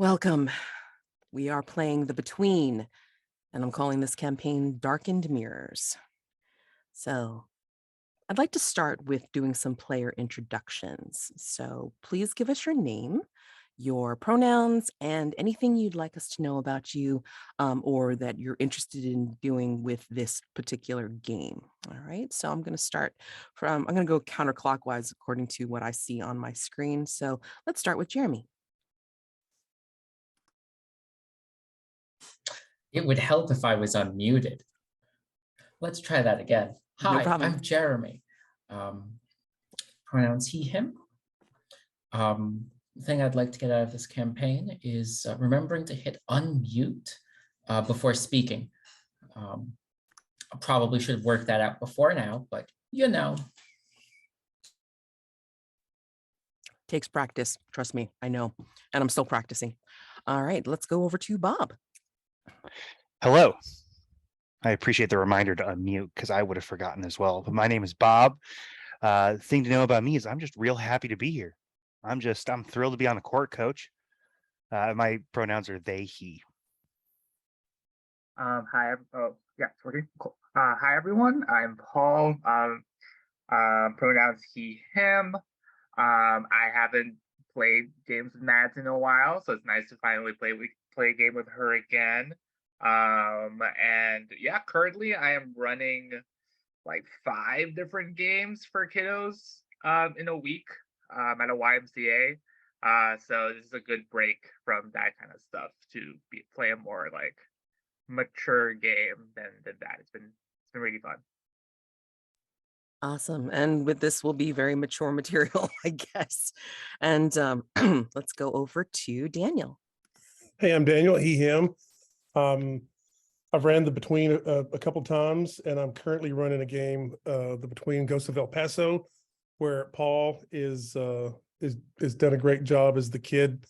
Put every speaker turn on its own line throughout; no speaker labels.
Welcome. We are playing The Between, and I'm calling this campaign Darkened Mirrors. So, I'd like to start with doing some player introductions. So, please give us your name, your pronouns, and anything you'd like us to know about you or that you're interested in doing with this particular game. All right. So, I'm going to I'm going to go counterclockwise according to what I see on my screen. So, let's start with Jeremy.
It would help if I was unmuted. Let's try that again.
No
Hi,
problem.
I'm Jeremy. Pronouns he, him. The thing I'd like to get out of this campaign is remembering to hit unmute before speaking. I probably should have worked that out before now, but you know.
Takes practice. Trust me, I know. And I'm still practicing. All right, let's go over to Bob.
Hello. I appreciate the reminder to unmute because I would have forgotten as well. But my name is Bob. Thing to know about me is I'm just real happy to be here. I'm thrilled to be on the court, coach. My pronouns are they, he.
Hi. Oh, yeah, it's working. Cool. Hi, everyone. I'm Paul. Pronouns he, him. I haven't played games with Mads in a while, so it's nice to finally play a game with her again. And yeah, currently I am running like 5 different games for kiddos in a week at a YMCA. So this is a good break from that kind of stuff to play a more like mature game than that. It's been really fun.
Awesome. And with this will be very mature material, I guess. And let's go over to Daniel.
Hey, I'm Daniel, he, him. I've ran The Between a couple times, and I'm currently running a game, The Between Ghosts of El Paso, where Paul is done a great job as the kid,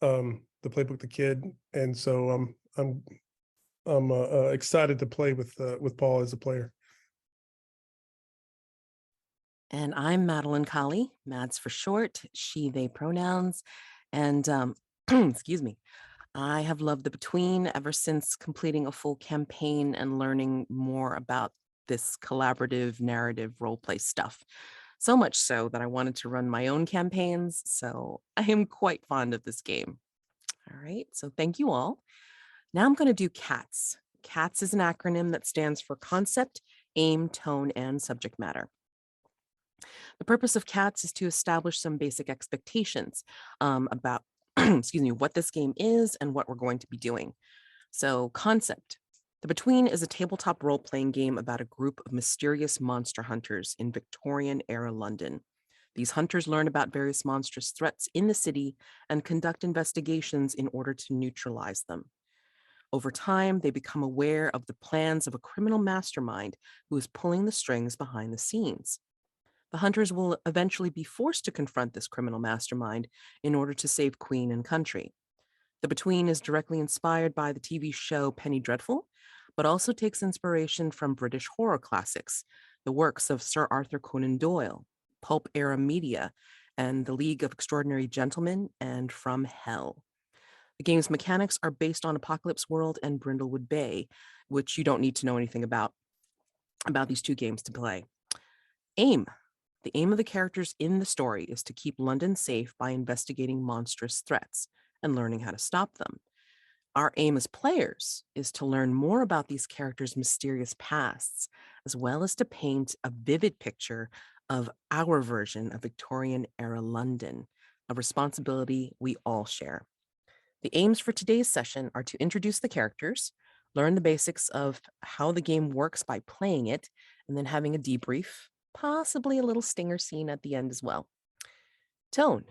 the playbook, the kid, and so I'm excited to play with Paul as a player.
And I'm Madelancholy, Mads for short, she, they pronouns. And excuse me, I have loved The Between ever since completing a full campaign and learning more about this collaborative narrative roleplay stuff. So much so that I wanted to run my own campaigns. So I am quite fond of this game. All right, so thank you all. Now I'm going to do CATS. CATS is an acronym that stands for concept, aim, tone, and subject matter. The purpose of CATS is to establish some basic expectations about excuse me, what this game is and what we're going to be doing. So, concept. The Between is a tabletop role-playing game about a group of mysterious monster hunters in Victorian-era London. These hunters learn about various monstrous threats in the city and conduct investigations in order to neutralize them. Over time, they become aware of the plans of a criminal mastermind who is pulling the strings behind the scenes. The hunters will eventually be forced to confront this criminal mastermind in order to save Queen and country. The Between is directly inspired by the TV show Penny Dreadful, but also takes inspiration from British horror classics, the works of Sir Arthur Conan Doyle, pulp-era media, and The League of Extraordinary Gentlemen, and From Hell. The game's mechanics are based on Apocalypse World and Brindlewood Bay, which you don't need to know anything about these two games to play. Aim. The aim of the characters in the story is to keep London safe by investigating monstrous threats and learning how to stop them. Our aim as players is to learn more about these characters' mysterious pasts, as well as to paint a vivid picture of our version of Victorian-era London, a responsibility we all share. The aims for today's session are to introduce the characters, learn the basics of how the game works by playing it, and then having a debrief, possibly a little stinger scene at the end as well. Tone.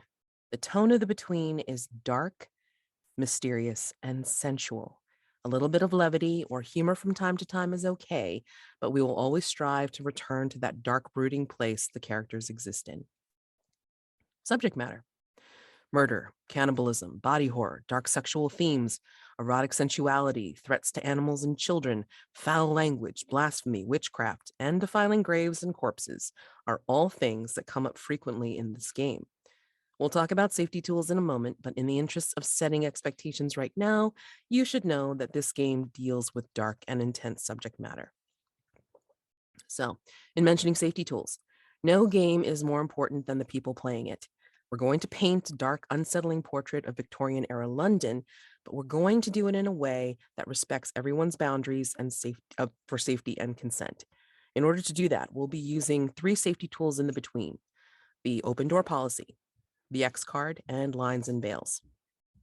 The tone of The Between is dark, mysterious, and sensual. A little bit of levity or humor from time to time is okay, but we will always strive to return to that dark, brooding place the characters exist in. Subject matter. Murder, cannibalism, body horror, dark sexual themes, erotic sensuality, threats to animals and children, foul language, blasphemy, witchcraft, and defiling graves and corpses are all things that come up frequently in this game. We'll talk about safety tools in a moment, but in the interest of setting expectations right now, you should know that this game deals with dark and intense subject matter. So, in mentioning safety tools, no game is more important than the people playing it. We're going to paint a dark, unsettling portrait of Victorian-era London, but we're going to do it in a way that respects everyone's boundaries and for safety and consent. In order to do that, we'll be using 3 safety tools in the between: the open door policy, the X card, and lines and veils.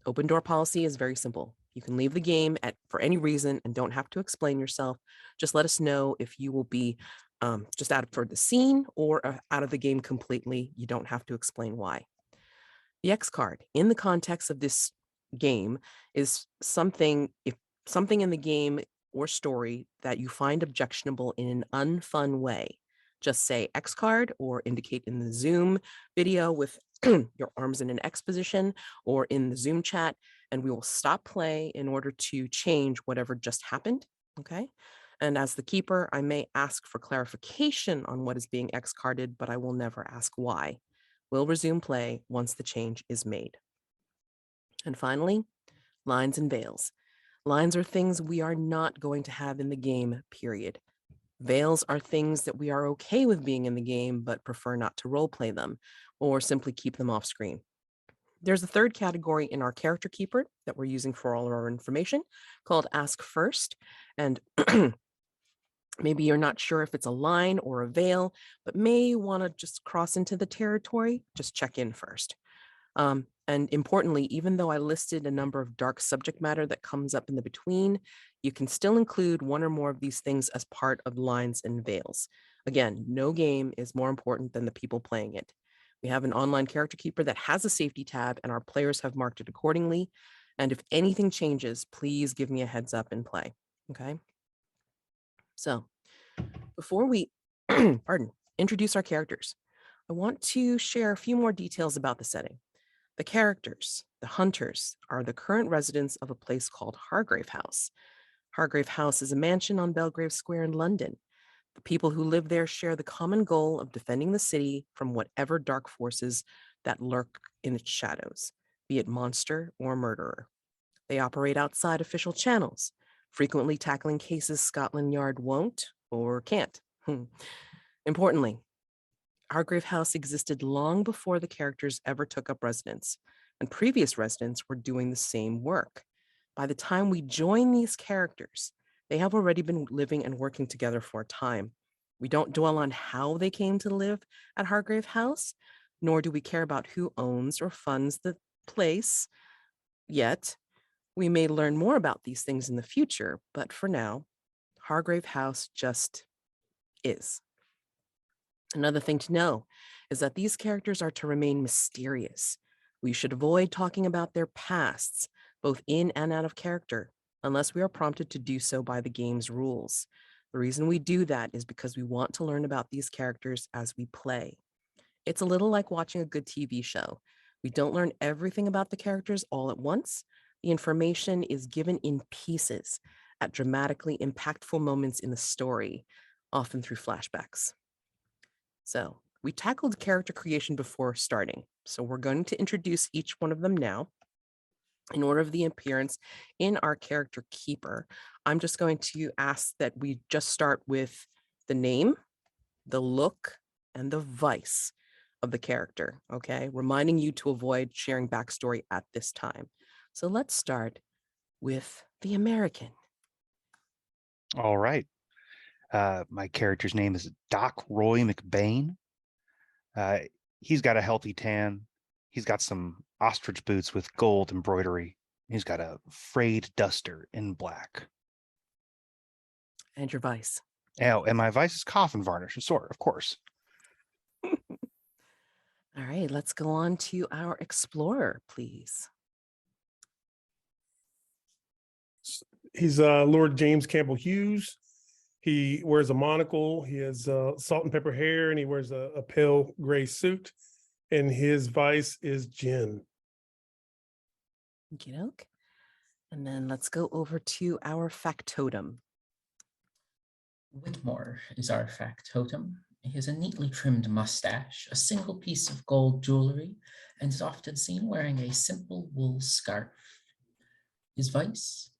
Open door policy is very simple. You can leave the game for any reason and don't have to explain yourself. Just let us know if you will be just out for the scene or out of the game completely. You don't have to explain why. The X card, in the context of this game, is if something in the game or story that you find objectionable in an unfun way. Just say X card or indicate in the Zoom video with your arms in an X position or in the Zoom chat, and we will stop play in order to change whatever just happened. Okay. And as the keeper, I may ask for clarification on what is being X carded, but I will never ask why. We'll resume play once the change is made. And finally, lines and veils. Lines are things we are not going to have in the game, period. Veils are things that we are okay with being in the game, but prefer not to role play them or simply keep them off screen. There's a third category in our character keeper that we're using for all of our information called Ask First. And maybe you're not sure if it's a line or a veil, but may want to just cross into the territory, just check in first. And importantly, even though I listed a number of dark subject matter that comes up in the between, you can still include one or more of these things as part of lines and veils. Again, no game is more important than the people playing it. We have an online character keeper that has a safety tab, and our players have marked it accordingly. And if anything changes, please give me a heads up in play. Okay. So before we introduce our characters, I want to share a few more details about the setting. The characters, the hunters, are the current residents of a place called Hargrave House. Hargrave House is a mansion on Belgrave Square in London. The people who live there share the common goal of defending the city from whatever dark forces that lurk in its shadows, be it monster or murderer. They operate outside official channels, frequently tackling cases Scotland Yard won't or can't. Importantly, Hargrave House existed long before the characters ever took up residence, and previous residents were doing the same work. By the time we join these characters, they have already been living and working together for a time. We don't dwell on how they came to live at Hargrave House, nor do we care about who owns or funds the place yet. We may learn more about these things in the future, but for now, Hargrave House just is. Another thing to know is that these characters are to remain mysterious. We should avoid talking about their pasts, both in and out of character, unless we are prompted to do so by the game's rules. The reason we do that is because we want to learn about these characters as we play. It's a little like watching a good TV show. We don't learn everything about the characters all at once. The information is given in pieces at dramatically impactful moments in the story, often through flashbacks. So we tackled character creation before starting. So we're going to introduce each one of them now in order of the appearance in our character keeper. I'm just going to ask that we just start with the name, the look, and the vice of the character, okay? Reminding you to avoid sharing backstory at this time. So let's start with the American.
All right. My character's name is Doc Roy McBain. He's got a healthy tan. He's got some ostrich boots with gold embroidery. He's got a frayed duster in black.
And your vice.
Oh, and my vice is coffin varnish, of course.
All right, let's go on to our explorer, please.
He's Lord James Campbell-Hughes. He wears a monocle. He has salt and pepper hair, and he wears a pale gray suit. And his vice is gin.
Okey-doke. And then let's go over to our factotum.
Whitmore is our factotum. He has a neatly trimmed mustache, a single piece of gold jewelry, and is often seen wearing a simple wool scarf. His vice?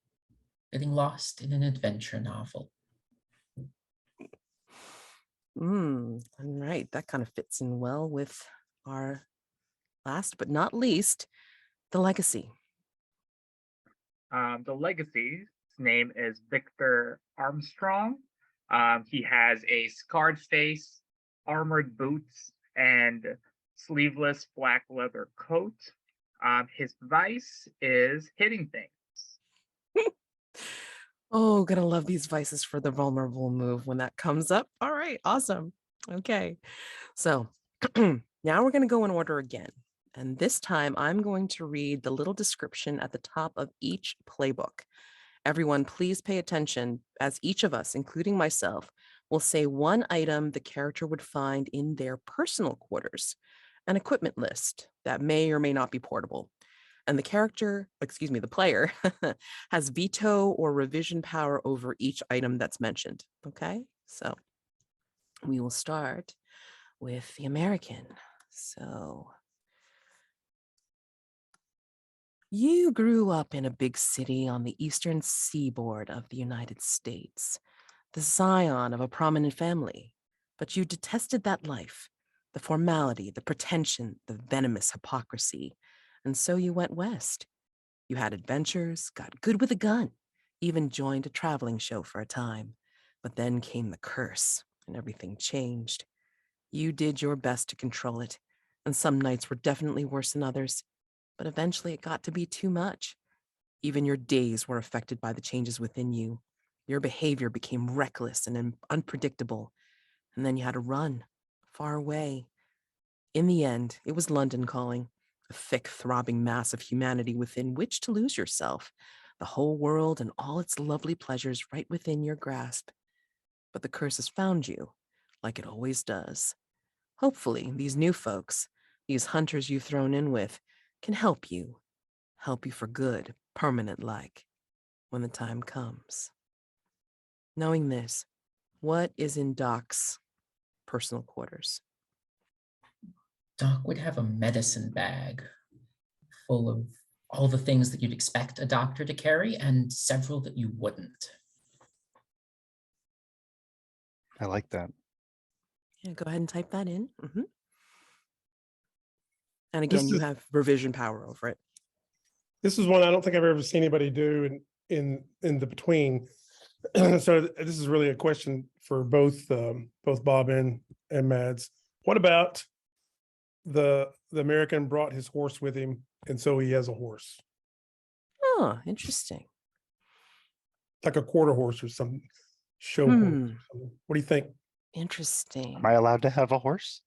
Getting lost in an adventure novel.
All right, that kind of fits in well with our last but not least, the legacy.
The legacy's name is Victor Armstrong. He has a scarred face, armored boots, and sleeveless black leather coat. His vice is hitting things.
Oh, gonna love these vices for the vulnerable move when that comes up. All right, awesome. Okay, so now we're gonna go in order again. And this time I'm going to read the little description at the top of each playbook. Everyone, please pay attention as each of us, including myself, will say one item the character would find in their personal quarters, an equipment list that may or may not be portable. And the player has veto or revision power over each item that's mentioned. Okay, so we will start with the American. So you grew up in a big city on the eastern seaboard of the United States, the scion of a prominent family, but you detested that life, the formality, the pretension, the venomous hypocrisy, and so you went west. You had adventures, got good with a gun, even joined a traveling show for a time. But then came the curse, and everything changed. You did your best to control it, and some nights were definitely worse than others, but eventually it got to be too much. Even your days were affected by the changes within you. Your behavior became reckless and unpredictable, and then you had to run, far away. In the end, it was London calling, a thick, throbbing mass of humanity within which to lose yourself, the whole world and all its lovely pleasures right within your grasp. But the curse has found you, like it always does. Hopefully, these new folks, these hunters you've thrown in with, can help you for good, permanent like, when the time comes. Knowing this, what is in Doc's personal quarters?
Doc would have a medicine bag full of all the things that you'd expect a doctor to carry and several that you wouldn't.
I like that.
Yeah, go ahead and type that in. And
This
again, you
is-
have revision power over it.
This is one I don't think I've ever seen anybody do in the between. So this is really a question for both Bob and Mads. What about the American brought his horse with him, and so he has a horse,
Oh, interesting.
like a quarter horse or some show horse. Or something. What do you think?
Interesting.
Am I allowed to have a horse?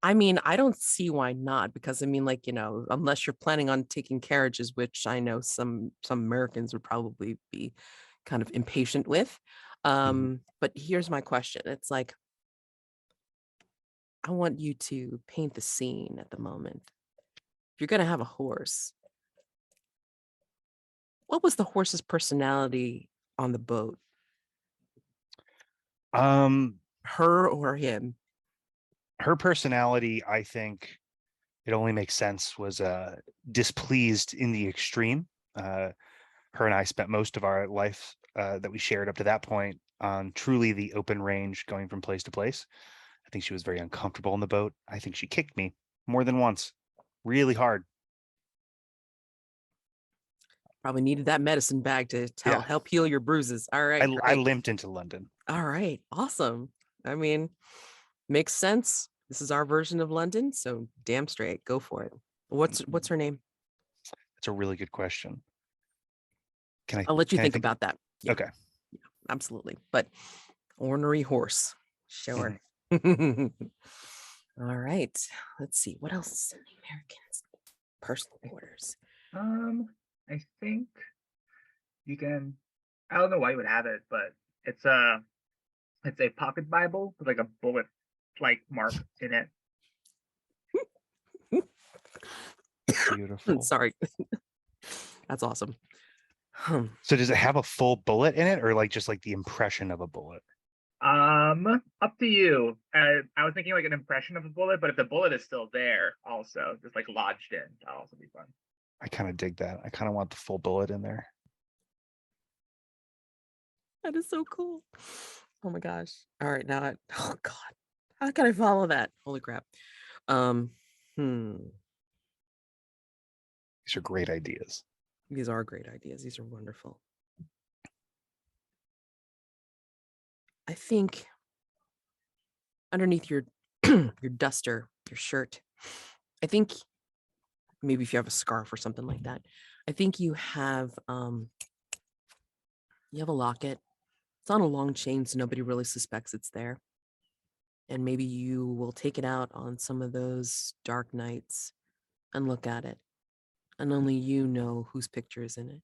I mean, I don't see why not, because I mean, like, unless you're planning on taking carriages, which I know some Americans would probably be kind of impatient with. But here's my question. It's like, I want you to paint the scene at the moment. If you're going to have a horse, what was the horse's personality on the boat? Her or him?
Her personality, I think it only makes sense, was displeased in the extreme. Her and I spent most of our life that we shared up to that point on truly the open range, going from place to place. I think she was very uncomfortable in the boat. I think she kicked me more than once, really hard.
Probably needed that medicine bag to help heal your bruises. All right.
I limped into London.
All right. Awesome. I mean, makes sense. This is our version of London, so damn straight. Go for it. What's her name?
That's a really good question.
I'll let you think about that. Yeah.
Okay.
Yeah, absolutely. But ornery horse. Sure. All right. Let's see. What else is in the Americans' personal quarters?
I think you can. I don't know why you would have it, but it's a pocket Bible with like a bullet like mark in it.
Beautiful.
Sorry. That's awesome.
So does it have a full bullet in it, or like just like the impression of a bullet?
Up to you. I was thinking like an impression of a bullet, but if the bullet is still there, also just like lodged in, that'll also be fun.
I kind of dig that. I kind of want the full bullet in there.
That is so cool. Oh my gosh. All right, now oh God. How can I follow that? Holy crap. Hmm.
These are great ideas.
These are great ideas. These are wonderful. I think underneath your your duster, your shirt, I think maybe if you have a scarf or something like that, I think you have a locket. It's on a long chain, so nobody really suspects it's there. And maybe you will take it out on some of those dark nights and look at it. And only you know whose picture is in it.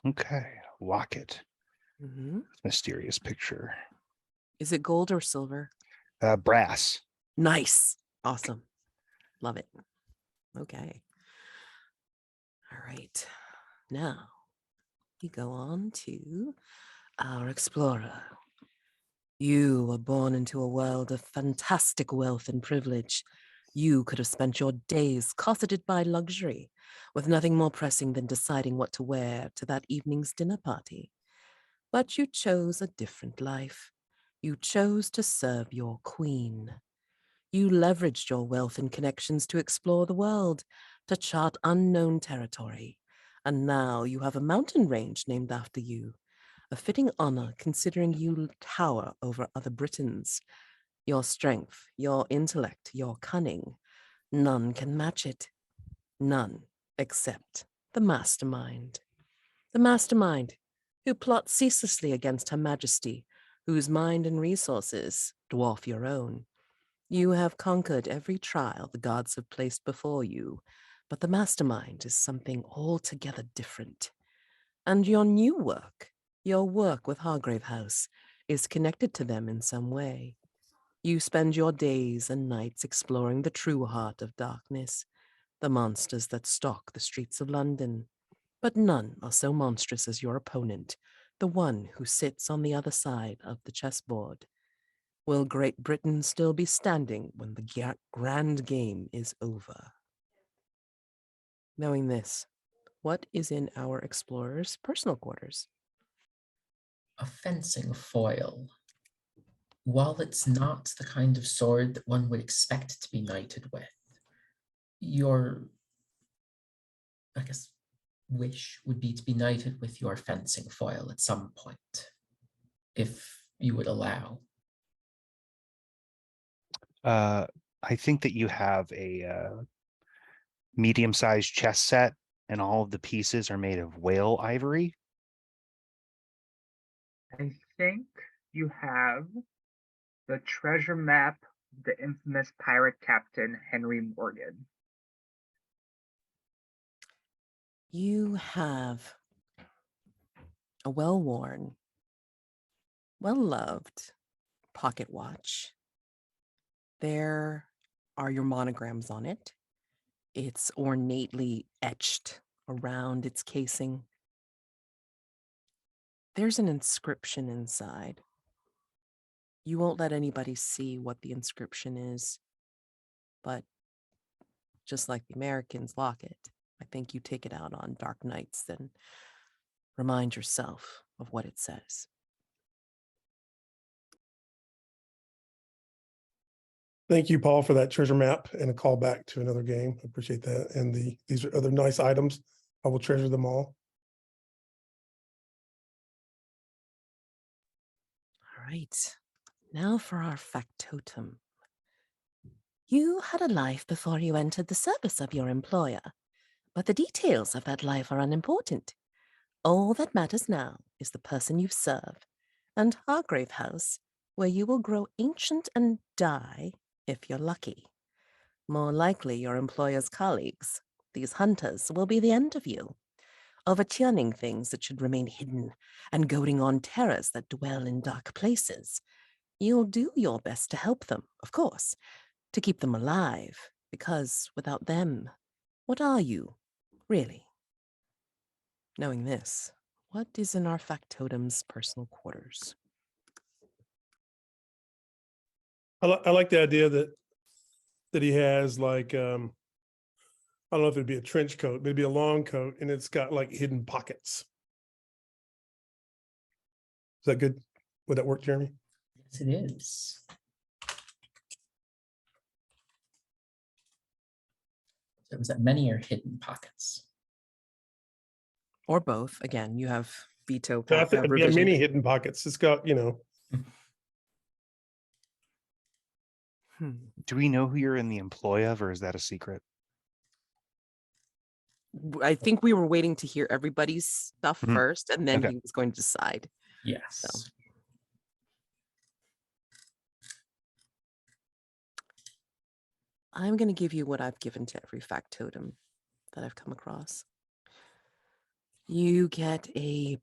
Okay, locket.
Mm-hmm.
Mysterious picture.
Is it gold or silver?
Brass.
Nice. Awesome. Love it. Okay. All right. Now we go on to our explorer. You were born into a world of fantastic wealth and privilege. You could have spent your days cosseted by luxury, with nothing more pressing than deciding what to wear to that evening's dinner party. But you chose a different life. You chose to serve your queen. You leveraged your wealth and connections to explore the world, to chart unknown territory. And now you have a mountain range named after you, a fitting honor considering you tower over other Britons. Your strength, your intellect, your cunning, none can match it. None except the mastermind. The mastermind who plots ceaselessly against Her Majesty, whose mind and resources dwarf your own. You have conquered every trial the gods have placed before you, but the mastermind is something altogether different. And your work with Hargrave House, is connected to them in some way. You spend your days and nights exploring the true heart of darkness, the monsters that stalk the streets of London. But none are so monstrous as your opponent, the one who sits on the other side of the chessboard. Will Great Britain still be standing when the grand game is over? Knowing this, what is in our explorer's personal quarters?
A fencing foil. While it's not the kind of sword that one would expect to be knighted with, your, I guess, wish would be to be knighted with your fencing foil at some point, if you would allow.
I think that you have a medium-sized chess set, and all of the pieces are made of whale ivory.
I think you have the treasure map of the infamous pirate captain Henry Morgan.
You have a well-worn, well-loved pocket watch. There are your monograms on it. It's ornately etched around its casing. There's an inscription inside. You won't let anybody see what the inscription is, but just like the Americans lock it, I think you take it out on dark nights and remind yourself of what it says.
Thank you, Paul, for that treasure map and a call back to another game. I appreciate that. And these are other nice items. I will treasure them all.
All right, now for our factotum. You had a life before you entered the service of your employer, but the details of that life are unimportant. All that matters now is the person you serve, and Hargrave House, where you will grow ancient and die if you're lucky. More likely your employer's colleagues. These hunters will be the end of you, overturning things that should remain hidden and goading on terrors that dwell in dark places. You'll do your best to help them, of course, to keep them alive, because without them, what are you, really? Knowing this, what is in our factotum's personal quarters?
I like the idea that he has like I don't know if it'd be a trench coat, maybe a long coat, and it's got like hidden pockets. Is that good? Would that work, Jeremy?
Yes, it is. It was that many are hidden pockets.
Or both. Again, you have veto
So I think yeah,
revision.
many hidden pockets. It's got, you know.
Do we know who you're in the employ of, or is that a secret?
I think we were waiting to hear everybody's stuff
Mhm.
first, and then
Okay.
he was going to decide.
Yes.
I'm going to give you what I've given to every factotum that I've come across. You get a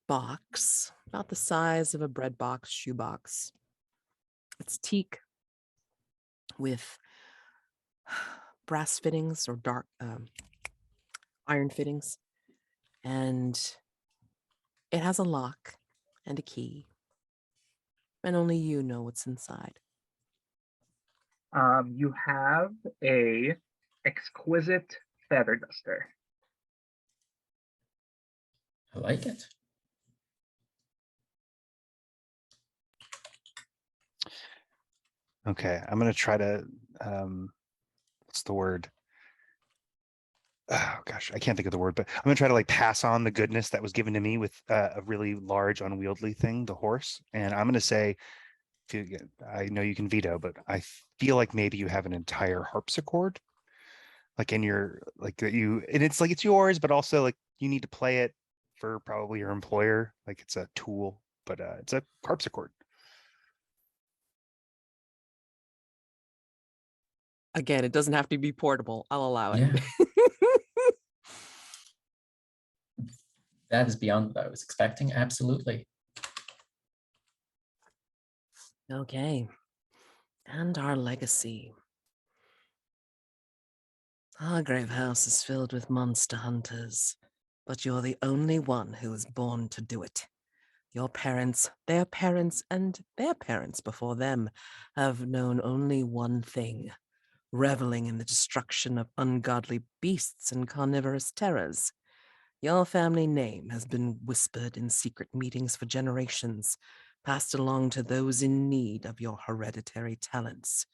box about the size of a bread box, shoe box. It's teak with brass fittings or dark iron fittings, and it has a lock and a key, and only you know what's inside.
You have a exquisite feather duster.
I like it.
Okay, I'm gonna try to what's the word? Oh gosh, I can't think of the word, but I'm gonna try to like pass on the goodness that was given to me with a really large, unwieldy thing, the horse. And I'm gonna say, I know you can veto, but I feel like maybe you have an entire harpsichord, like in your like that you, and it's like it's yours, but also like you need to play it for probably your employer, like it's a tool, but it's a harpsichord.
Again, it doesn't have to be portable. I'll allow it.
Yeah. That is beyond what I was expecting. Absolutely.
Okay. And our legacy. Hargrave House is filled with monster hunters, but you're the only one who was born to do it. Your parents, their parents, and their parents before them have known only one thing: reveling in the destruction of ungodly beasts and carnivorous terrors. Your family name has been whispered in secret meetings for generations, passed along to those in need of your hereditary talents.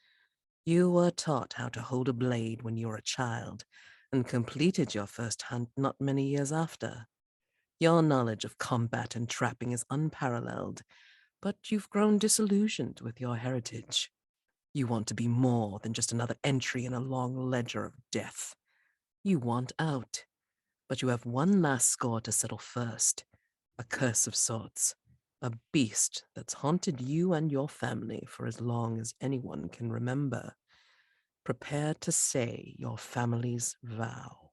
You were taught how to hold a blade when you were a child, and completed your first hunt not many years after. Your knowledge of combat and trapping is unparalleled, but you've grown disillusioned with your heritage. You want to be more than just another entry in a long ledger of death. You want out, but you have one last score to settle first: a curse of sorts, a beast that's haunted you and your family for as long as anyone can remember. Prepare to say your family's vow.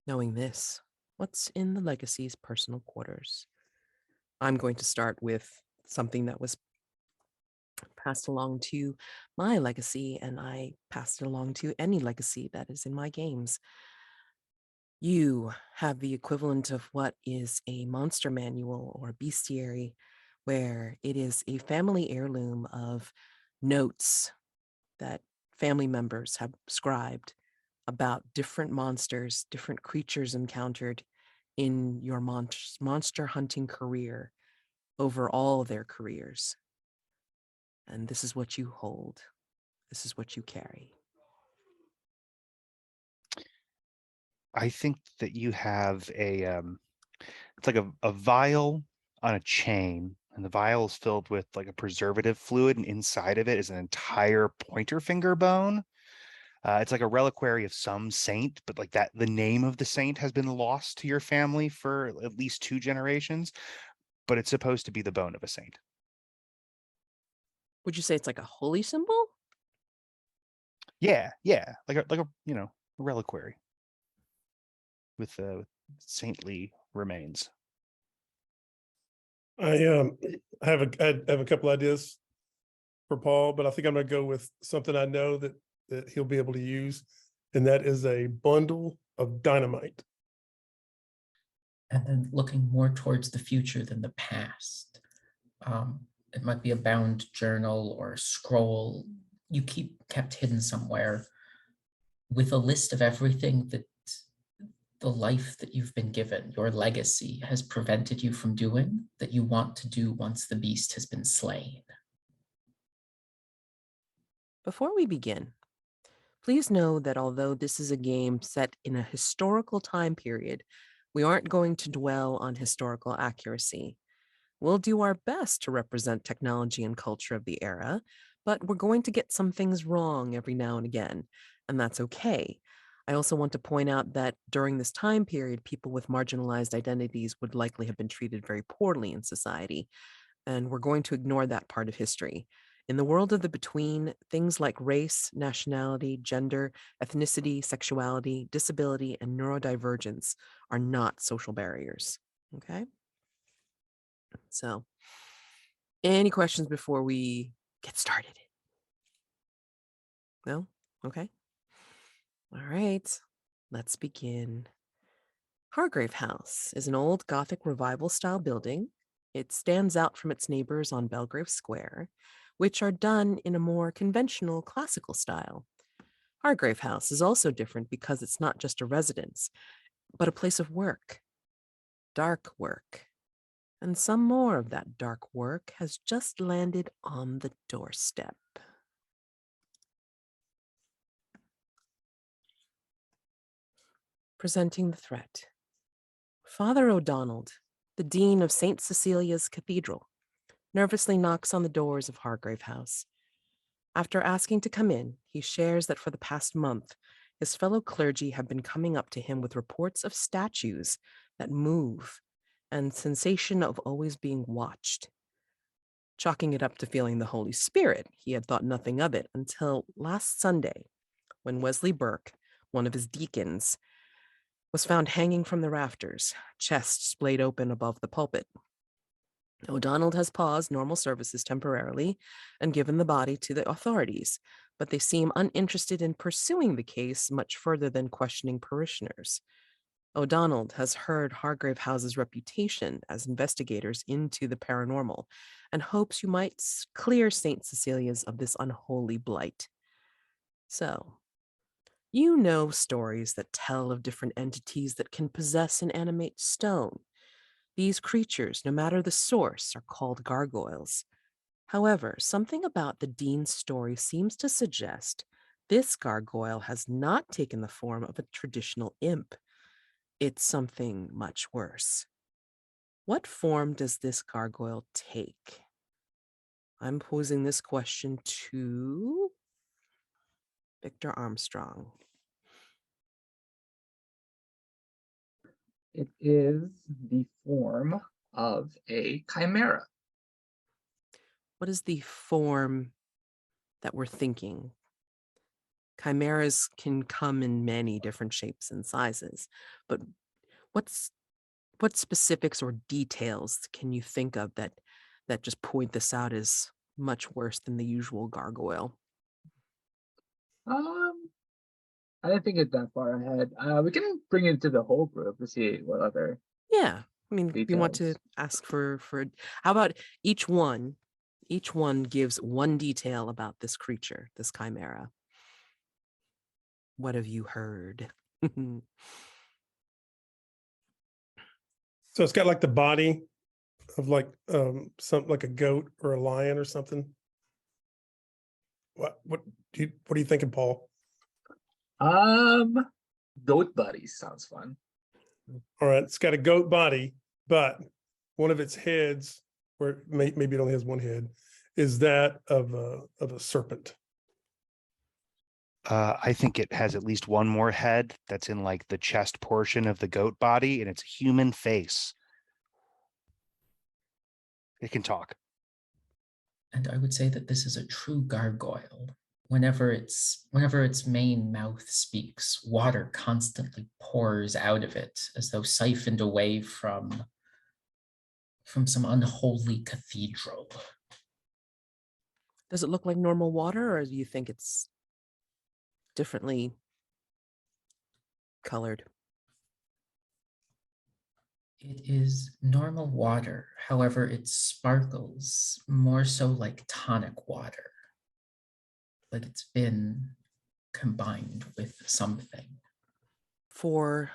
Knowing this, what's in the legacy's personal quarters? I'm going to start with something that was passed along to my legacy, and I passed it along to any legacy that is in my games. You have the equivalent of what is a monster manual or bestiary, where it is a family heirloom of notes that family members have scribed about different monsters, different creatures encountered in your monster hunting career over all their careers. And this is what you hold. This is what you carry.
I think that you have a it's like a vial on a chain, and the vial is filled with like a preservative fluid, and inside of it is an entire pointer finger bone. It's like a reliquary of some saint, but like that, the name of the saint has been lost to your family for at least 2 generations, but it's supposed to be the bone of a saint.
Would you say it's like a holy symbol?
Yeah, like a you know, a reliquary with saintly remains.
I have a couple ideas for Paul, but I think I'm gonna go with something I know that he'll be able to use, and that is a bundle of dynamite.
And then looking more towards the future than the past. It might be a bound journal or scroll you kept hidden somewhere with a list of everything that the life that you've been given, your legacy, has prevented you from doing that you want to do once the beast has been slain.
Before we begin, please know that although this is a game set in a historical time period, we aren't going to dwell on historical accuracy. We'll do our best to represent technology and culture of the era, but we're going to get some things wrong every now and again, and that's okay. I also want to point out that during this time period, people with marginalized identities would likely have been treated very poorly in society, and we're going to ignore that part of history. In the world of the between, things like race, nationality, gender, ethnicity, sexuality, disability, and neurodivergence are not social barriers. Okay? So, any questions before we get started? No? Okay. All right. Let's begin. Hargrave House is an old Gothic revival style building. It stands out from its neighbors on Belgrave Square, which are done in a more conventional classical style. Hargrave House is also different because it's not just a residence, but a place of work, dark work. And some more of that dark work has just landed on the doorstep. Presenting the threat. Father O'Donnell, the Dean of St. Cecilia's Cathedral, nervously knocks on the doors of Hargrave House. After asking to come in, he shares that for the past month, his fellow clergy have been coming up to him with reports of statues that move and sensation of always being watched. Chalking it up to feeling the Holy Spirit, he had thought nothing of it until last Sunday, when Wesley Burke, one of his deacons, was found hanging from the rafters, chest splayed open above the pulpit. O'Donnell has paused normal services temporarily and given the body to the authorities, but they seem uninterested in pursuing the case much further than questioning parishioners. O'Donnell has heard Hargrave House's reputation as investigators into the paranormal and hopes you might clear St. Cecilia's of this unholy blight. So, you know stories that tell of different entities that can possess and animate stone. These creatures, no matter the source, are called gargoyles. However, something about the Dean's story seems to suggest this gargoyle has not taken the form of a traditional imp. It's something much worse. What form does this gargoyle take? I'm posing this question to Victor Armstrong.
It is the form of a chimera.
What is the form that we're thinking? Chimeras can come in many different shapes and sizes, but what specifics or details can you think of that just point this out as much worse than the usual gargoyle?
I didn't think it that far ahead. We can bring it to the whole group to see what other
Yeah, I mean, we want to
details.
ask for how about each one gives one detail about this creature, this chimera. What have you heard?
So it's got like the body of like something like a goat or a lion or something. What are you thinking, Paul?
Goat buddies sounds fun.
All right, it's got a goat body, but one of its heads, or maybe it only has one head, is that of a serpent.
I think it has at least one more head that's in like the chest portion of the goat body, and it's a human face. It can talk.
And I would say that this is a true gargoyle. Whenever its main mouth speaks, water constantly pours out of it as though siphoned away from some unholy cathedral.
Does it look like normal water, or do you think it's differently colored?
It is normal water. However, it sparkles more so like tonic water, like it's been combined with something.
For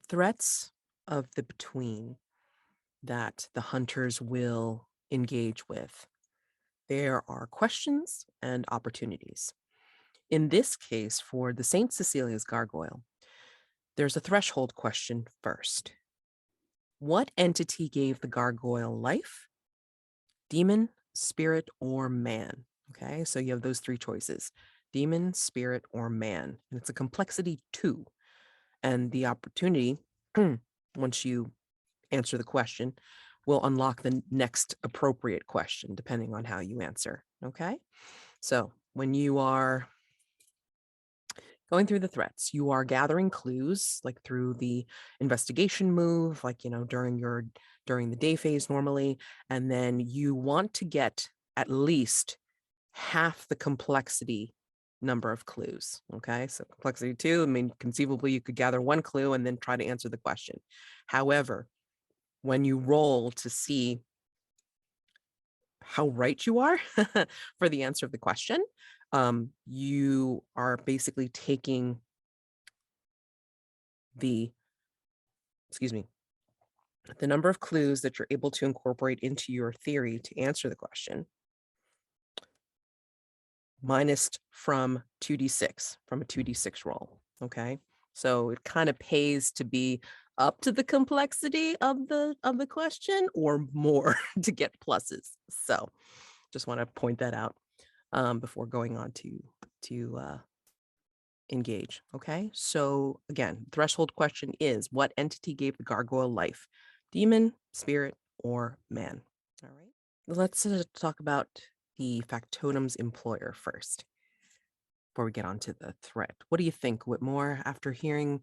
threats of the between that the hunters will engage with, there are questions and opportunities. In this case, for the St. Cecilia's gargoyle, there's a threshold question first. What entity gave the gargoyle life? Demon, spirit, or man? Okay, so you have those three choices: demon, spirit, or man. And it's a complexity 2. And the opportunity, once you answer the question, will unlock the next appropriate question depending on how you answer. Okay, so when you are going through the threats, you are gathering clues like through the investigation move, like, during the day phase normally, and then you want to get at least half the complexity number of clues. Okay, so complexity 2, I mean, conceivably you could gather one clue and then try to answer the question. However, when you roll to see how right you are for the answer of the question, you are basically taking the number of clues that you're able to incorporate into your theory to answer the question, minus from 2d6, from a 2d6 roll. Okay, so it kind of pays to be up to the complexity of the question or more to get pluses. So just want to point that out before going on to engage. Okay, so again, threshold question is: what entity gave the gargoyle life? Demon, spirit, or man? All right, let's talk about the factotum's employer first before we get on to the threat. What do you think, Whitmore, after hearing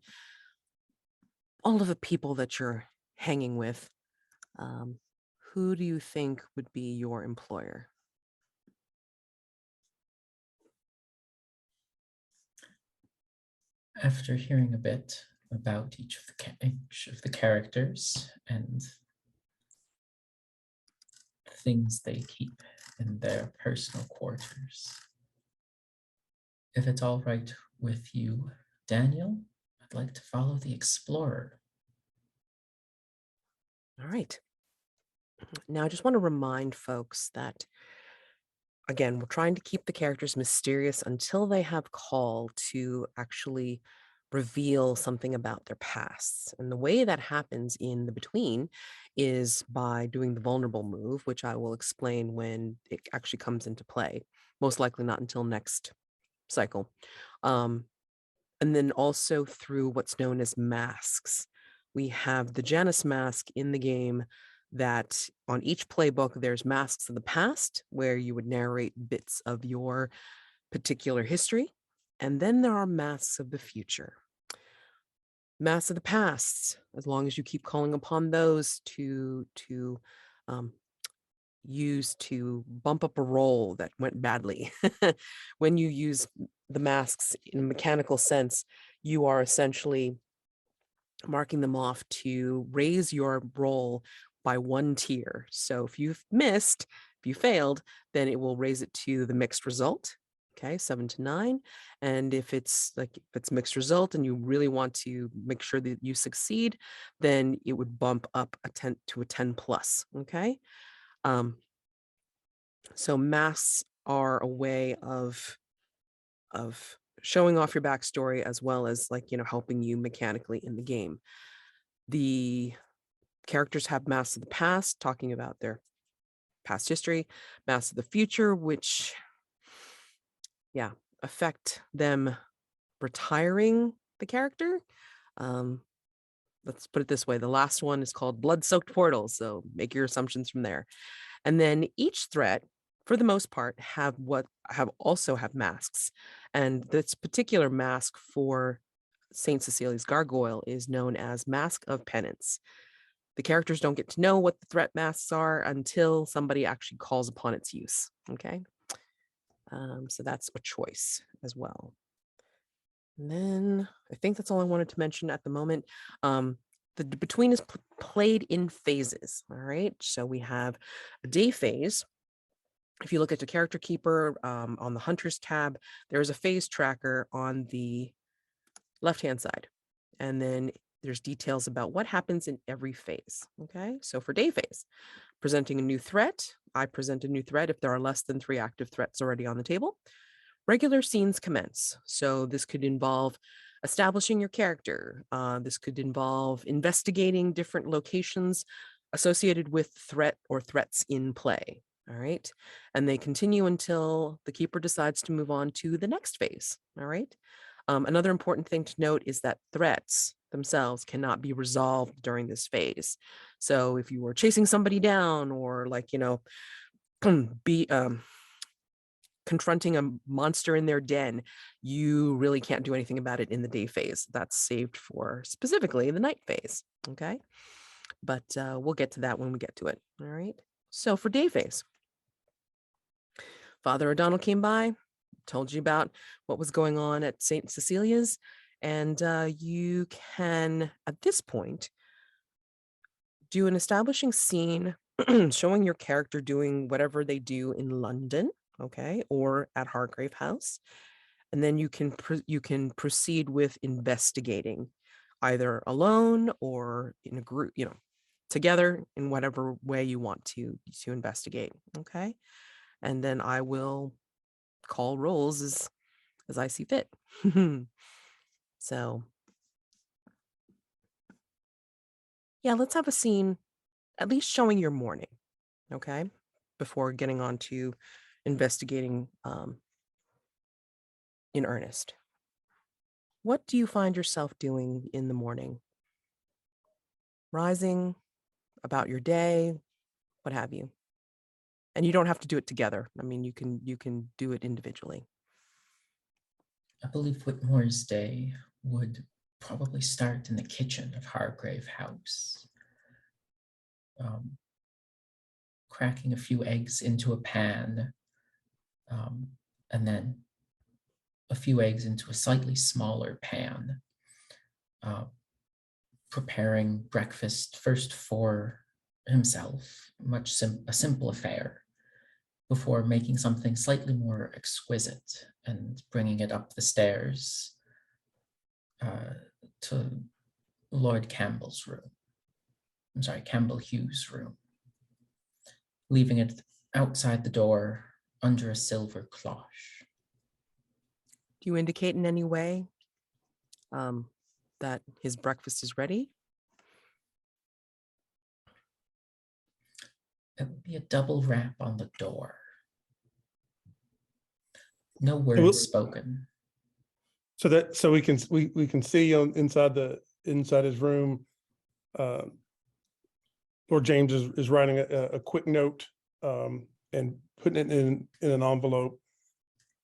all of the people that you're hanging with? Who do you think would be your employer?
After hearing a bit about each of the characters and things they keep in their personal quarters, if it's all right with you, Daniel, I'd like to follow the explorer.
All right. Now, I just want to remind folks that, again, we're trying to keep the characters mysterious until they have call to actually reveal something about their pasts. And the way that happens in the between is by doing the vulnerable move, which I will explain when it actually comes into play, most likely not until next cycle. And then also through what's known as masks. We have the Janus mask in the game that on each playbook, there's masks of the past where you would narrate bits of your particular history. And then there are masks of the future. Masks of the past, as long as you keep calling upon those to use to bump up a roll that went badly. When you use the masks in a mechanical sense, you are essentially marking them off to raise your roll by 1 tier. So if you've missed, if you failed, then it will raise it to the mixed result. Okay, 7 to 9. And if it's mixed result and you really want to make sure that you succeed, then it would bump up a 10 to a 10 plus. Okay. So masks are a way of showing off your backstory as well as helping you mechanically in the game. The characters have masks of the past, talking about their past history, masks of the future, which affect them retiring the character. Let's put it this way. The last one is called Blood-Soaked Portals, so make your assumptions from there. And then each threat, for the most part, also have masks. And this particular mask for St. Cecilia's Gargoyle is known as Mask of Penance. The characters don't get to know what the threat masks are until somebody actually calls upon its use. Okay. So that's a choice as well. And then I think that's all I wanted to mention at the moment. the between is played in phases. All right. So we have a day phase. If you look at the character keeper on the Hunters tab, there is a phase tracker on the left-hand side. And then there's details about what happens in every phase. Okay. So for day phase, presenting a new threat, I present a new threat if there are less than 3 active threats already on the table. Regular scenes commence. So this could involve establishing your character. This could involve investigating different locations associated with threat or threats in play. All right. And they continue until the keeper decides to move on to the next phase. All right. Another important thing to note is that threats themselves cannot be resolved during this phase. So if you were chasing somebody down or be confronting a monster in their den, you really can't do anything about it in the day phase. That's saved for specifically the night phase. Okay. But we'll get to that when we get to it. All right. So for day phase, Father O'Donnell came by, told you about what was going on at St. Cecilia's, and you can, at this point, do an establishing scene showing your character doing whatever they do in London, okay, or at Hargrave House. And then you can proceed with investigating, either alone or in a group, together in whatever way you want to investigate, okay? And then I will call rolls as I see fit. So yeah, let's have a scene at least showing your morning, okay, before getting on to investigating in earnest. What do you find yourself doing in the morning? Rising, about your day, what have you? And you don't have to do it together. I mean, you can do it individually.
I believe Whitmore's day would probably start in the kitchen of Hargrave House. Cracking a few eggs into a pan, and then a few eggs into a slightly smaller pan, preparing breakfast first for himself, a simple affair, before making something slightly more exquisite and bringing it up the stairs to Lord Campbell's room. I'm sorry, Campbell-Hughes' room, leaving it outside the door under a silver cloche.
Do you indicate in any way that his breakfast is ready?
It would be a double rap on the door. No words spoken.
So we can see inside his room. Lord James is writing a quick note and putting it in an envelope,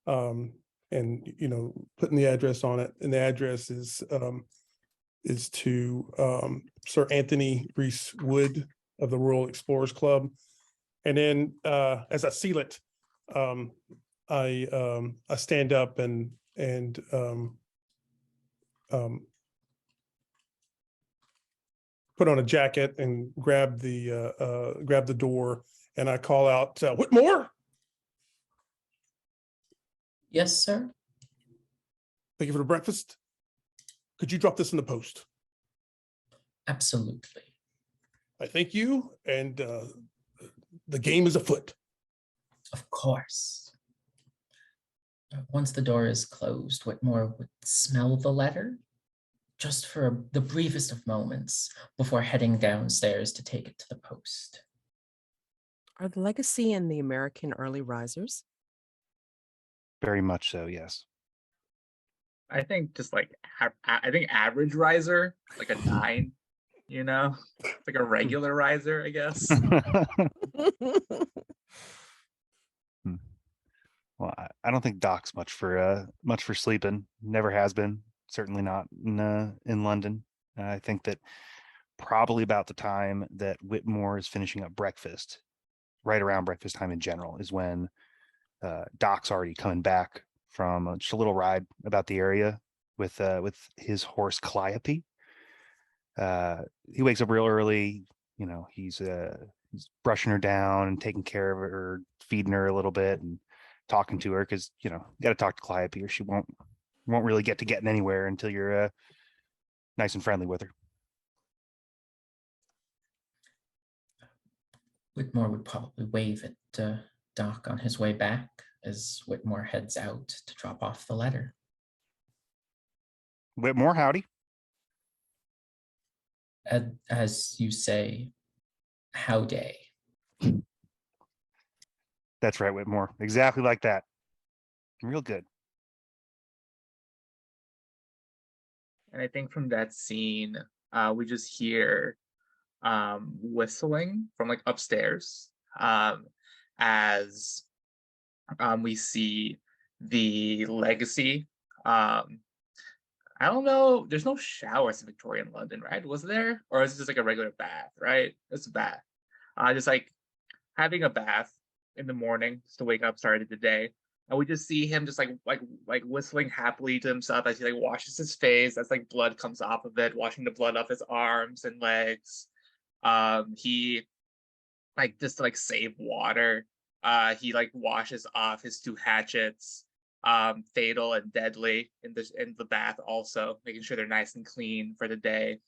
and putting the address on it. And the address is to Sir Anthony Reese Wood of the Royal Explorers Club. And then as I seal it, I stand up and put on a jacket and grab the door, and I call out, "Whitmore!"
Yes, sir.
Thank you for the breakfast. Could you drop this in the post?
Absolutely.
I thank you, and the game is afoot.
Of course. Once the door is closed, Whitmore would smell the letter just for the briefest of moments before heading downstairs to take it to the post.
Are the Legacy and the American early risers?
Very much so, yes.
I think just like I think average riser, like a 9, like a regular riser, I guess.
Well, I don't think Doc's much for sleeping. Never has been. Certainly not in London. I think that probably about the time that Whitmore is finishing up breakfast, right around breakfast time in general, is when Doc's already coming back from just a little ride about the area with his horse Calliope. He wakes up real early. You know, he's brushing her down and taking care of her, feeding her a little bit and talking to her, because you know, you got to talk to Calliope or she won't really get to getting anywhere until you're nice and friendly with her.
Whitmore would probably wave at Doc on his way back as Whitmore heads out to drop off the letter.
Whitmore, howdy.
As you say, howday.
That's right, Whitmore. Exactly like that. Real good.
And I think from that scene, we just hear whistling from like upstairs, as we see the legacy. I don't know. There's no showers in Victorian London, right? Was there, or is it just like a regular bath? Right, it's a bath. Just like having a bath in the morning just to wake up, started the day, and we just see him just like whistling happily to himself as he like washes his face, as like blood comes off of it, washing the blood off his arms and legs. He like just to like save water. He like washes off his two hatchets, fatal and deadly, in the bath, also making sure they're nice and clean for the day.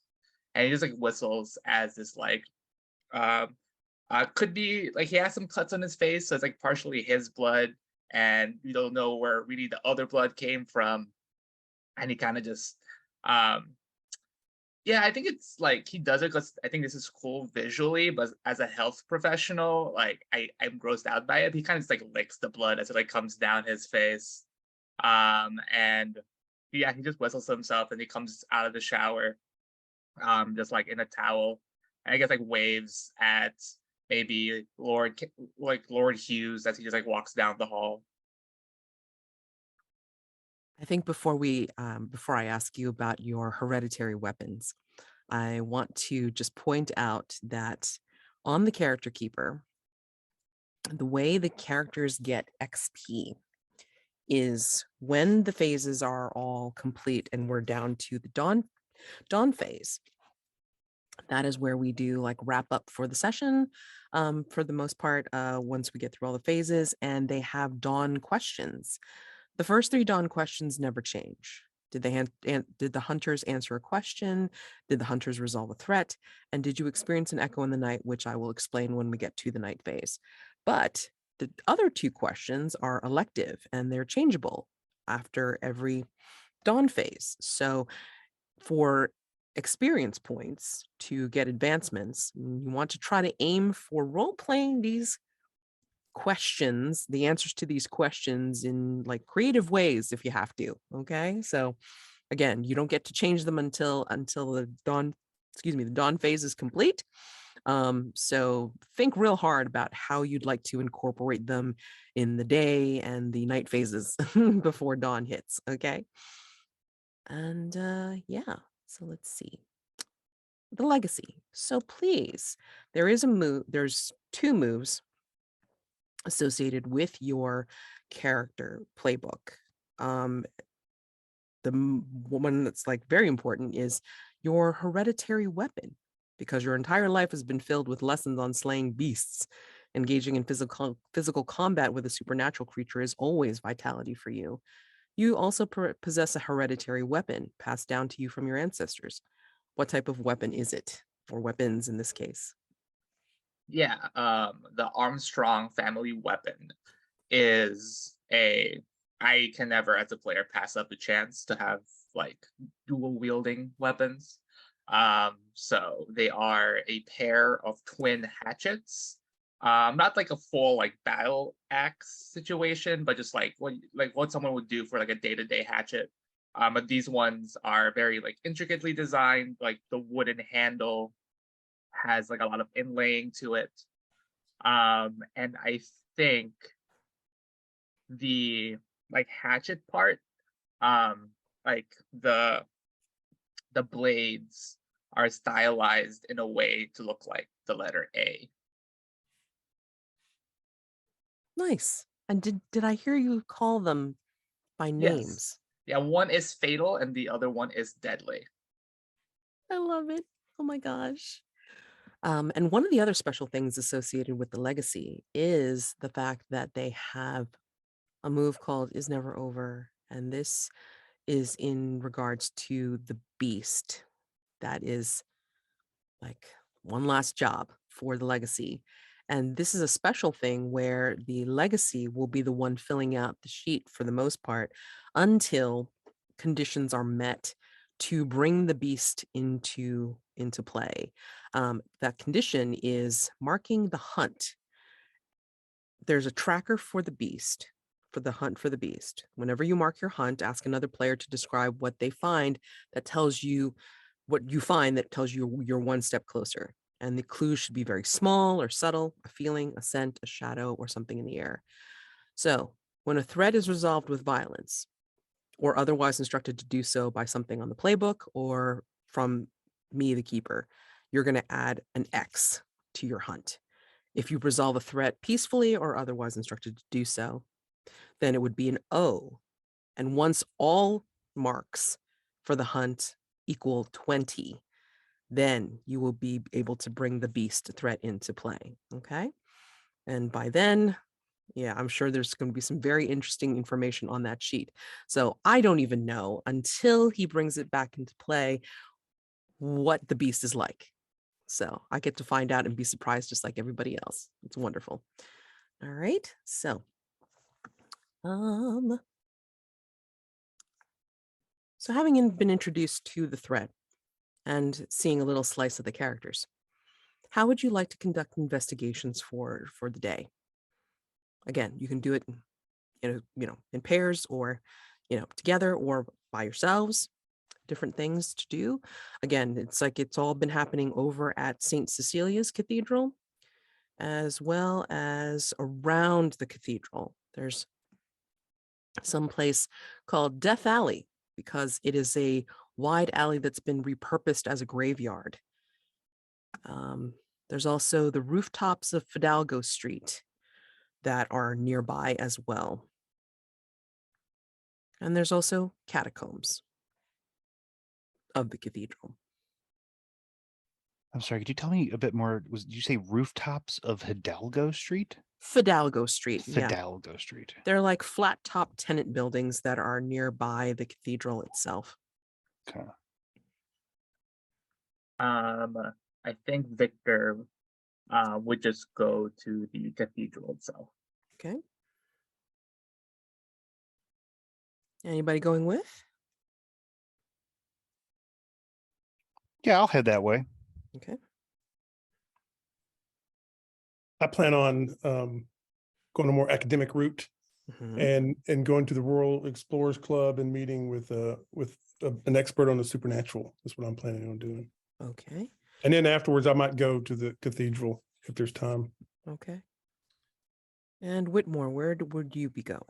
And he just like whistles as this like could be like he has some cuts on his face, so it's like partially his blood, and you don't know where really the other blood came from. And he kind of just yeah, I think it's like he does it because I think this is cool visually, but as a health professional, like I'm grossed out by it. He kind of just like licks the blood as it like comes down his face. And yeah, he just whistles to himself and he comes out of the shower, just like in a towel. And I guess like waves at maybe Lord Hughes as he just like walks down the hall.
I think before I ask you about your hereditary weapons, I want to just point out that on the character keeper, the way the characters get XP is when the phases are all complete and we're down to the dawn phase. That is where we do like wrap up for the session, for the most part, once we get through all the phases, and they have dawn questions. The first 3 dawn questions never change. Did the hunters answer a question? Did the hunters resolve a threat? And did you experience an echo in the night, which I will explain when we get to the night phase. But the other 2 questions are elective and they're changeable after every dawn phase. So for experience points to get advancements, you want to try to aim for role-playing these questions, the answers to these questions, in like creative ways if you have to. Okay, so again, you don't get to change them until the dawn phase is complete. So think real hard about how you'd like to incorporate them in the day and the night phases before dawn hits. Okay, and yeah, so let's see the legacy. So please, there's 2 moves associated with your character playbook. The one that's like very important is your hereditary weapon, because your entire life has been filled with lessons on slaying beasts. Engaging in physical combat with a supernatural creature is always vitality for you. You also possess a hereditary weapon passed down to you from your ancestors. What type of weapon is it, or weapons in this case?
Yeah, the Armstrong family weapon is I can never as a player pass up a chance to have like dual wielding weapons. So they are a pair of twin hatchets. Not like a full like battle axe situation, but just like what someone would do for like a day-to-day hatchet. But these ones are very like intricately designed, like the wooden handle has like a lot of inlaying to it. And I think the like hatchet part, like the blades are stylized in a way to look like the letter A.
Nice. And did I hear you call them by
Yes.
names?
Yeah, one is fatal and the other one is deadly.
I love it. Oh my gosh. And one of the other special things associated with the legacy is the fact that they have a move called Is Never Over. And this is in regards to the beast. That is like one last job for the legacy. And this is a special thing where the legacy will be the one filling out the sheet for the most part until conditions are met to bring the beast into play. That condition is marking the hunt. There's a tracker for the beast, for the hunt for the beast. Whenever you mark your hunt, ask another player to describe what they find that tells you what you find that tells you you're one step closer. And the clues should be very small or subtle, a feeling, a scent, a shadow, or something in the air. So when a threat is resolved with violence, or otherwise instructed to do so by something on the playbook or from me, the keeper, you're going to add an X to your hunt. If you resolve a threat peacefully or otherwise instructed to do so, then it would be an O. And once all marks for the hunt equal 20, then you will be able to bring the beast threat into play. Okay. And by then, yeah, I'm sure there's going to be some very interesting information on that sheet. So I don't even know until he brings it back into play what the beast is like. So I get to find out and be surprised just like everybody else. It's wonderful. All right. So having been introduced to the threat and seeing a little slice of the characters, how would you like to conduct investigations for the day? Again, you can do it in pairs or together or by yourselves. Different things to do. Again, it's like it's all been happening over at St. Cecilia's Cathedral, as well as around the cathedral. There's some place called Death Alley because it is a wide alley that's been repurposed as a graveyard. There's also the rooftops of Fidalgo Street that are nearby as well. And there's also catacombs of the cathedral.
I'm sorry, could you tell me a bit more? Did you say rooftops of Hidalgo Street?
Fidalgo Street, yeah.
Fidalgo Street.
They're like flat top tenant buildings that are nearby the cathedral itself.
Okay.
I think Victor would just go to the cathedral itself.
Okay. Anybody going with?
Yeah, I'll head that way.
Okay.
I plan on going a more academic route
Mhm.
and going to the Royal Explorers Club and meeting with an expert on the supernatural. That's what I'm planning on doing.
Okay.
And then afterwards, I might go to the cathedral if there's time.
Okay. And Whitmore, where would you be going?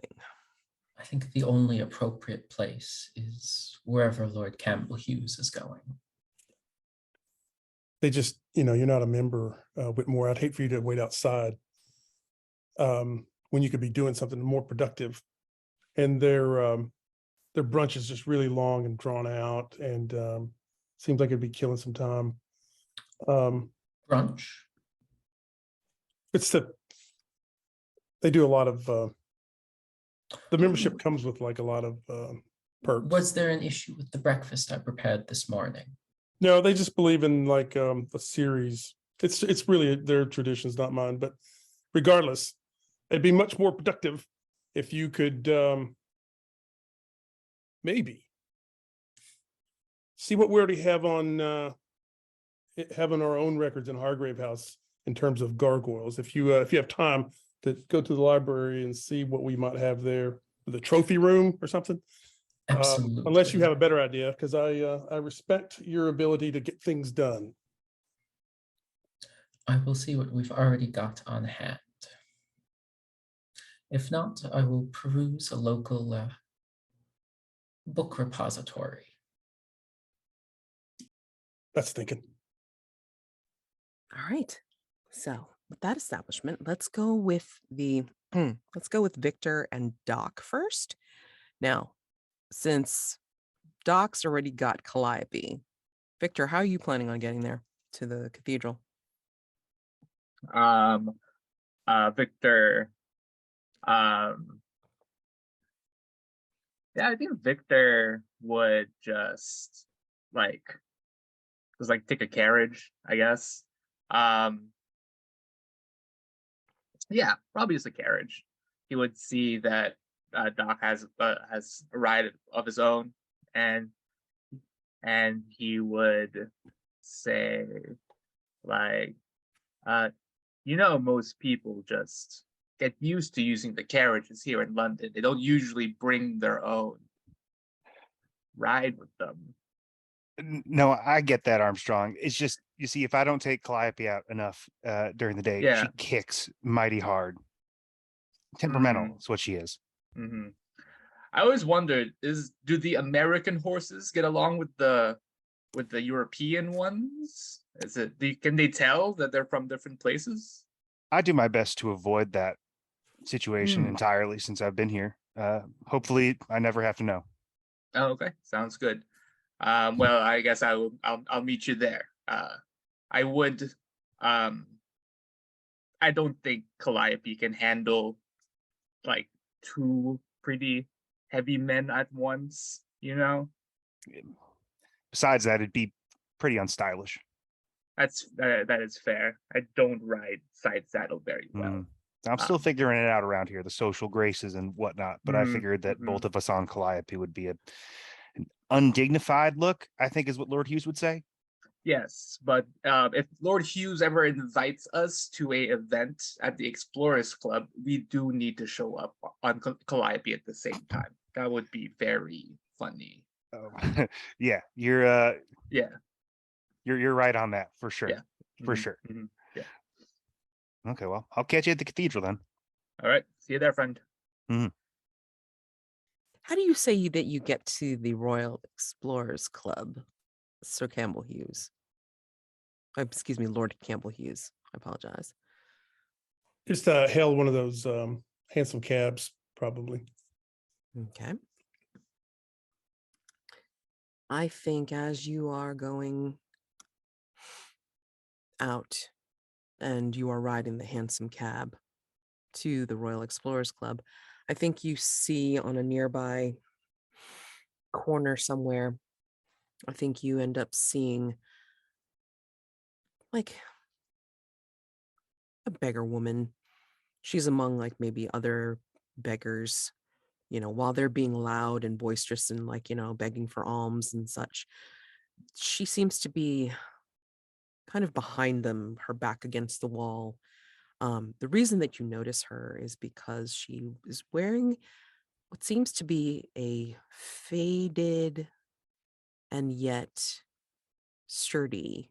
I think the only appropriate place is wherever Lord Campbell-Hughes is going.
They just, you're not a member, Whitmore. I'd hate for you to wait outside when you could be doing something more productive. And their brunch is just really long and drawn out, and seems like it'd be killing some time.
Brunch?
They do a lot of the membership comes with like a lot of perks.
Was there an issue with the breakfast I prepared this morning?
No, they just believe in like a series. It's really their traditions, not mine. But regardless, it'd be much more productive if you could maybe see what we already have on having our own records in Hargrave House in terms of gargoyles. If you have time to go to the library and see what we might have there, the trophy room or something.
Absolutely.
Unless you have a better idea, because I respect your ability to get things done.
I will see what we've already got on hand. If not, I will peruse a local book repository.
That's thinking.
All right. So with that establishment, let's go with Victor and Doc first. Now, since Doc's already got Calliope, Victor, how are you planning on getting there to the cathedral?
Victor, yeah, I think Victor would just like take a carriage, I guess. Yeah, probably just a carriage. He would see that Doc has a ride of his own, and he would say like, most people just get used to using the carriages here in London. They don't usually bring their own ride with them.
No, I get that, Armstrong. It's just, you see, if I don't take Calliope out enough during the day,
Yeah.
she kicks mighty hard. Temperamental
Mm.
is what she is.
Mm-hmm. I always wondered: do the American horses get along with the European ones? Can they tell that they're from different places?
I do my best to avoid that situation
Hmm.
entirely since I've been here. Hopefully, I never have to know.
Oh, okay, sounds good. Well, I guess I'll meet you there. I would. I don't think Calliope can handle like two pretty heavy men at once.
Besides that, it'd be pretty unstylish.
That is fair. I don't ride side saddle very well.
Mm. I'm still figuring it out around here, the social graces and whatnot. But I figured that both of us on Calliope would be an undignified look, I think is what Lord Hughes would say.
Yes, but if Lord Hughes ever invites us to a event at the Explorers Club, we do need to show up on Calliope at the same time. That would be very funny.
Oh, yeah, you're
Yeah.
You're right on that for sure.
Yeah.
For
Mhm,
sure.
mhm. Yeah.
Okay, well, I'll catch you at the cathedral then.
All right. See you there, friend.
How do you say that you get to the Royal Explorers Club, Sir Campbell-Hughes? Excuse me, Lord Campbell-Hughes. I apologize.
Just hail one of those handsome cabs, probably.
Okay. I think as you are going out and you are riding the handsome cab to the Royal Explorers Club, I think you see on a nearby corner somewhere, I think you end up seeing like a beggar woman. She's among like maybe other beggars, while they're being loud and boisterous and begging for alms and such. She seems to be kind of behind them, her back against the wall. The reason that you notice her is because she is wearing what seems to be a faded and yet sturdy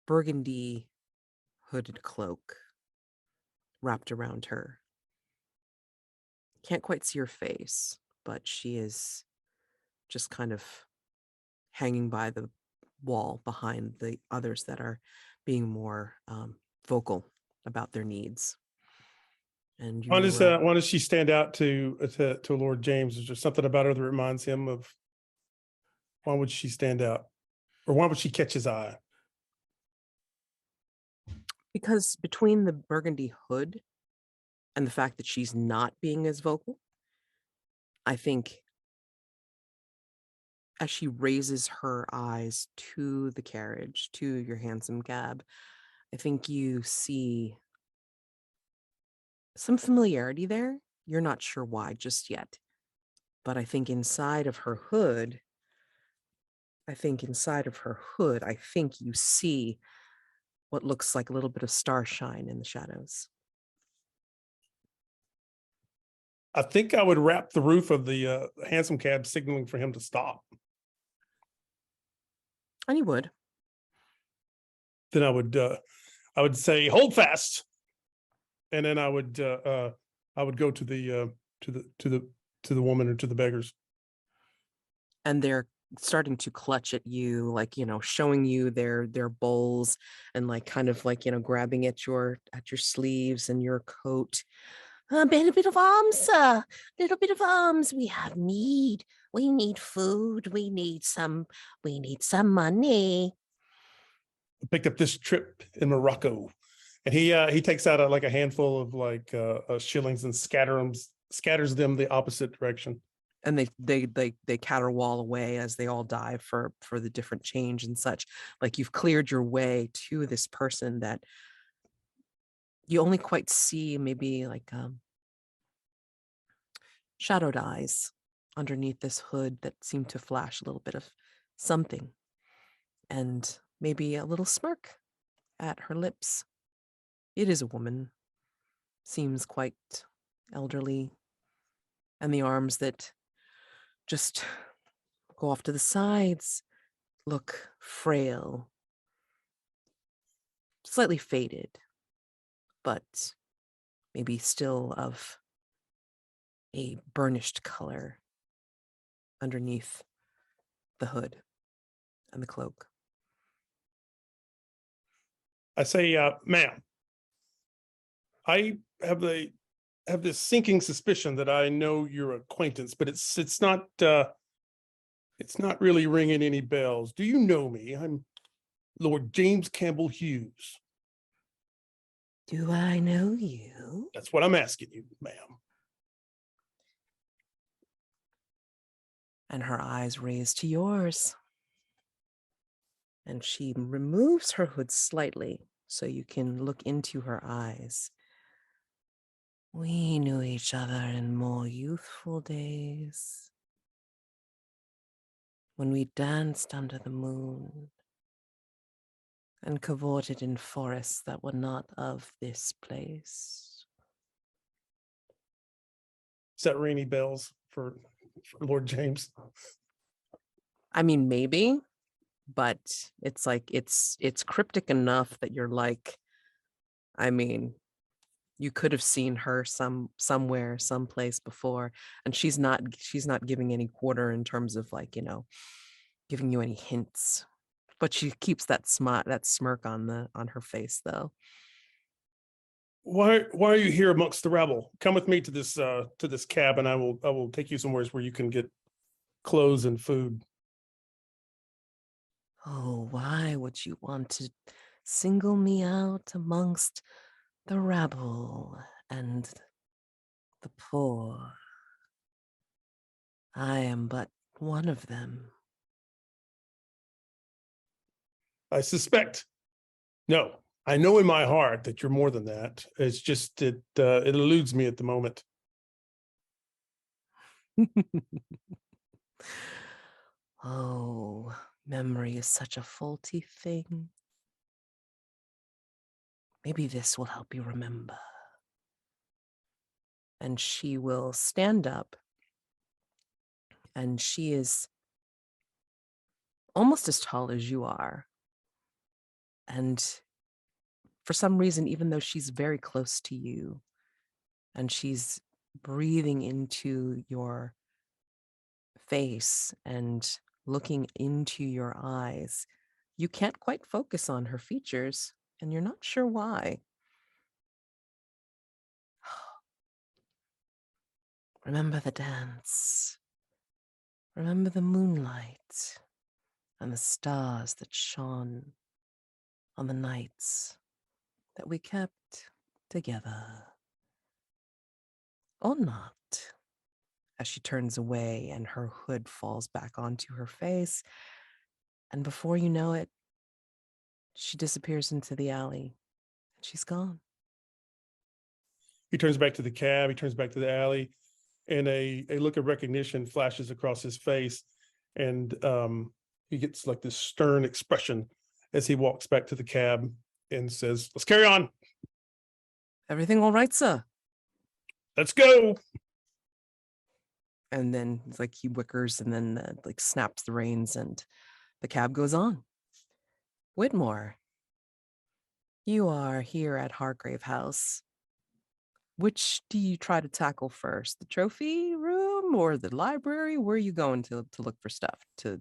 burgundy hooded cloak wrapped around her. Can't quite see her face, but she is just kind of hanging by the wall behind the others that are being more vocal about their needs. And
Why does she stand out to Lord James? Is there something about her that reminds him of? Why would she stand out, or why would she catch his eye?
Because between the burgundy hood and the fact that she's not being as vocal, I think as she raises her eyes to the carriage, to your handsome cab, I think you see some familiarity there. You're not sure why just yet. But I think inside of her hood, I think you see what looks like a little bit of starshine in the shadows.
I think I would wrap the roof of the hansom cab, signaling for him to stop.
And you would.
Then I would say, "Hold fast," and then I would go to the woman or to the beggars.
And they're starting to clutch at you, like, showing you their bowls and like kind of like, grabbing at your sleeves and your coat. A bit of alms, sir. Little bit of alms. We have need. We need food. We need some money.
I picked up this trip in Morocco, and he takes out like a handful of like shillings and scatters them the opposite direction.
And they caterwaul away as they all dive for the different change and such. Like you've cleared your way to this person that you only quite see, maybe like shadowed eyes underneath this hood that seem to flash a little bit of something, and maybe a little smirk at her lips. It is a woman, seems quite elderly, and the arms that just go off to the sides look frail, slightly faded, but maybe still of a burnished color underneath the hood and the cloak.
I say, ma'am, I have this sinking suspicion that I know your acquaintance, but it's not really ringing any bells. Do you know me? I'm Lord James Campbell-Hughes.
Do I know you?
That's what I'm asking you, ma'am.
And her eyes raise to yours. And she removes her hood slightly so you can look into her eyes. We knew each other in more youthful days, when we danced under the moon and cavorted in forests that were not of this place.
Is that ringing bells for Lord James?
I mean, maybe, but it's like it's cryptic enough that you're like, I mean, you could have seen her somewhere, someplace before, and she's not giving any quarter in terms of like, giving you any hints. But she keeps that smirk on her face though.
Why are you here amongst the rabble? Come with me to this cab, and I will take you somewhere where you can get clothes and food.
Oh, why would you want to single me out amongst the rabble and the poor? I am but one of them.
I suspect. No, I know in my heart that you're more than that. It's just it eludes me at the moment.
Oh, memory is such a faulty thing. Maybe this will help you remember. And she will stand up, and she is almost as tall as you are. And for some reason, even though she's very close to you and she's breathing into your face and looking into your eyes, you can't quite focus on her features, and you're not sure why. Remember the dance. Remember the moonlight and the stars that shone on the nights that we kept together. Or not. As she turns away and her hood falls back onto her face, and before you know it, she disappears into the alley, and she's gone.
He turns back to the cab. He turns back to the alley, and a look of recognition flashes across his face, and he gets like this stern expression as he walks back to the cab and says, "Let's carry on.
Everything all right, sir?"
Let's go."
And then it's like he wickers and then like snaps the reins, and the cab goes on. Whitmore, you are here at Hargrave House. Which do you try to tackle first, the trophy room or the library? Where are you going to look for stuff to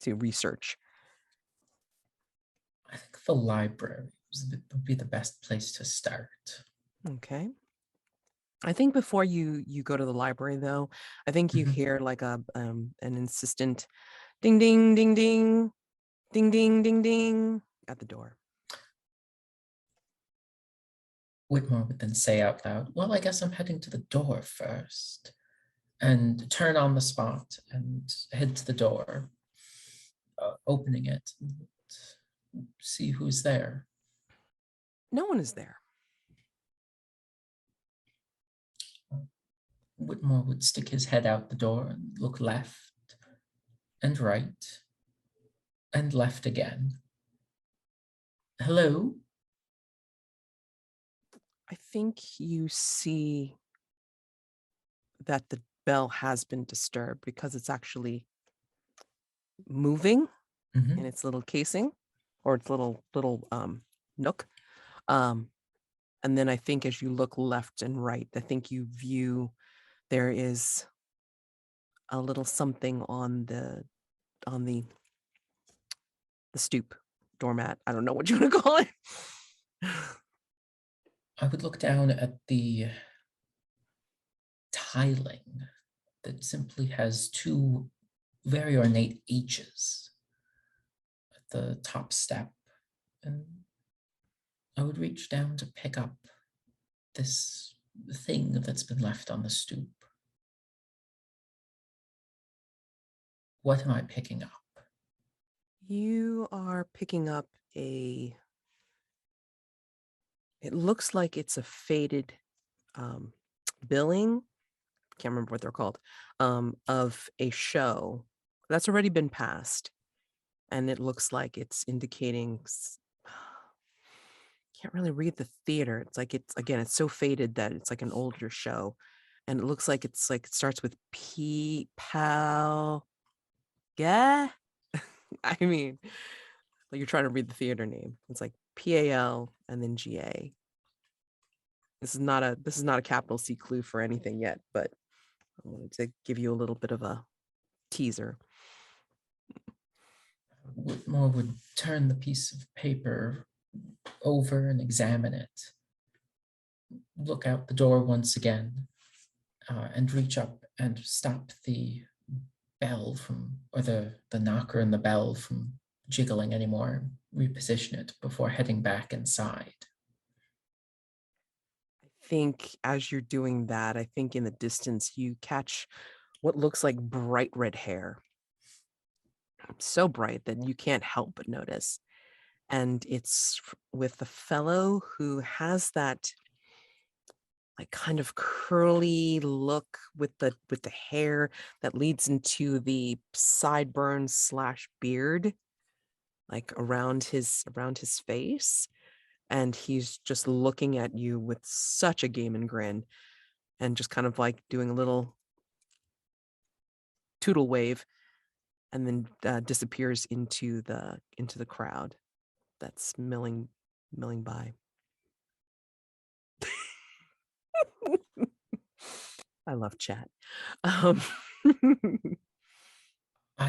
research?
I think the library would be the best place to start.
Okay. I think before you go to the library, though, I think you
Mhm.
hear like an insistent ding ding ding ding ding ding ding ding at the door.
Whitmore would then say out loud, "Well, I guess I'm heading to the door first," and turn on the spot and head to the door, opening it, and see who's there.
No one is there.
Whitmore would stick his head out the door and look left and right and left again. "Hello?"
I think you see that the bell has been disturbed because it's actually moving
Mhm.
in its little casing or its little nook. And then I think as you look left and right, I think you view there is a little something on the stoop doormat. I don't know what you want to call it.
I would look down at the tiling that simply has two very ornate H's at the top step, and I would reach down to pick up this thing that's been left on the stoop. What am I picking up?
You are picking up it looks like it's a faded billing, can't remember what they're called, of a show that's already been passed. And it looks like it's indicating, can't really read the theater. It's like, it's so faded that it's like an older show. And it looks like it starts with Pal. Yeah. I mean, like you're trying to read the theater name. It's like PAL and then GA. This is not a capital C clue for anything yet, but I wanted to give you a little bit of a teaser.
Whitmore would turn the piece of paper over and examine it, look out the door once again, and reach up and stop the bell from, or the knocker and the bell from jiggling anymore, reposition it before heading back inside.
I think as you're doing that, I think in the distance you catch what looks like bright red hair. So bright that you can't help but notice. And it's with the fellow who has that like kind of curly look with the hair that leads into the sideburns / beard, like around his face. And he's just looking at you with such a gaming grin and just kind of like doing a little tootle wave and then disappears into the crowd that's milling by. I love chat.
I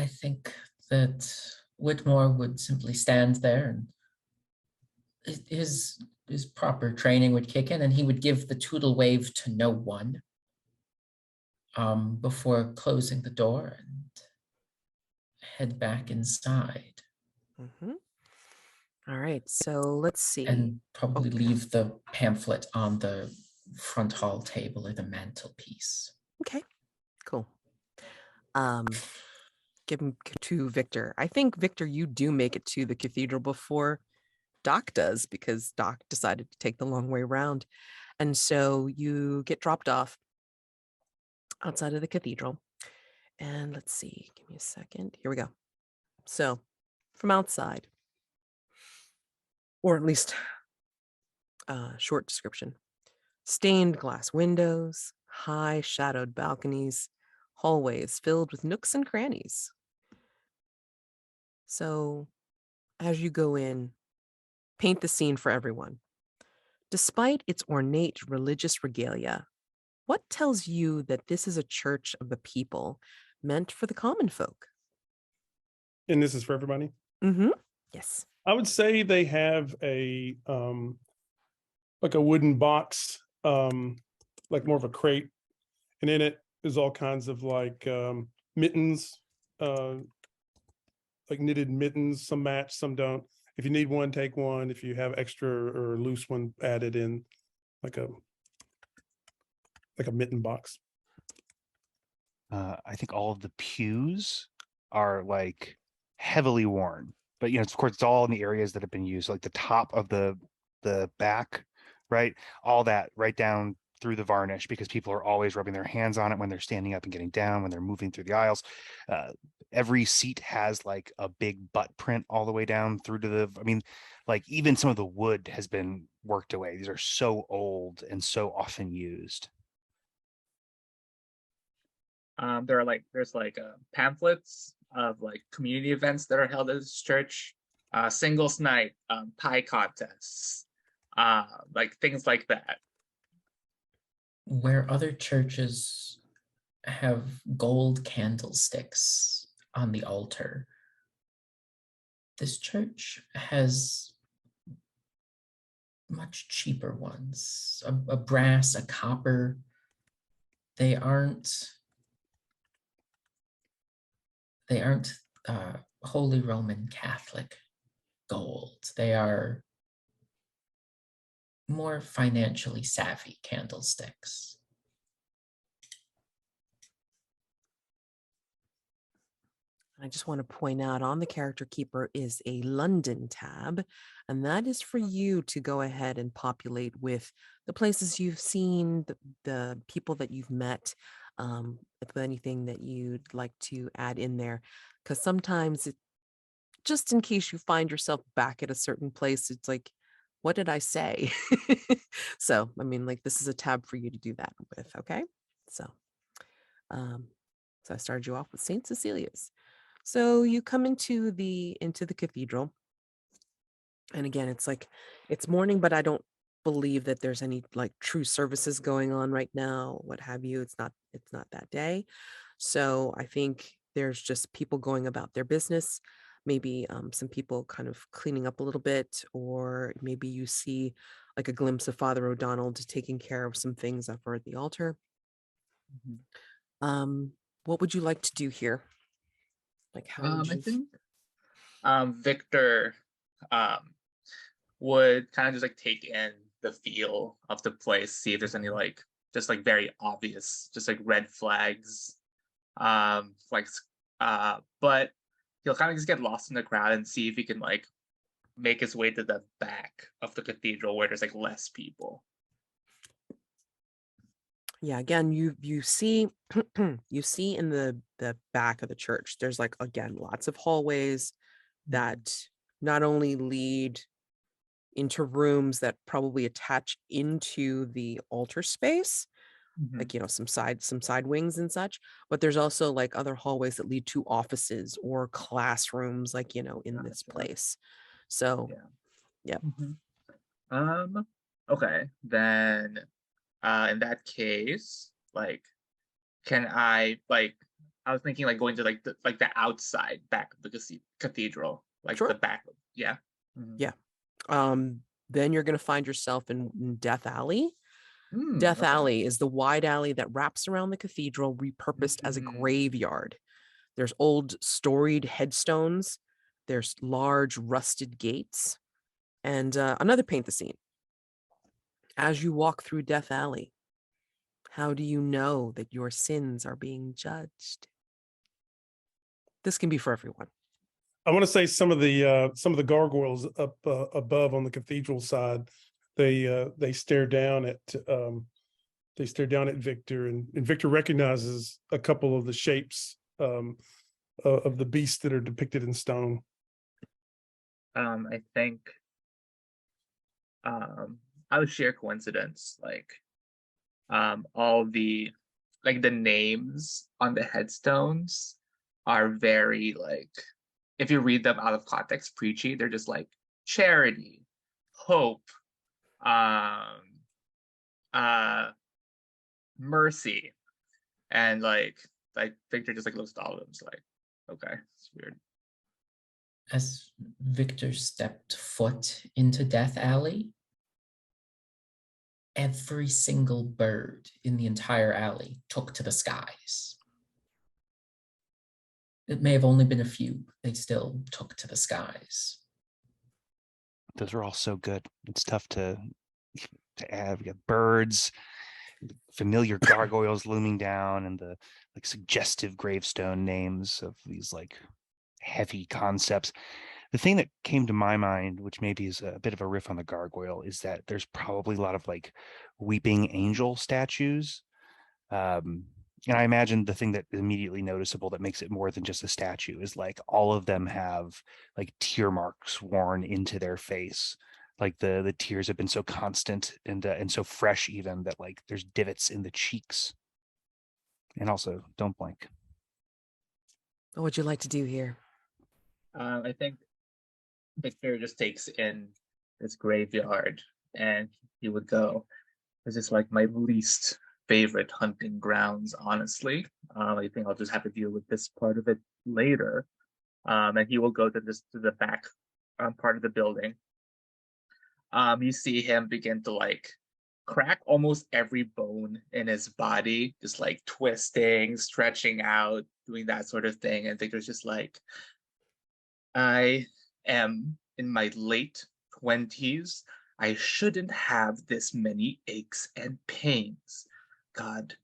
think that Whitmore would simply stand there, and his proper training would kick in, and he would give the tootle wave to no one before closing the door and head back inside.
Mhm. All right, so let's see.
And probably leave the pamphlet on the front hall table or the mantelpiece.
Okay, cool. Give him to Victor. I think, Victor, you do make it to the cathedral before Doc does, because Doc decided to take the long way around. And so you get dropped off outside of the cathedral. And let's see, give me a second. Here we go. So from outside, or at least short description: stained glass windows, high shadowed balconies, hallways filled with nooks and crannies. So as you go in, paint the scene for everyone. Despite its ornate religious regalia, what tells you that this is a church of the people meant for the common folk?
And this is for everybody.
Mm-hmm. Yes.
I would say they have a like a wooden box like more of a crate, and in it is all kinds of like mittens, like knitted mittens. Some match, some don't. If you need one, take one. If you have extra or loose one, add it in like a mitten box.
I think all of the pews are like heavily worn, but of course, it's all in the areas that have been used, like the top of the back, right? All that right down through the varnish, because people are always rubbing their hands on it when they're standing up and getting down, when they're moving through the aisles. Every seat has like a big butt print all the way down through to I mean, like even some of the wood has been worked away. These are so old and so often used.
There's pamphlets of like community events that are held at this church, singles night, pie contests, like things like that.
Where other churches have gold candlesticks on the altar, this church has much cheaper ones, a brass, a copper. They aren't Holy Roman Catholic gold. They are more financially savvy candlesticks.
I just want to point out on the character keeper is a London tab, and that is for you to go ahead and populate with the places you've seen, the people that you've met, if anything that you'd like to add in there. Because sometimes, just in case you find yourself back at a certain place, it's like, what did I say? So, I mean, like, this is a tab for you to do that with, okay? So I started you off with St. Cecilia's. So you come into the cathedral, and again, it's morning, but I don't believe that there's any like true services going on right now, what have you. It's not that day. So I think there's just people going about their business, maybe some people kind of cleaning up a little bit, or maybe you see like a glimpse of Father O'Donnell taking care of some things over at the altar. What would you like to do here? Like, how would
I
you?
think Victor would kind of just like take in the feel of the place, see if there's any like just like very obvious, just like red flags. Like but he'll kind of just get lost in the crowd and see if he can like make his way to the back of the cathedral where there's like less people.
Yeah, again, you see you see in the back of the church, there's like, again, lots of hallways that not only lead into rooms that probably attach into the altar space, like some side wings and such, but there's also like other hallways that lead to offices or classrooms, like in this place. So yeah.
Okay, then in that case, like, can I like, I was thinking like going to like the outside back of the cathedral, like
Sure.
the back. Yeah.
Yeah. Then you're going to find yourself in Death Alley. Death
Okay.
Alley is the wide alley that wraps around the cathedral, repurposed as a graveyard. There's old storied headstones. There's large rusted gates. And another paint the scene. As you walk through Death Alley, how do you know that your sins are being judged? This can be for everyone.
I want to say some of the gargoyles up above on the cathedral side, they stare down at Victor, and Victor recognizes a couple of the shapes of the beasts that are depicted in stone.
I think out of sheer coincidence, like all the like the names on the headstones are very like, if you read them out of context, preachy. They're just like charity, hope, mercy, and like Victor just like looks at all of them. It's like, okay, it's weird.
As Victor stepped foot into Death Alley, Every single bird in the entire alley took to the skies. It may have only been a few, they still took to the skies.
Those are all so good. It's tough to add. We got birds, familiar gargoyles looming down, and the like suggestive gravestone names of these like heavy concepts. The thing that came to my mind, which maybe is a bit of a riff on the gargoyle, is that there's probably a lot of like weeping angel statues. And I imagine the thing that is immediately noticeable that makes it more than just a statue is like all of them have like tear marks worn into their face. Like the tears have been so constant and so fresh even that like there's divots in the cheeks. And also, don't blink.
What would you like to do here?
I think Victor just takes in this graveyard and he would go, this is like my least favorite hunting grounds, honestly. I think I'll just have to deal with this part of it later. And he will go to the back part of the building. You see him begin to like crack almost every bone in his body, just like twisting, stretching out, doing that sort of thing. And Victor's just like, I am in my late 20s. I shouldn't have this many aches and pains. God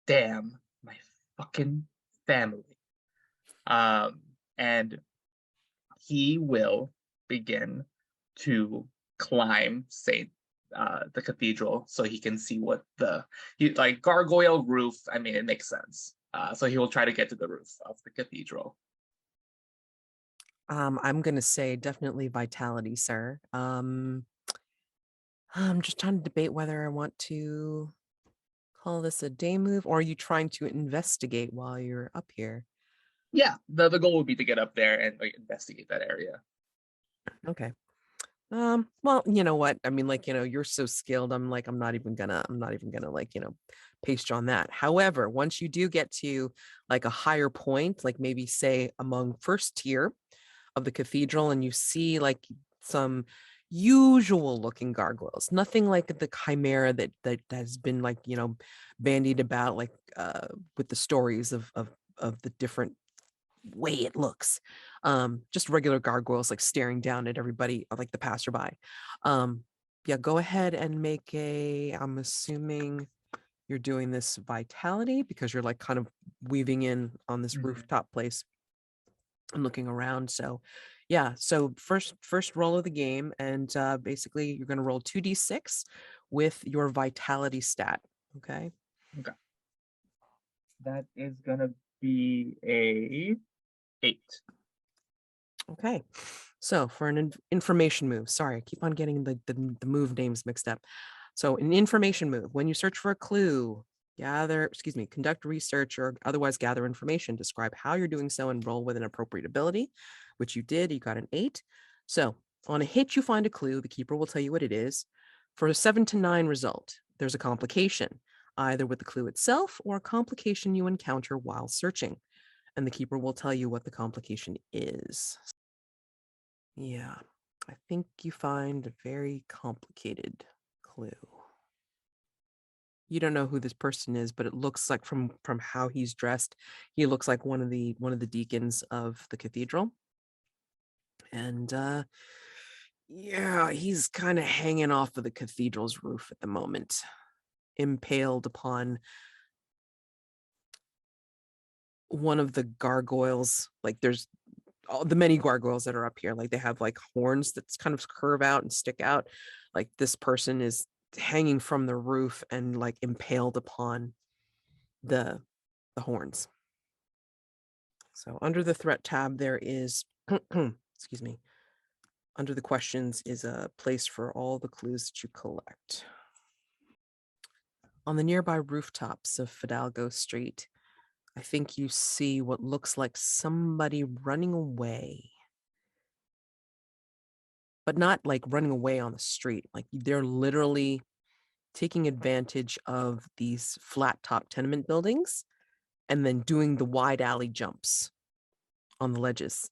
damn my fucking family. And he will begin to climb the cathedral so he can see what like gargoyle roof. I mean, it makes sense. So he will try to get to the roof of the cathedral.
I'm gonna say definitely vitality, sir. I'm just trying to debate whether I want to call this a day move, or are you trying to investigate while you're up here?
Yeah, the goal would be to get up there and like investigate that area.
Okay. Well, you know what? I mean, like, you're so skilled. I'm not even gonna like, paste you on that. However, once you do get to like a higher point, like maybe say among first tier of the cathedral, and you see like some usual looking gargoyles, nothing like the chimera that has been like, bandied about like with the stories of the different way it looks. Just regular gargoyles like staring down at everybody like the passerby. Yeah, go ahead and make I'm assuming you're doing this vitality because you're like kind of weaving in on this rooftop place and looking around. So yeah, so first roll of the game, and basically you're going to roll 2d6 with your vitality stat. Okay.
That is gonna be a 8.
Okay, so for an information move, sorry, I keep on getting the move names mixed up. So an information move, when you search for a clue, conduct research or otherwise gather information, describe how you're doing so and roll with an appropriate ability, which you did, you got an 8. So on a hit, you find a clue, the keeper will tell you what it is. For a 7 to 9 result, there's a complication, either with the clue itself or a complication you encounter while searching, and the keeper will tell you what the complication is. Yeah, I think you find a very complicated clue. You don't know who this person is, but it looks like from how he's dressed, he looks like one of the deacons of the cathedral. And yeah, he's kind of hanging off of the cathedral's roof at the moment, impaled upon one of the gargoyles. Like there's all the many gargoyles that are up here, like they have like horns that's kind of curve out and stick out. Like this person is hanging from the roof and like impaled upon the horns. So under the threat tab, there is excuse me, under the questions is a place for all the clues that you collect. On the nearby rooftops of Fidalgo Street, I think you see what looks like somebody running away. But not like running away on the street. Like they're literally taking advantage of these flat top tenement buildings and then doing the wide alley jumps on the ledges.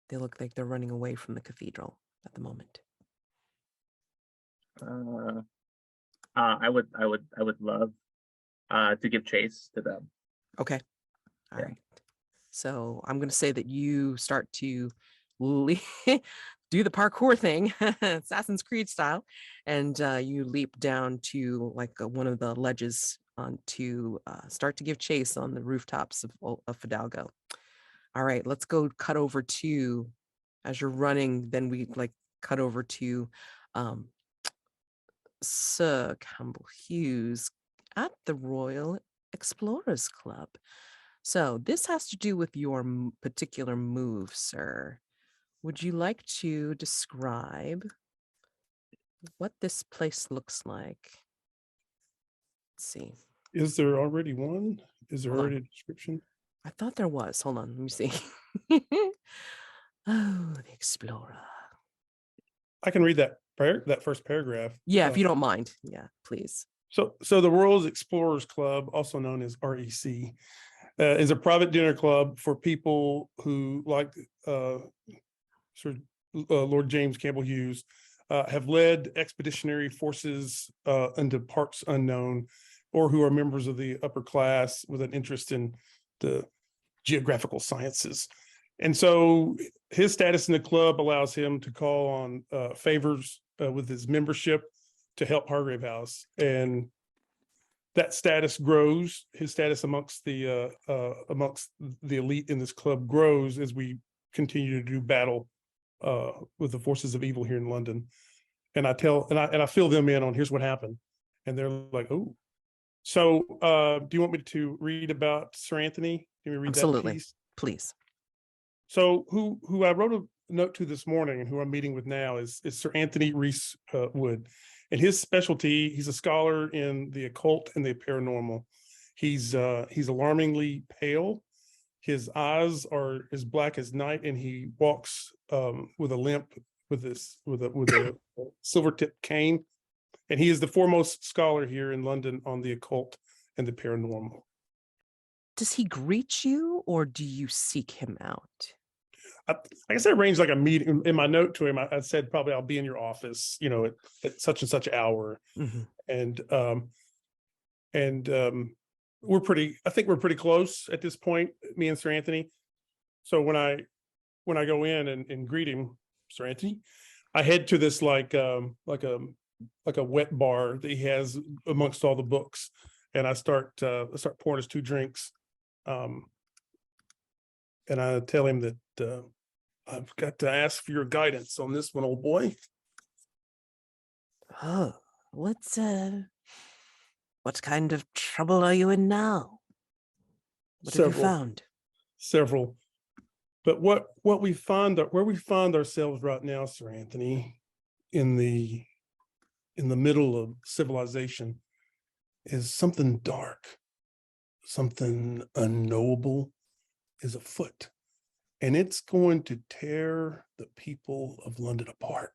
They look like they're running away from the cathedral at the moment.
I would love to give chase to them.
Okay. All
Yeah.
right. So I'm going to say that you start to do the parkour thing, Assassin's Creed style, and you leap down to like one of the ledges to start to give chase on the rooftops of Fidalgo. All right, let's go cut over to, as you're running, then we like cut over to Sir Campbell-Hughes at the Royal Explorers Club. So this has to do with your particular move, sir. Would you like to describe what this place looks like? Let's see.
Is there already one? Is there
Hold on.
already a description?
I thought there was. Hold on. Let me see. Oh, the Explorer.
I can read that first paragraph.
Yeah, if you don't mind. Yeah, please.
So the Royal Explorers Club, also known as REC, is a private dinner club for people who, like Lord James Campbell-Hughes, have led expeditionary forces into parts unknown, or who are members of the upper class with an interest in the geographical sciences. And so his status in the club allows him to call on favors with his membership to help Hargrave House. And that status grows. His status amongst the elite in this club grows as we continue to do battle with the forces of evil here in London. And I fill them in on here's what happened, and they're like, "Oh." So, do you want me to read about Sir Anthony? Can we read
Absolutely.
that piece?
Please.
So, who I wrote a note to this morning, and who I'm meeting with now is Sir Anthony Rees Wood. And his specialty, he's a scholar in the occult and the paranormal. He's alarmingly pale. His eyes are as black as night, and he walks with a limp, with a silver tipped cane. And he is the foremost scholar here in London on the occult and the paranormal.
Does he greet you, or do you seek him out?
I guess I arranged like a meeting. In my note to him, I said probably I'll be in your office, at such and such hour.
Mm-hmm.
And I think we're pretty close at this point, me and Sir Anthony. So when I go in and greet him, Sir Anthony, I head to this like a wet bar that he has amongst all the books, and I start pouring us 2 drinks, and I tell him that I've got to ask for your guidance on this one, old boy.
Oh, what kind of trouble are you in now? What have you found?
Several. But where we find ourselves right now, Sir Anthony, in the middle of civilization, is something dark, something unknowable is afoot, and it's going to tear the people of London apart.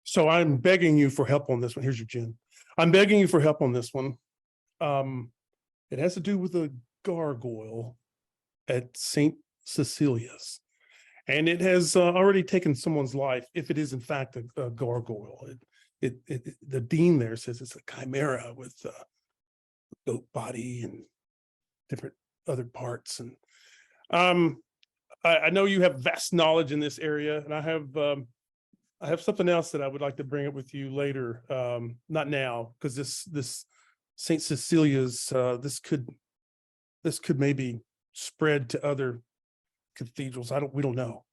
So I'm begging you for help on this one. Here's your gin. I'm begging you for help on this one. It has to do with a gargoyle at St. Cecilia's, and it has already taken someone's life. If it is in fact a gargoyle, the dean there says it's a chimera with goat body and different other parts. And I know you have vast knowledge in this area, and I have something else that I would like to bring up with you later. Not now, because this St. Cecilia's this could maybe spread to other cathedrals. We don't know.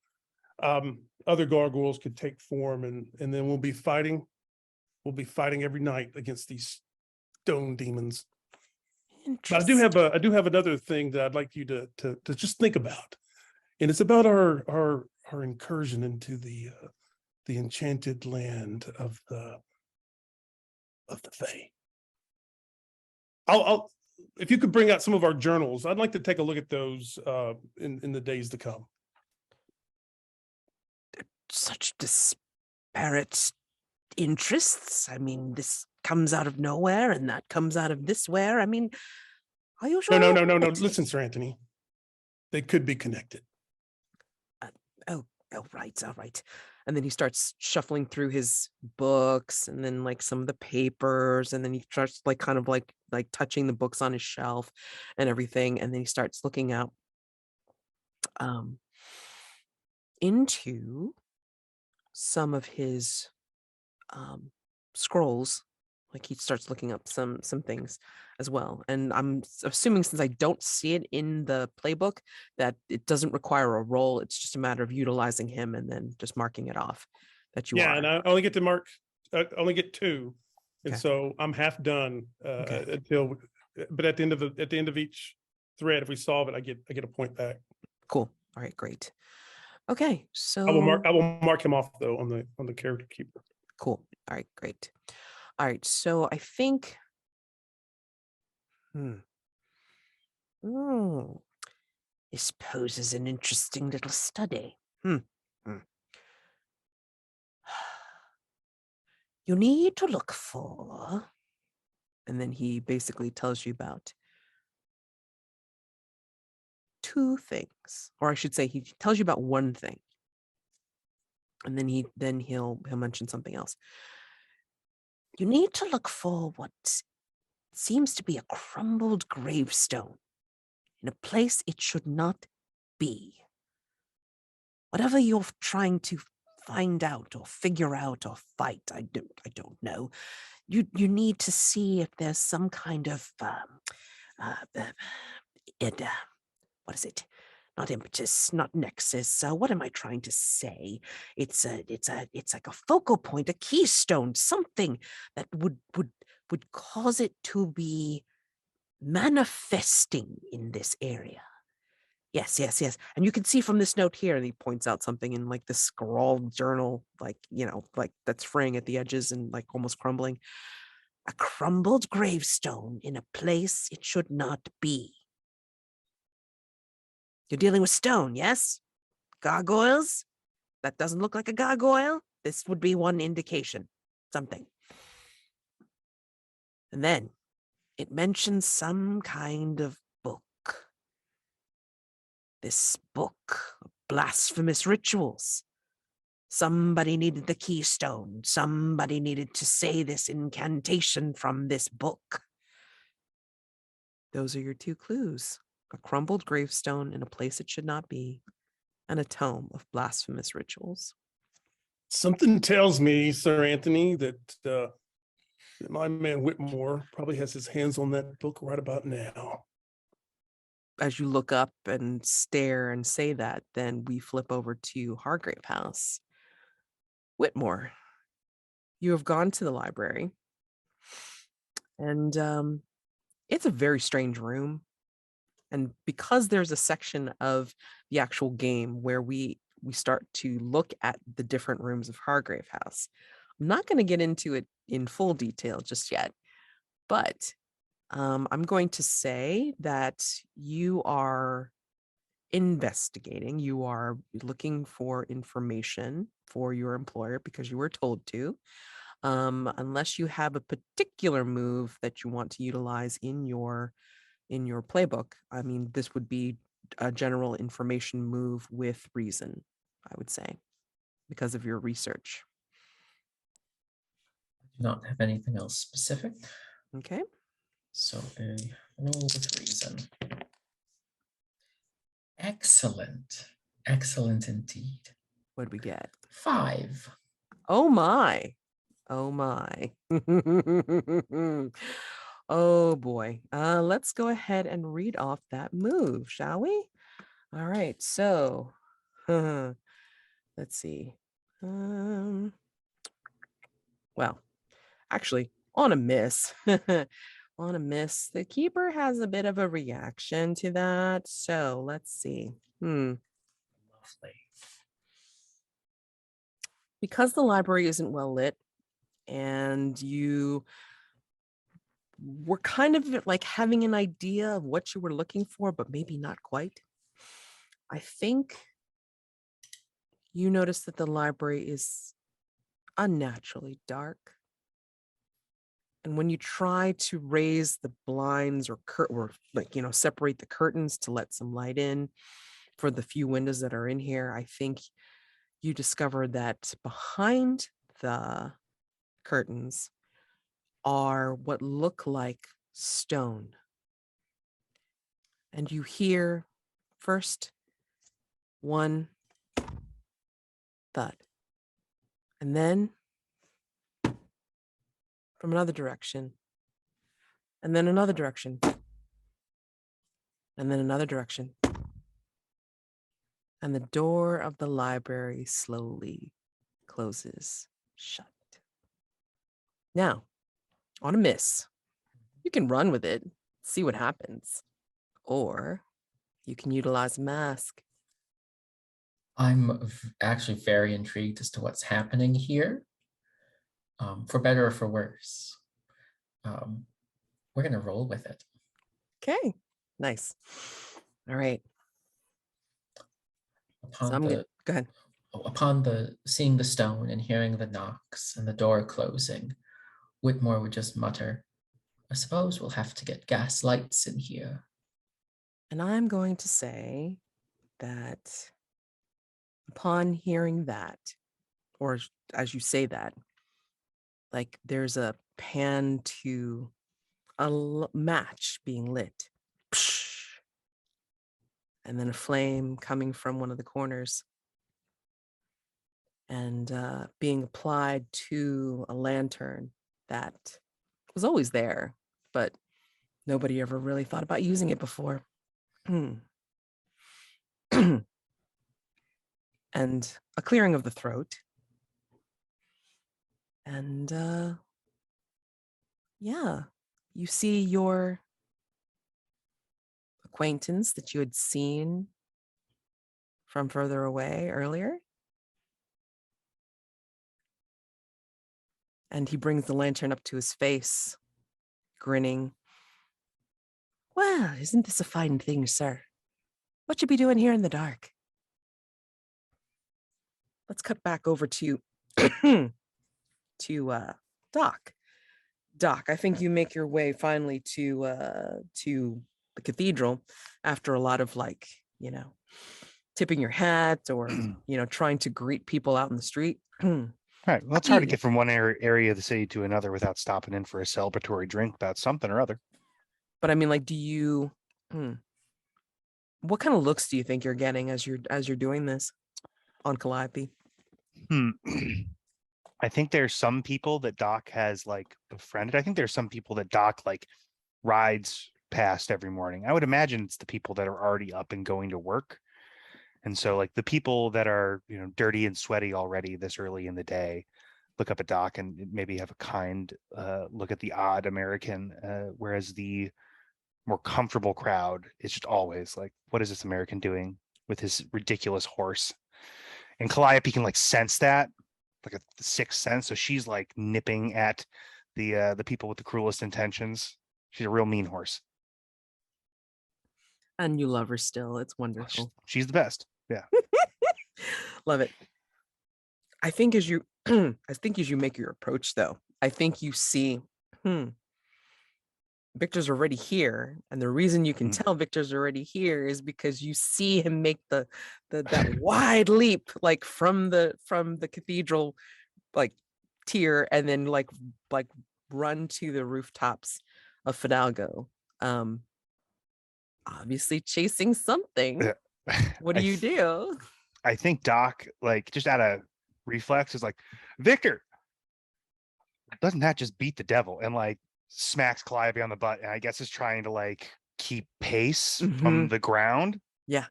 Other gargoyles could take form, and then we'll be fighting every night against these stone demons. But I do have another thing that I'd like you to just think about, and it's about our incursion into the enchanted land of the Fae. I'll if you could bring out some of our journals, I'd like to take a look at those in the days to come.
Such disparate interests. I mean, this comes out of nowhere and that comes out of this where. I mean, are you sure?
No. Listen, Sir Anthony, they could be connected.
Oh, right, all right. And then he starts shuffling through his books and then like some of the papers, and then he starts like kind of like touching the books on his shelf and everything. And then he starts looking out um into some of his um scrolls. Like he starts looking up some things as well. And I'm assuming, since I don't see it in the playbook, that it doesn't require a roll. It's just a matter of utilizing him and then just marking it off that you
Yeah,
are.
and I only get to mark, I only get two, and
Okay.
so I'm half done
Okay.
until. But at the end of each thread, if we solve it, I get a point back.
Cool. All right, great. Okay, so
I will mark him off though on the character keeper.
cool. All right, great. All right, so I think Hmm. This poses an interesting little study. You need to look for, and then he basically tells you about two things, or I should say, he tells you about one thing, and then he'll mention something else. You need to look for what seems to be a crumbled gravestone in a place it should not be. Whatever you're trying to find out or figure out or fight, I don't know. You need to see if there's some kind of what is it? Not impetus, not nexus. What am I trying to say? It's like a focal point, a keystone, something that would cause it to be manifesting in this area. Yes. And you can see from this note here, and he points out something in like this scrawled journal, like, like that's fraying at the edges and like almost crumbling. A crumbled gravestone in a place it should not be. You're dealing with stone, yes? Gargoyles? That doesn't look like a gargoyle. This would be one indication. Something. And then it mentions some kind of book. This book of blasphemous rituals. Somebody needed the keystone. Somebody needed to say this incantation from this book. Those are your two clues. A crumbled gravestone in a place it should not be, and a tome of blasphemous rituals.
Something tells me, Sir Anthony, that my man Whitmore probably has his hands on that book right about now.
As you look up and stare and say that, then we flip over to Hargrave House. Whitmore, you have gone to the library, and it's a very strange room. And because there's a section of the actual game where we start to look at the different rooms of Hargrave House, I'm not going to get into it in full detail just yet, but I'm going to say that you are investigating, you are looking for information for your employer because you were told to. Unless you have a particular move that you want to utilize in your playbook, I mean, this would be a general information move with reason, I would say, because of your research.
I do not have anything else specific.
Okay.
So a roll with reason. Excellent. Excellent indeed.
What do we get?
5.
Oh my. Oh my. Oh boy. Let's go ahead and read off that move, shall we? All right. So, let's see. Well, actually, on a miss. On a miss, the keeper has a bit of a reaction to that. So let's see.
Lovely.
Because the library isn't well lit and you were kind of like having an idea of what you were looking for, but maybe not quite, I think you notice that the library is unnaturally dark. And when you try to raise the blinds or separate the curtains to let some light in for the few windows that are in here, I think you discover that behind the curtains are what look like stone. And you hear first one thud, and then from another direction, and then another direction, and then another direction. And the door of the library slowly closes shut. Now, on a miss, you can run with it, see what happens, or you can utilize a mask.
I'm actually very intrigued as to what's happening here, for better or for worse. We're going to roll with it.
Okay, nice. All right. So
Upon
go ahead.
upon seeing the stone and hearing the knocks and the door closing, Whitmore would just mutter, "I suppose we'll have to get gas lights in here."
And I'm going to say that upon hearing that, or as you say that, like there's a pan to a match being lit. Psh, and then a flame coming from one of the corners and being applied to a lantern that was always there, but nobody ever really thought about using it before. And a clearing of the throat. And yeah, you see your acquaintance that you had seen from further away earlier. And he brings the lantern up to his face, grinning. "Well, isn't this a fine thing, sir? What you be doing here in the dark?" Let's cut back over to Doc. Doc, I think you make your way finally to the cathedral after a lot of tipping your hat or trying to greet people out in the street.
All right. Well, it's hard to get from one area of the city to another without stopping in for a celebratory drink about something or other.
But I mean, do you? What kind of looks do you think you're getting as you're doing this on Calliope?
I think there's some people that Doc has befriended. I think there's some people that Doc rides past every morning. I would imagine it's the people that are already up and going to work. And so the people that are, dirty and sweaty already this early in the day, look up at Doc and maybe have a kind look at the odd American, whereas the more comfortable crowd is just always what is this American doing with his ridiculous horse? And Calliope can sense that, a sixth sense. So she's nipping at the people with the cruelest intentions. She's a real mean horse.
And you love her still. It's wonderful.
She's the best. Yeah.
Love it. I think as you make your approach though, I think you see Victor's already here. And the reason you can tell Victor's already here is because you see him make that wide leap from the cathedral tier and then run to the rooftops of Fidalgo. Obviously chasing something.
Yeah.
What do you do?
I think Doc, just out of reflex, is Victor, doesn't that just beat the devil? And smacks Calliope on the butt, and I guess is trying to keep pace from the ground.
Yeah.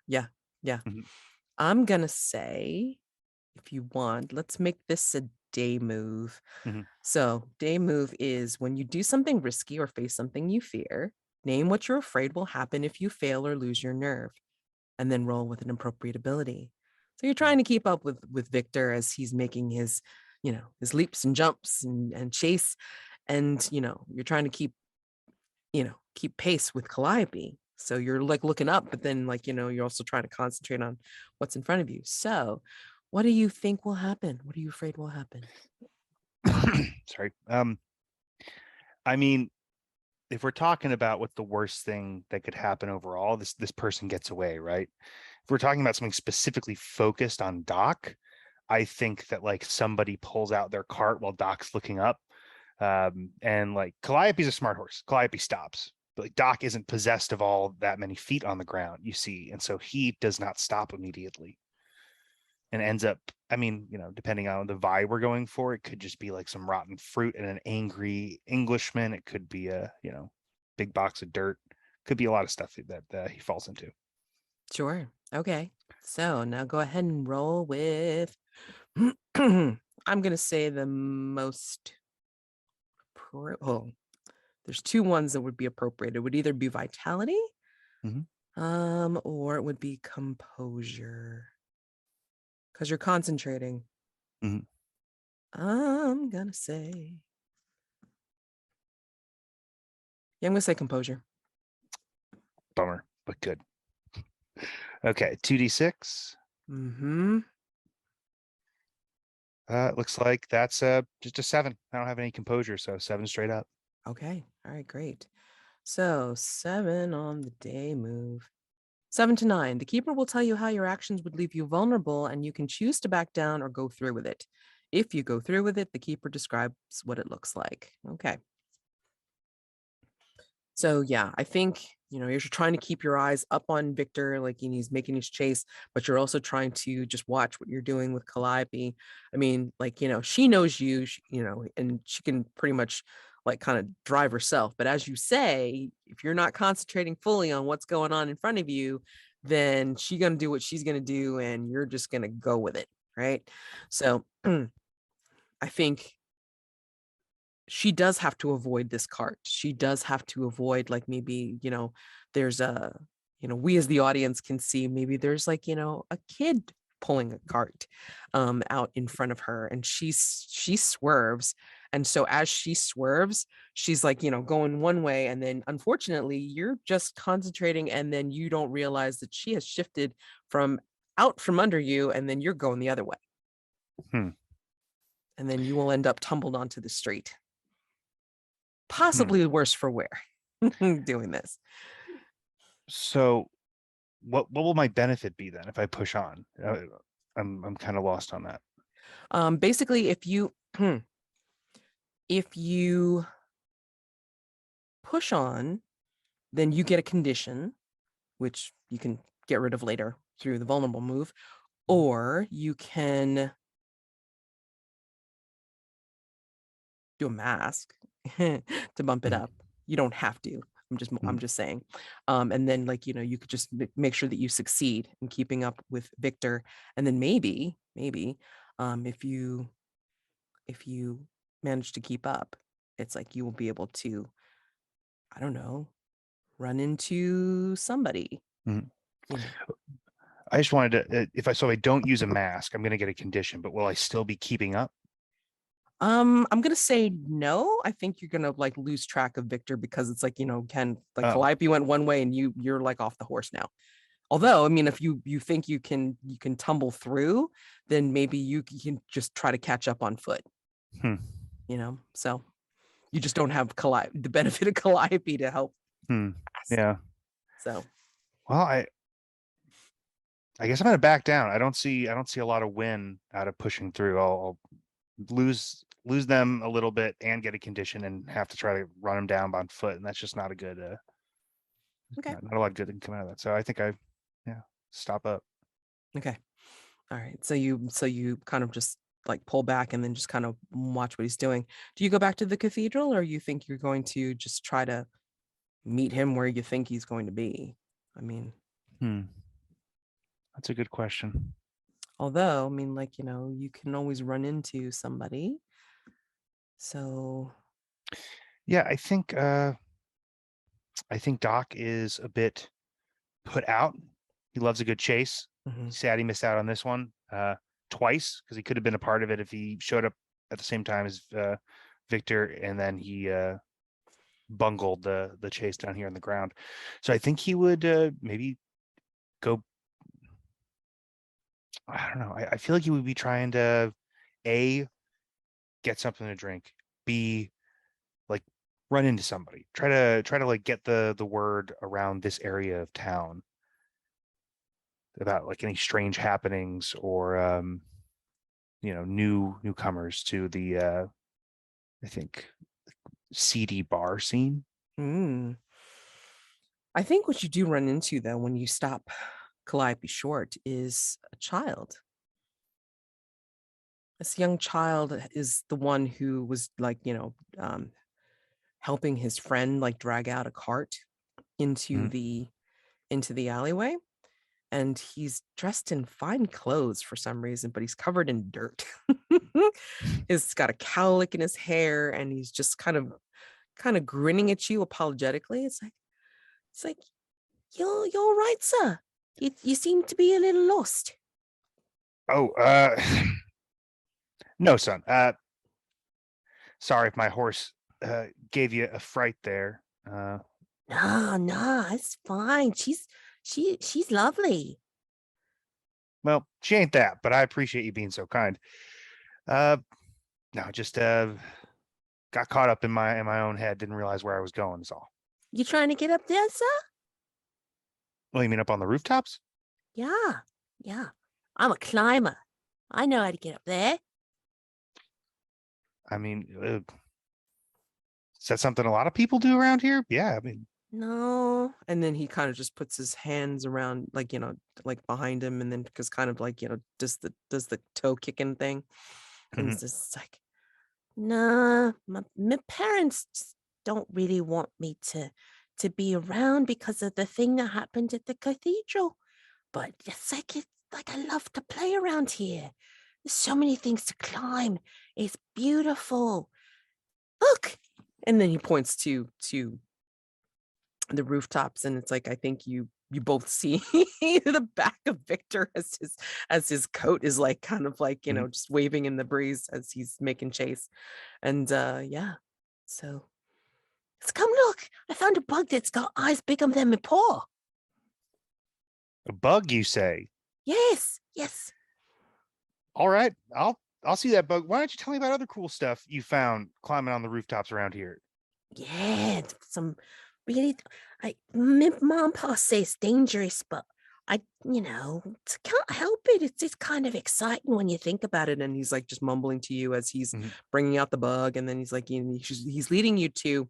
I'm gonna say, if you want, let's make this a day move. So day move is when you do something risky or face something you fear, name what you're afraid will happen if you fail or lose your nerve, and then roll with an appropriate ability. So you're trying to keep up with Victor as he's making his leaps and jumps and chase. And, you're trying to keep pace with Calliope. So you're looking up, but then you're also trying to concentrate on what's in front of you. So what do you think will happen? What are you afraid will happen?
Sorry. I mean, if we're talking about what the worst thing that could happen overall, this person gets away, right? If we're talking about something specifically focused on Doc, I think that like somebody pulls out their cart while Doc's looking up. And like Calliope's a smart horse. Calliope stops. But like Doc isn't possessed of all that many feet on the ground, you see, and so he does not stop immediately. And ends up, I mean, depending on the vibe we're going for, it could just be like some rotten fruit and an angry Englishman. It could be a, big box of dirt. Could be a lot of stuff that he falls into.
Sure. Okay. So now go ahead and roll with, I'm going to say the most, there's two ones that would be appropriate. It would either be vitality, or it would be composure. Because you're concentrating.
Mhm.
I'm going to say, I'm going to say composure.
Bummer, but good. Okay, 2d6.
Mm-hmm.
Looks like that's just a 7. I don't have any composure, so 7 straight up.
Okay. All right, great. So 7 on the day move. 7 to 9. The keeper will tell you how your actions would leave you vulnerable, and you can choose to back down or go through with it. If you go through with it, the keeper describes what it looks like. Okay. So yeah, I think, you're trying to keep your eyes up on Victor, like he's making his chase, but you're also trying to just watch what you're doing with Calliope. I mean, like, she knows you, and she can pretty much like kind of drive herself. But as you say, if you're not concentrating fully on what's going on in front of you, then she's going to do what she's going to do, and you're just going to go with it. Right. So I think she does have to avoid this cart. She does have to avoid, like, maybe, there's a, we as the audience can see maybe there's like, a kid pulling a cart out in front of her, and she swerves. And so as she swerves, she's like, going one way, and then unfortunately you're just concentrating, and then you don't realize that she has shifted from out from under you, and then you're going the other way. And then you will end up tumbled onto the street. Possibly worse for wear doing this.
So what will my benefit be then if I push on? I'm kind of lost on that.
Basically, if you push on, then you get a condition, which you can get rid of later through the vulnerable move, or you can do a mask to bump it up. You don't have to. I'm just saying. And then, like, you could just make sure that you succeed in keeping up with Victor. And then maybe, if you manage to keep up, it's like you will be able to, I don't know, run into somebody.
I just wanted to, if I don't use a mask, I'm going to get a condition, but will I still be keeping up?
I'm gonna say no. I think you're gonna like lose track of Victor, because it's like, Calliope went one way and you're like off the horse now. Although, I mean, if you think you can tumble through, then maybe you can just try to catch up on foot. So you just don't have the benefit of Calliope to help.
Yeah.
So,
well, I guess I'm gonna back down. I don't see a lot of win out of pushing through. I'll lose them a little bit and get a condition and have to try to run them down on foot, and that's just not a good
okay,
not a lot of good can come out of that. So I think stop up.
Okay. All right. So you kind of just like pull back and then just kind of watch what he's doing. Do you go back to the cathedral, or you think you're going to just try to meet him where you think he's going to be? I mean,
that's a good question.
Although, I mean, like, you can always run into somebody. So
yeah, I think Doc is a bit put out. He loves a good chase. Sad he missed out on this one twice, because he could have been a part of it if he showed up at the same time as Victor, and then he bungled the chase down here on the ground. So I think he would maybe go. I don't know. I feel like he would be trying to A, get something to drink, B, like run into somebody, try to like get the word around this area of town about like any strange happenings, or newcomers to the I think seedy bar scene.
Mm. I think what you do run into though when you stop Calliope short is a child. This young child is the one who was like, helping his friend like drag out a cart into
Mhm.
the alleyway. And he's dressed in fine clothes for some reason, but he's covered in dirt. He's got a cowlick in his hair, and he's just kind of grinning at you apologetically. It's like, you're all right, sir. You seem to be a little lost.
Oh, no, son. Sorry if my horse gave you a fright there.
No, it's fine. She's lovely.
Well, she ain't that, but I appreciate you being so kind. No, just got caught up in my own head, didn't realize where I was going, is all.
You trying to get up there, sir?
Well, you mean up on the rooftops?
Yeah. I'm a climber. I know how to get up there.
I mean, is that something a lot of people do around here? Yeah, I mean,
No. And then he kind of just puts his hands around, like, like behind him, and then because kind of like, does the toe kicking thing. And it's just like, nah, my parents just don't really want me to be around because of the thing that happened at the cathedral. But it's like I love to play around here. There's so many things to climb. It's beautiful. Look. And then he points to the rooftops, and it's like, I think you both see the back of Victor as his coat is like kind of like, just waving in the breeze as he's making chase. And yeah. So let's come look. I found a bug that's got eyes bigger than my paw.
a bug, you say?
Yes.
All right, I'll see that bug. Why don't you tell me about other cool stuff you found climbing on the rooftops around here?
Yeah, some really. My mom and pa say it's dangerous, but I can't help it. It's kind of exciting when you think about it. And he's like just mumbling to you as he's bringing out the bug, and then he's like, he's leading you to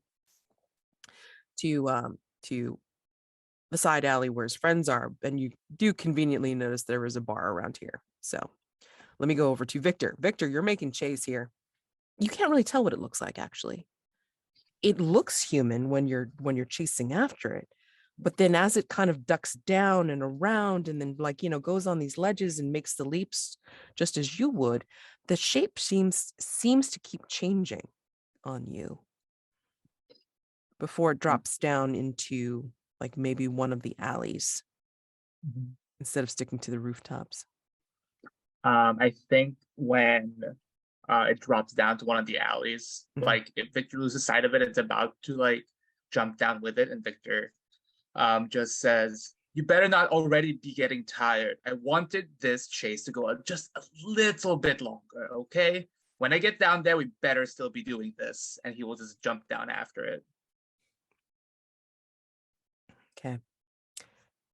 the side alley where his friends are, and you do conveniently notice there is a bar around here. So let me go over to Victor. Victor, you're making chase here. You can't really tell what it looks like, actually. It looks human when you're chasing after it, but then as it kind of ducks down and around and then like goes on these ledges and makes the leaps just as you would, the shape seems to keep changing on you before it drops down into like maybe one of the alleys instead of sticking to the rooftops.
I think when it drops down to one of the alleys, like if Victor loses sight of it, it's about to like jump down with it, and Victor just says, "You better not already be getting tired. I wanted this chase to go just a little bit longer, okay? When I get down there, we better still be doing this." And he will just jump down after it.
Okay.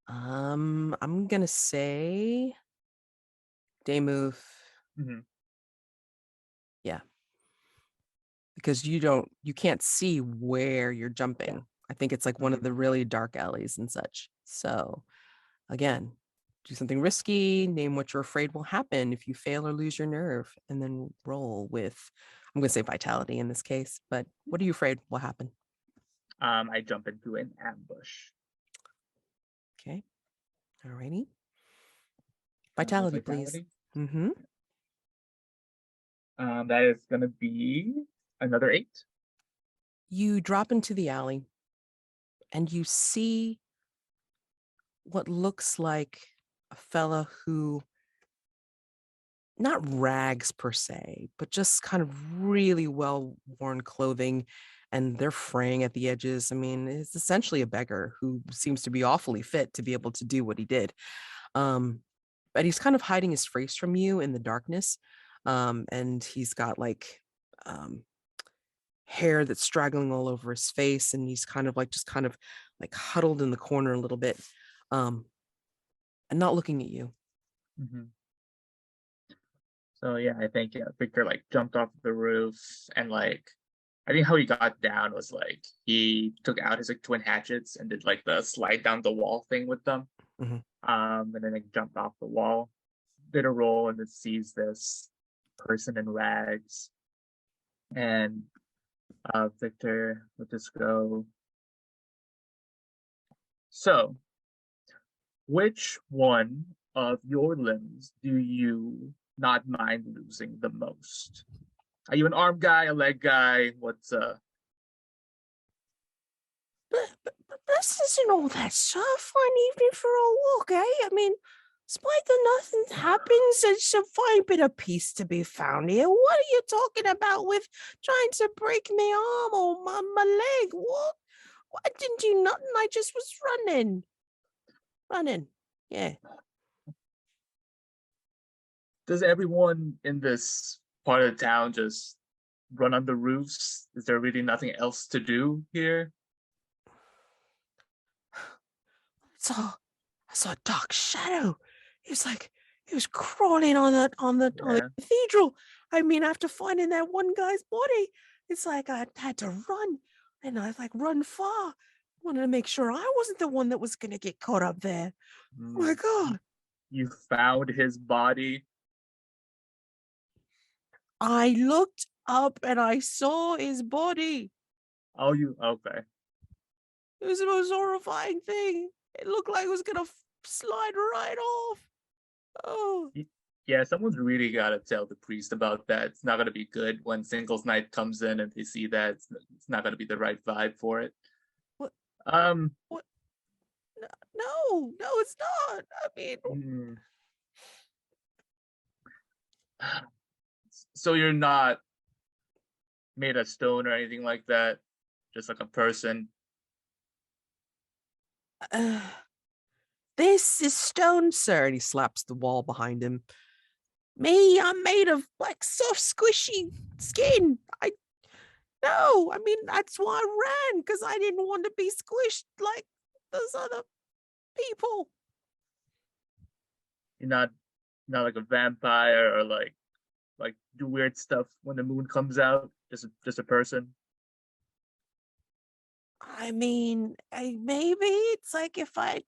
I'm gonna say day move. Yeah. Because you can't see where you're jumping. Yeah. I think it's like one of the really dark alleys and such. So again, do something risky, name what you're afraid will happen if you fail or lose your nerve, and then roll with, I'm gonna say vitality in this case, but what are you afraid will happen?
I jump into an ambush.
Okay. Alrighty. Vitality, please.
That is gonna be another 8.
You drop into the alley and you see what looks like a fella who, not rags per se, but just kind of really well-worn clothing, and they're fraying at the edges. I mean, it's essentially a beggar who seems to be awfully fit to be able to do what he did. But he's kind of hiding his face from you in the darkness. And he's got like hair that's straggling all over his face, and he's kind of like huddled in the corner a little bit, and not looking at you.
So yeah, I think Victor like jumped off the roof and like I think how he got down was like he took out his like twin hatchets and did like the slide down the wall thing with them.
Mhm.
And then like jumped off the wall, did a roll, and then sees this person in rags. And Victor would just go. So, which one of your limbs do you not mind losing the most? Are you an arm guy, a leg guy? What's
But this isn't all that fun evening for a walk, eh? I mean, despite the nothing happens, there's a fine bit of peace to be found here. What are you talking about with trying to break my arm or my leg? What? I didn't do nothing. I just was running. Yeah.
does everyone in this part of the town just run on the roofs? Is there really nothing else to do here?
I saw a dark shadow. He was crawling on the
Yeah.
cathedral. I mean, after finding that one guy's body, it's like I had to run, and I like run far. Wanted to make sure I wasn't the one that was gonna get caught up there. Oh my God.
You found his body.
I looked up and I saw his body.
Oh, you okay?
It was the most horrifying thing. It looked like it was gonna slide right off. Oh.
Yeah, someone's really gotta tell the priest about that. It's not gonna be good when singles night comes in and they see that it's not gonna be the right vibe for it.
What?
Um.
What? No, it's not. I mean,
hmm. So you're not made of stone or anything like that, just like a person.
this is stone, sir. And he slaps the wall behind him. Me, I'm made of like soft, squishy skin. I mean, that's why I ran, because I didn't want to be squished like those other people.
You're not like a vampire or like do weird stuff when the moon comes out. Just a person.
I mean, maybe it's like if I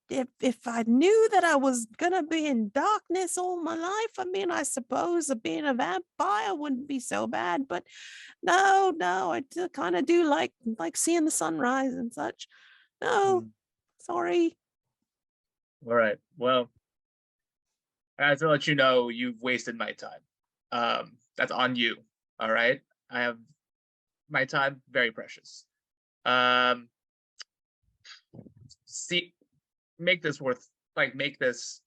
knew that I was gonna be in darkness all my life. I mean, I suppose being a vampire wouldn't be so bad, but no, I kind of do like seeing the sunrise and such. No, sorry.
All right. Well, I have to let you know you've wasted my time. That's on you. All right. I have my time, very precious. See, make this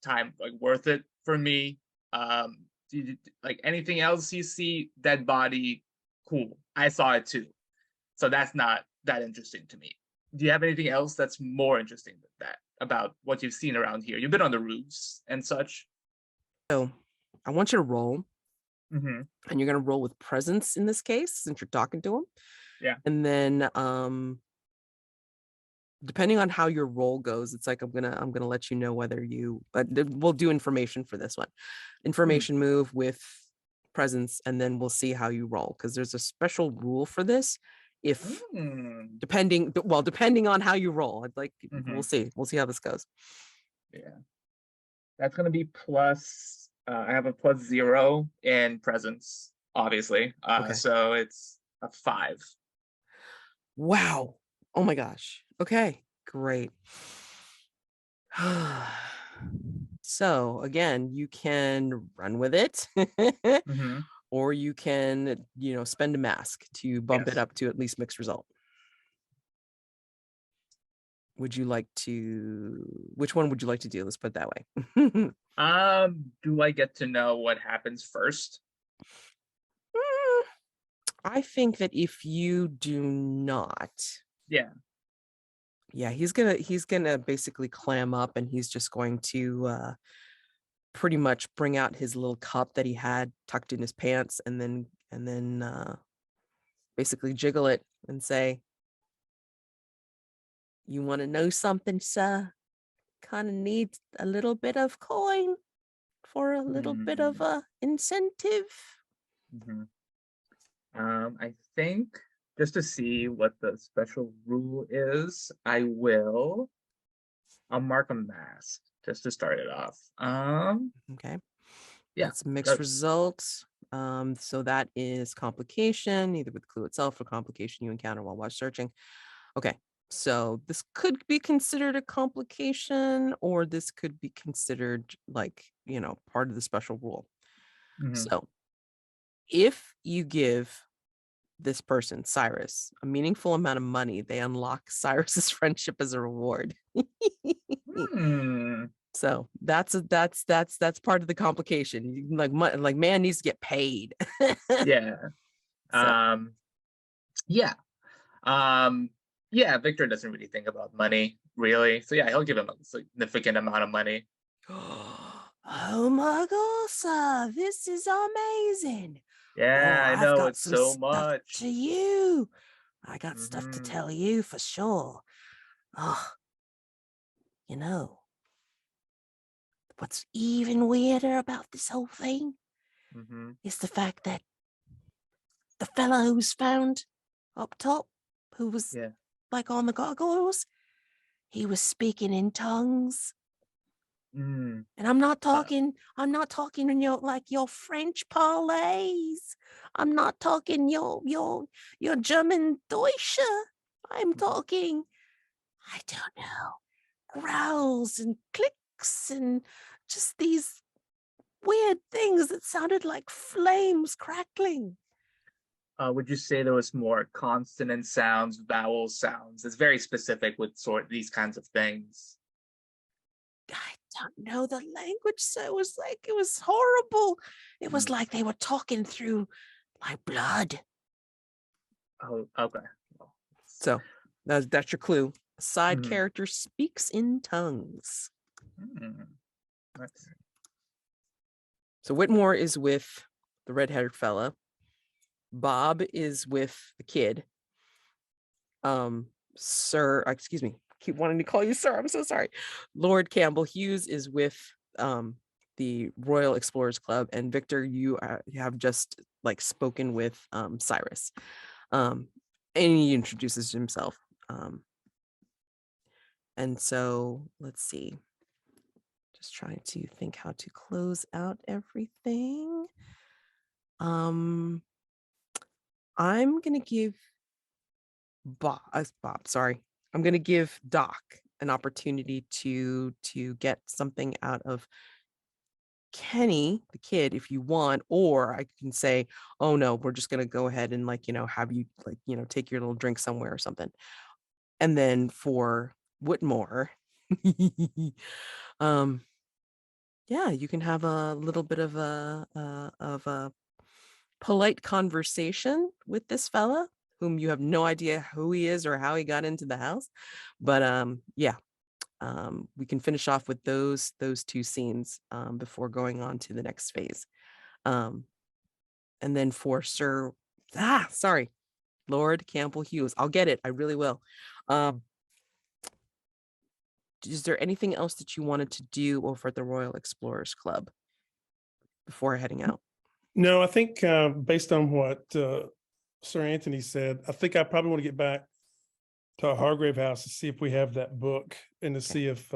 time like worth it for me. Like anything else you see, dead body, cool. I saw it too. So that's not that interesting to me. Do you have anything else that's more interesting than that about what you've seen around here? You've been on the roofs and such.
So I want you to roll,
Mm-hmm.
and you're going to roll with presence in this case, since you're talking to him.
Yeah.
And then depending on how your roll goes, it's like I'm gonna let you know whether you. But we'll do information for this one. Information move with presence, and then we'll see how you roll, because there's a special rule for this. If depending on how you roll, I'd like we'll see how this goes.
Yeah, that's gonna be plus. I have a +0 in presence, obviously.
Okay.
So it's a 5.
Wow. Oh my gosh. Okay, great. So again, you can run with it, or you can, spend a mask to bump it up to at least mixed result. Which one would you like to do? Let's put it that way.
Do I get to know what happens first?
I think that if you do not, yeah, he's gonna basically clam up, and he's just going to pretty much bring out his little cup that he had tucked in his pants, and then basically jiggle it and say, "You want to know something, sir? Kind of needs a little bit of coin
for a little bit of a incentive.
Mhm. I think just to see what the special rule is, I'll mark a mask just to start it off.
Okay.
Yeah.
That's a mixed result. So that is complication, either with the clue itself or complication you encounter while watch searching. Okay. So this could be considered a complication, or this could be considered like, part of the special rule.
Mhm.
So if you give this person, Cyrus, a meaningful amount of money, they unlock Cyrus's friendship as a reward.
Hmm.
So that's part of the complication. Like man needs to get paid.
Yeah.
So
Yeah. Yeah, Victor doesn't really think about money, really. So yeah, he'll give him a significant amount of money.
Oh my gosh, sir, this is amazing.
Yeah, I
I've
know,
got
it's
some
so
stuff
much.
to you. I got stuff to
Mhm.
tell you for sure. Oh, you know, what's even weirder about this whole thing
Mhm.
is the fact that the fellow who's found up top, who was
Yeah.
like on the gargoyles, he was speaking in tongues.
Mm.
And I'm not talking in your French parlays. I'm not talking your German Deutsche. I'm talking, I don't know, growls and clicks and just these weird things that sounded like flames crackling.
Would you say there was more consonant sounds, vowel sounds? It's very specific with these kinds of things.
I don't know the language, so it was horrible. It was
Mm.
like they were talking through my blood.
Oh, okay. Well,
so that's your clue. A side
Mhm.
character speaks in tongues.
Let's see.
So Whitmore is with the red-haired fella. Bob is with the kid. Sir, excuse me, keep wanting to call you sir. I'm so sorry. Lord Campbell-Hughes is with the Royal Explorers Club, and Victor, you have just like spoken with Cyrus. And he introduces himself. And so let's see. Just trying to think how to close out everything. I'm gonna give Bob, sorry. I'm gonna give Doc an opportunity to get something out of Kenny, the kid, if you want, or I can say, oh no, we're just gonna go ahead and have you take your little drink somewhere or something. And then for Whitmore, yeah, you can have a little bit of a polite conversation with this fella whom you have no idea who he is or how he got into the house. But yeah, we can finish off with those two scenes before going on to the next phase. And then for Lord Campbell-Hughes, I'll get it. I really will. Is there anything else that you wanted to do over at the Royal Explorers Club before heading out?
No, I think based on what Sir Anthony said, I think I probably want to get back to Hargrave House to see if we have that book and to see if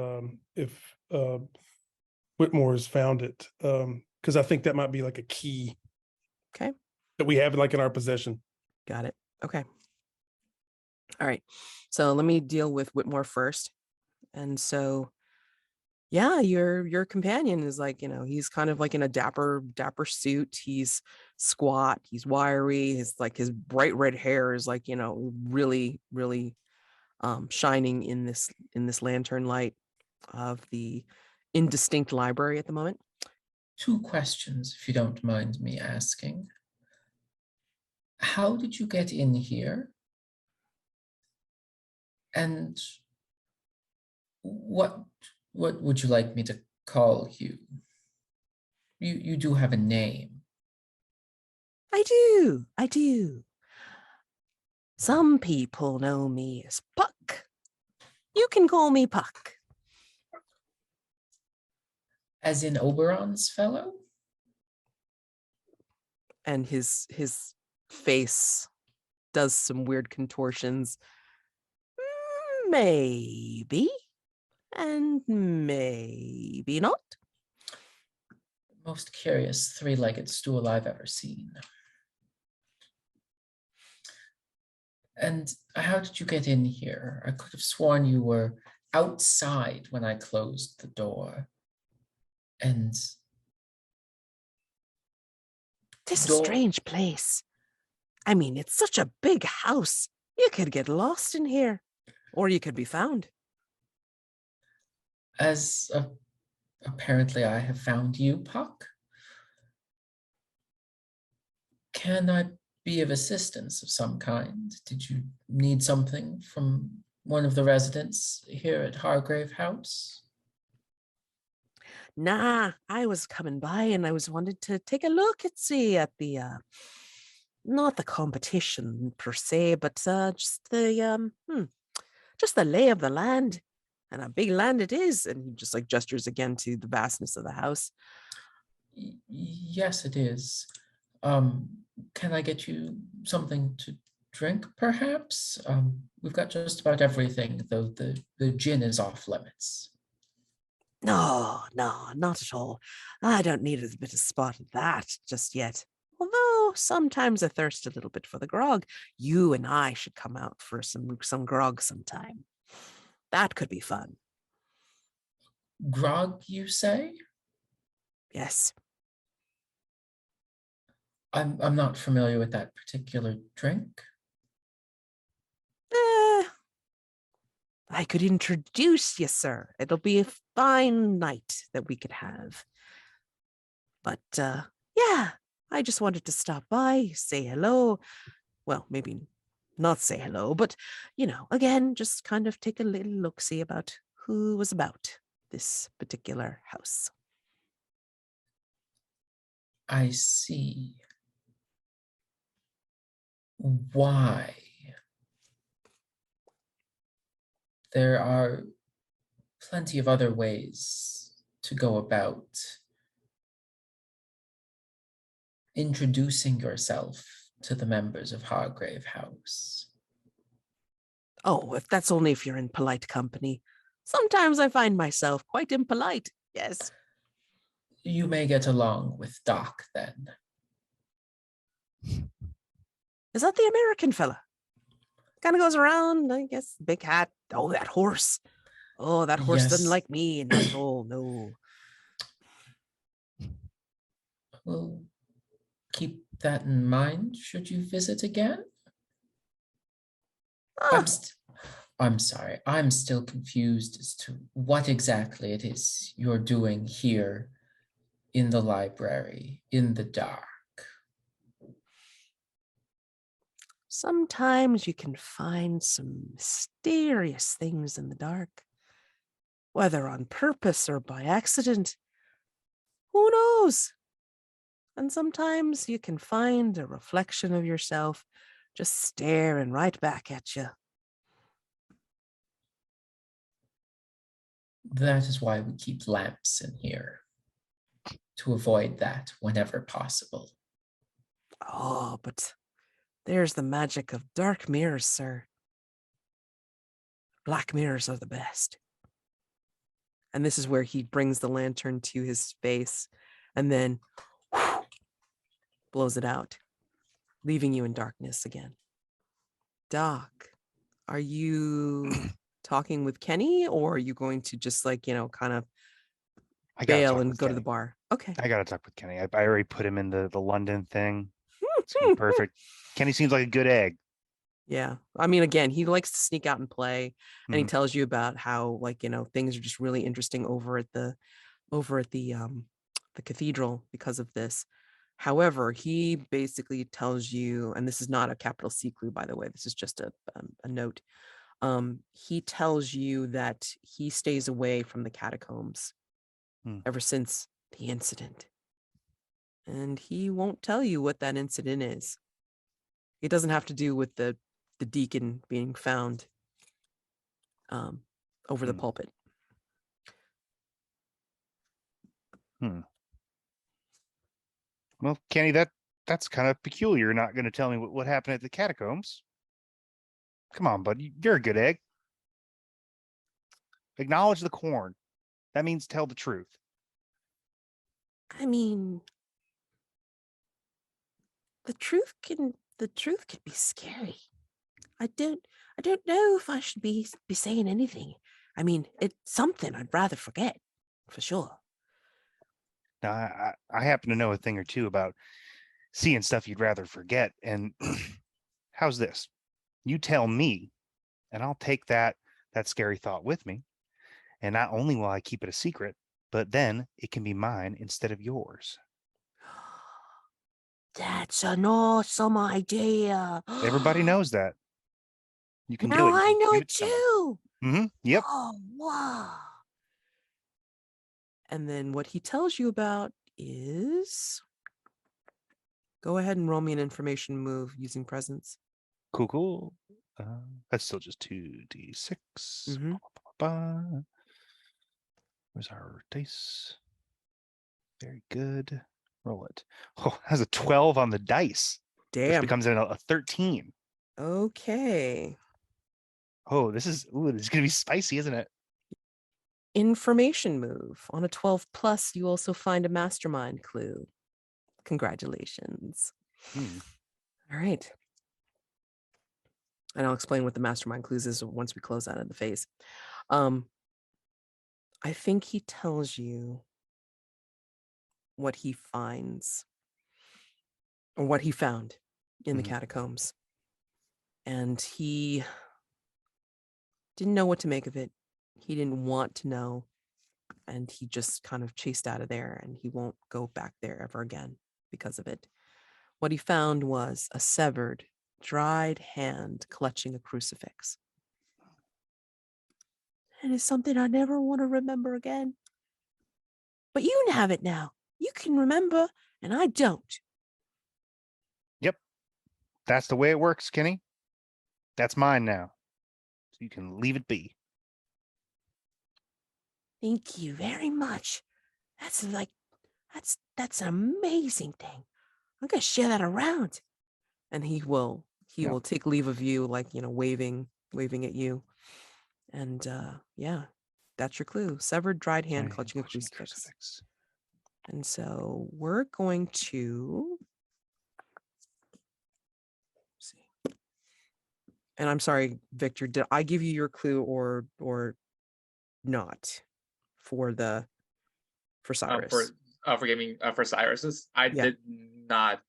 Whitmore has found it. Because I think that might be like a key.
Okay.
That we have like in our possession.
Got it. Okay. All right. So let me deal with Whitmore first. And so, yeah, your companion is like, he's kind of like in a dapper suit. He's squat, he's wiry, his bright red hair is like, really, really shining in this lantern light of the indistinct library at the moment.
2 questions, if you don't mind me asking. How did you get in here? And what would you like me to call you? You do have a name.
I do. Some people know me as Puck. You can call me Puck.
As in Oberon's fellow?
And his face does some weird contortions. Maybe, and maybe not.
Most curious three-legged stool I've ever seen. And how did you get in here? I could have sworn you were outside when I closed the door. And
This is a
door,
strange place. I mean, it's such a big house. You could get lost in here.
Or you could be found.
as apparently I have found you, Puck. Can I be of assistance of some kind? Did you need something from one of the residents here at Hargrave House?
Nah, I was coming by and I was wanted to take a look at the not the competition per se, but just the lay of the land. And a big land it is. And he just like gestures again to the vastness of the house.
Yes, it is. Can I get you something to drink, perhaps? We've got just about everything, though the gin is off limits.
No, not at all. I don't need a bit of spot of that just yet. Although sometimes I thirst a little bit for the grog. You and I should come out for some grog sometime. That could be fun.
Grog, you say?
Yes.
I'm not familiar with that particular drink.
I could introduce you, sir. It'll be a fine night that we could have. But yeah, I just wanted to stop by, say hello. Well, maybe not say hello, but, again, just kind of take a little look-see about who was about this particular house.
I see. Why? There are plenty of other ways to go about introducing yourself to the members of Hargrave House.
Oh, if you're in polite company. Sometimes I find myself quite impolite, yes.
You may get along with Doc then.
Is that the American fella? Kind of goes around, I guess, big hat. Oh, that horse. Oh, that horse doesn't
Yes.
like me, not at all, no.
We'll keep that in mind should you visit again.
Ah,
I'm sorry, I'm still confused as to what exactly it is you're doing here in the library in the dark.
sometimes you can find some mysterious things in the dark, whether on purpose or by accident. Who knows? And sometimes you can find a reflection of yourself just staring right back at you.
That is why we keep lamps in here, to avoid that whenever possible.
Oh, but there's the magic of dark mirrors, sir. Black mirrors are the best.
And this is where he brings the lantern to his face and then blows it out, leaving you in darkness again. Doc, are you talking with Kenny, or are you going to just kind of
I gotta
bail
talk
and
with
go to
Kenny.
the bar? Okay.
I gotta talk with Kenny. I already put him in the London thing. It's gonna be perfect. Kenny seems like a good egg.
Yeah. I mean, again, he likes to sneak out and play, and he
Mhm.
tells you about how things are just really interesting over at the cathedral because of this. However, he basically tells you, and this is not a capital C clue, by the way, this is just a note. He tells you that he stays away from the catacombs ever since the incident. And he won't tell you what that incident is. It doesn't have to do with the deacon being found over the pulpit.
Well, Kenny, that's kind of peculiar. You're not going to tell me what happened at the catacombs. Come on, buddy. You're a good egg. Acknowledge the corn. That means tell the truth.
I mean, the truth can be scary. I don't know if I should be saying anything. I mean, it's something I'd rather forget, for sure.
Now, I happen to know a thing or two about seeing stuff you'd rather forget. And how's this? You tell me, and I'll take that scary thought with me. And not only will I keep it a secret, but then it can be mine instead of yours.
That's an awesome idea.
Everybody knows that. You can do
Now
it.
I know
Give
it
to someone.
too.
Yep.
Oh, wow.
And then what he tells you about is, go ahead and roll me an information move using presence.
Cool. That's still just 2d6.
Mhm.
Where's our dice? Very good. Roll it. Oh, has a 12 on the dice. Which
Damn.
becomes a 13.
Okay.
Oh, this is gonna be spicy, isn't it?
Information move. On a 12 plus, you also find a mastermind clue. Congratulations. All right. And I'll explain what the mastermind clues is once we close out of the phase. I think he tells you what he finds or what he found in the catacombs. And he didn't know what to make of it. He didn't want to know. And he just kind of chased out of there, and he won't go back there ever again because of it. What he found was a severed, dried hand clutching a crucifix. And it's something I never want to remember again. But you have it now. You can remember, and I don't.
Yep. That's the way it works, Kenny. That's mine now. So you can leave it be.
Thank you very much. That's an amazing thing. I'm gonna share that around.
And he will take leave of you, like, waving at you. And yeah, that's your clue. Severed, dried hand clutching a crucifix. And so we're going to see. And I'm sorry, Victor, did I give you your clue or not for Cyrus?
Forgive me, for Cyrus's. I did not.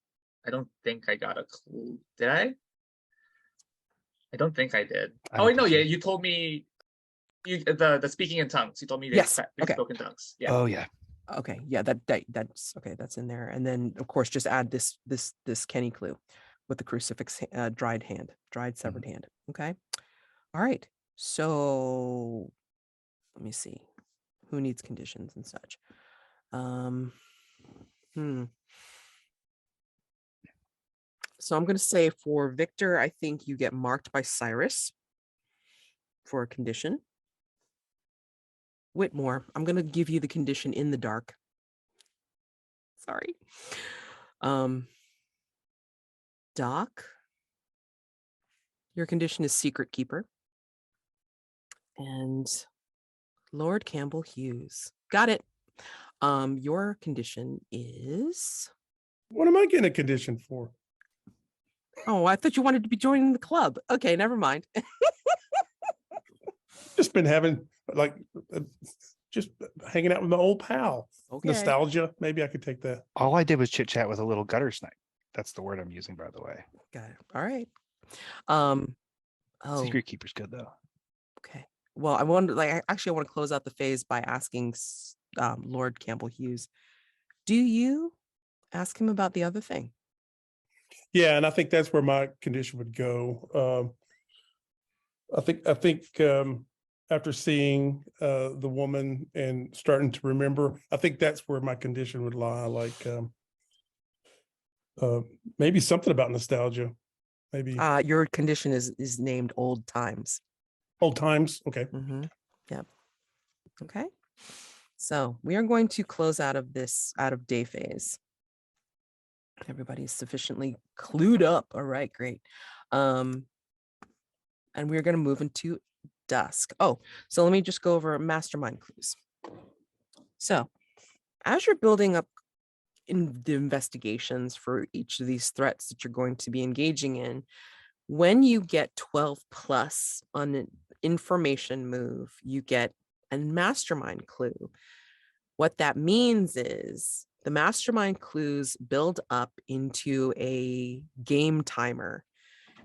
I don't think I got a clue. Did I? I don't think I did. Oh wait, no, yeah, you told me the speaking in tongues. You told me
Yes.
they spoke in tongues. Yeah.
Oh yeah.
Okay, yeah, that's okay. That's in there, and then of course just add this Kenny clue with the crucifix, dried severed hand. Okay, all right. So let me see who needs conditions and such. So I'm going to say for Victor, I think you get marked by Cyrus for a condition. Whitmore, I'm going to give you the condition in the dark. Sorry. Doc, your condition is secret keeper. And Lord Campbell-Hughes, got it. Your condition is...
What am I getting a condition for?
Oh, I thought you wanted to be joining the club. Okay, never mind.
Just been having just hanging out with my old pal.
Okay.
Nostalgia. Maybe I could take that.
All I did was chit chat with a little gutter snake. That's the word I'm using, by the way.
Got it. All right.
Secret keeper's good though.
Okay. Well, I want to close out the phase by asking Lord Campbell-Hughes, do you ask him about the other thing?
Yeah, and I think that's where my condition would go. I think after seeing the woman and starting to remember, I think that's where my condition would lie. Like maybe something about nostalgia. Maybe
your condition is named old times.
Old times. Okay.
Mm-hmm. Yep. Okay. So we are going to close out of day phase. Everybody's sufficiently clued up. All right, great. And we're going to move into dusk. Oh, so let me just go over mastermind clues. So as you're building up in the investigations for each of these threats that you're going to be engaging in, when you get 12 plus on an information move, you get a mastermind clue. What that means is the mastermind clues build up into a game timer,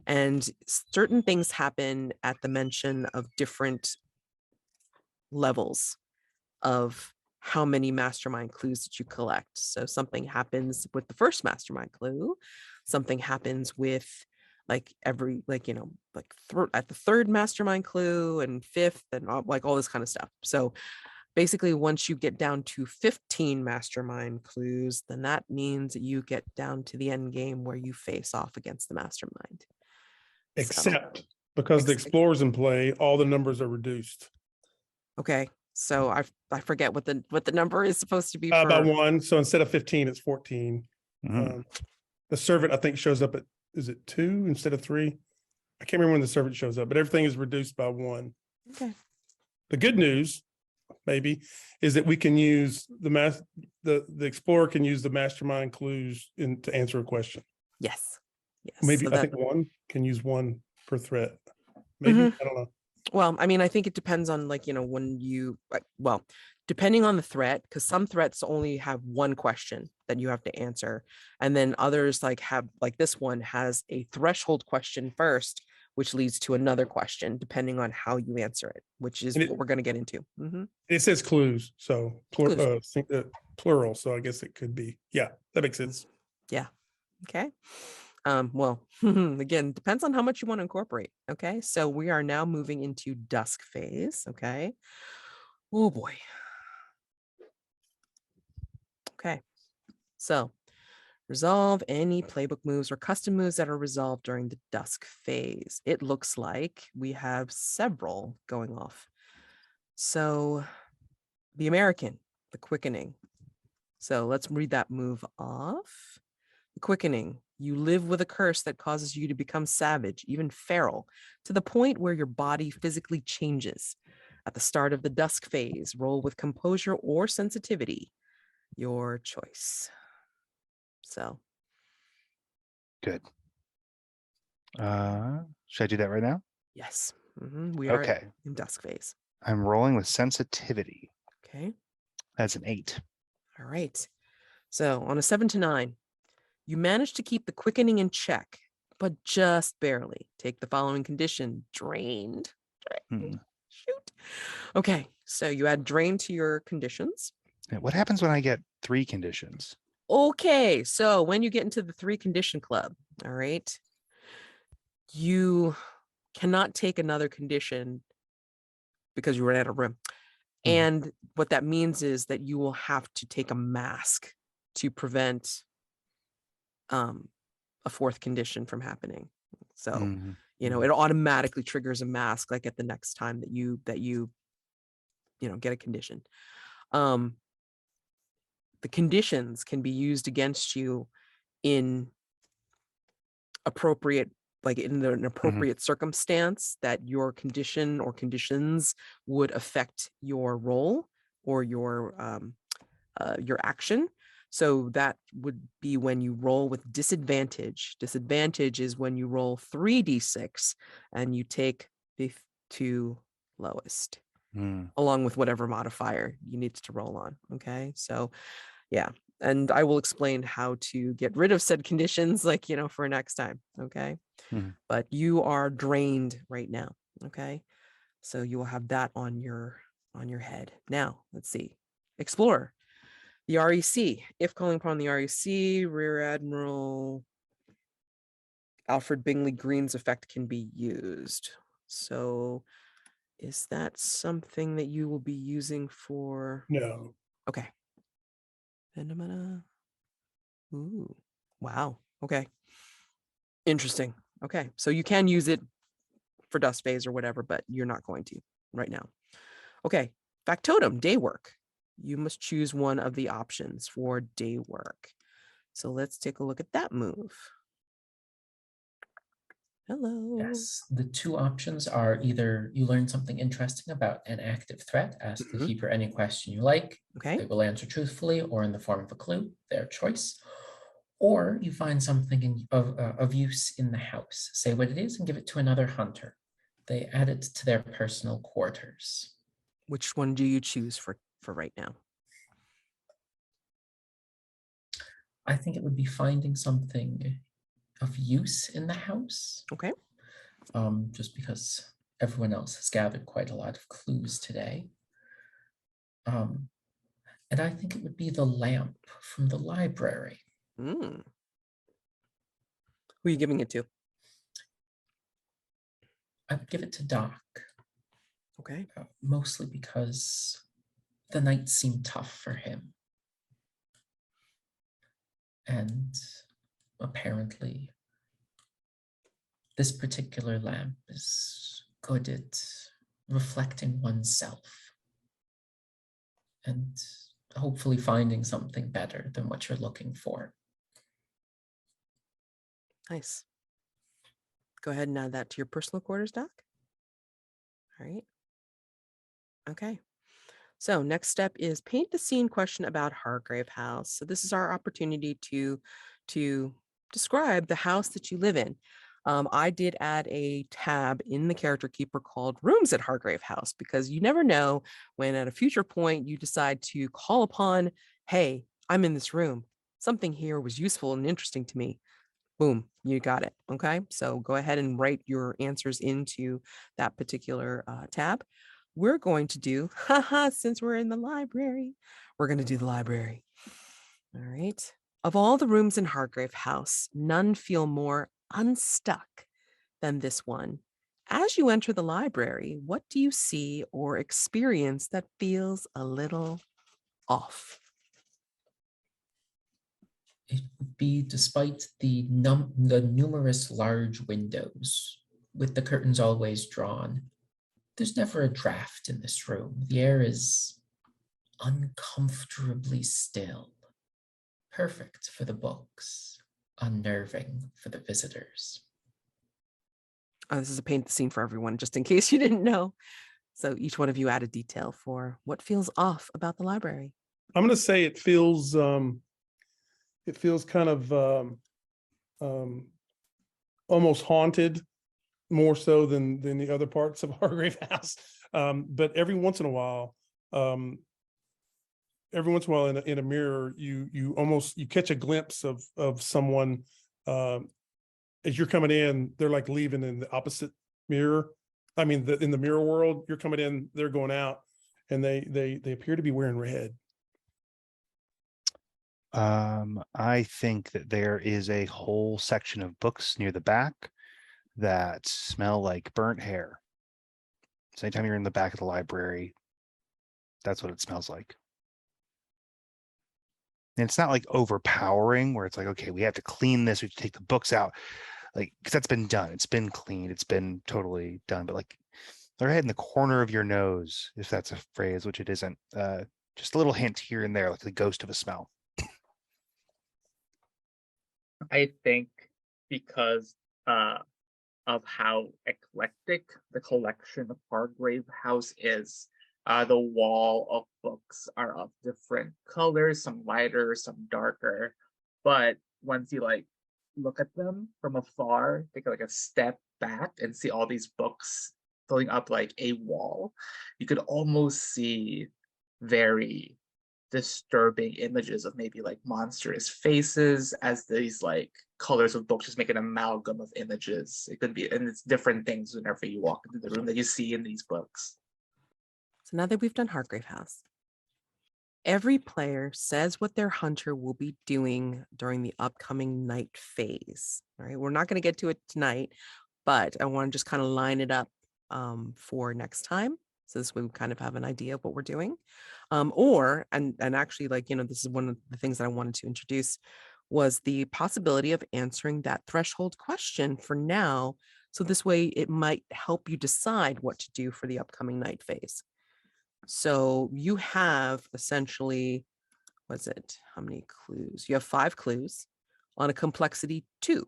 and certain things happen at the mention of different levels of how many mastermind clues that you collect. So something happens with the first mastermind clue, something happens with like every, like, at the third mastermind clue and fifth and all this kind of stuff. So basically, once you get down to 15 mastermind clues, then that means that you get down to the end game where you face off against the mastermind.
Except because the explorer's in play, all the numbers are reduced.
Okay, so I forget what the number is supposed to be
by 1. So instead of 15, it's 14.
Mm.
The servant, I think, shows up at, is it 2 instead of 3? I can't remember when the servant shows up, but everything is reduced by 1.
Okay.
The good news, maybe, is that we can use the explorer can use the mastermind clues to answer a question.
Yes.
Maybe
So
I think one can use 1 per threat. Maybe I don't know.
Well, I mean, I think it depends on when you depending on the threat, because some threats only have 1 question that you have to answer, and then others have this one has a threshold question first, which leads to another question depending on how you answer it, which is what we're going to get into.
It says clues, so plural. So I guess it could be. Yeah, that makes sense.
Yeah. Okay. Well, again, depends on how much you want to incorporate. Okay. So we are now moving into dusk phase. Okay. Oh boy. Okay. So resolve any playbook moves or custom moves that are resolved during the dusk phase. It looks like we have several going off. So the American, the quickening. So let's read that move off. The quickening. You live with a curse that causes you to become savage, even feral, to the point where your body physically changes. At the start of the dusk phase, roll with composure or sensitivity. Your choice. So.
Good. Should I do that right now?
Yes. We are
okay.
in dusk phase.
I'm rolling with sensitivity.
Okay.
That's an 8.
All right. So on a 7 to 9, you manage to keep the quickening in check, but just barely. Take the following condition: drained. Shoot. Okay. So you add drain to your conditions.
What happens when I get 3 conditions?
Okay. So when you get into the 3 condition club, all right, you cannot take another condition because you ran out of room. And what that means is that you will have to take a mask to prevent a 4th condition from happening. So, it automatically triggers a mask like at the next time that you get a condition. The conditions can be used against you in appropriate, an appropriate circumstance that your condition or conditions would affect your roll or your action. So that would be when you roll with disadvantage. Disadvantage is when you roll 3d6 and you take the 2 lowest, along with whatever modifier you need to roll on. Okay, so yeah. And I will explain how to get rid of said conditions, for next time. Okay. But you are drained right now. Okay. So you will have that on your head. Now, let's see. Explorer. The REC. If calling upon the REC, Rear Admiral Alfred Bingley Green's effect can be used. So is that something that you will be using for?
No.
Okay. Ooh, wow. Okay. Interesting. Okay. So you can use it for dust phase or whatever, but you're not going to right now. Okay. Factotum, day work. You must choose one of the options for day work. So let's take a look at that move. Hello.
Yes, the two options are either you learn something interesting about an active threat, ask the
Mhm.
keeper any question you like,
Okay.
they will answer truthfully or in the form of a clue, their choice, or you find something of use in the house, say what it is and give it to another hunter. They add it to their personal quarters.
Which one do you choose for right now?
I think it would be finding something of use in the house.
Okay.
Just because everyone else has gathered quite a lot of clues today. And I think it would be the lamp from the library.
Mm. Who are you giving it to?
I would give it to Doc,
Okay.
mostly because the night seemed tough for him. And apparently, this particular lamp is good at reflecting oneself and hopefully finding something better than what you're looking for.
Nice. Go ahead and add that to your personal quarters, Doc. All right. Okay. So next step is paint the scene question about Hargrave House. So this is our opportunity to describe the house that you live in. I did add a tab in the character keeper called Rooms at Hargrave House, because you never know when at a future point you decide to call upon, hey, I'm in this room. Something here was useful and interesting to me. Boom, you got it. Okay, so go ahead and write your answers into that particular tab. We're going to do, since we're in the library, we're going to do the library. All right. Of all the rooms in Hargrave House, none feel more unstuck than this one. As you enter the library, what do you see or experience that feels a little off?
It would be despite the numerous large windows, with the curtains always drawn, there's never a draft in this room. The air is uncomfortably still, perfect for the books, unnerving for the visitors.
This is a paint the scene for everyone, just in case you didn't know. So each one of you add a detail for what feels off about the library.
I'm going to say it feels kind of almost haunted, more so than the other parts of Hargrave House. But every once in a while in a mirror, you catch a glimpse of someone as you're coming in. They're like leaving in the opposite mirror. I mean, in the mirror world, you're coming in, they're going out, and they appear to be wearing red.
I think that there is a whole section of books near the back that smell like burnt hair. So anytime you're in the back of the library, that's what it smells like. And it's not like overpowering where it's like, okay, we have to clean this, we have to take the books out. Like, because that's been done. It's been cleaned. It's been totally done. But like, they're right in the corner of your nose, if that's a phrase, which it isn't. Just a little hint here and there, like the ghost of a smell.
I think because of how eclectic the collection of Hargrave House is, the wall of books are of different colors, some lighter, some darker. But once you like look at them from afar, take like a step back and see all these books filling up like a wall, you could almost see very disturbing images of maybe like monstrous faces as these like colors of books just make an amalgam of images. It could be, and it's different things whenever you walk into the room that you see in these books.
So now that we've done Hargrave House, every player says what their hunter will be doing during the upcoming night phase. All right, we're not going to get to it tonight, but I want to just kind of line it up for next time. So this way we kind of have an idea of what we're doing. And actually, like, this is one of the things that I wanted to introduce was the possibility of answering that threshold question for now. So this way it might help you decide what to do for the upcoming night phase. So you have essentially, what's it? How many clues? You have 5 clues on a complexity 2.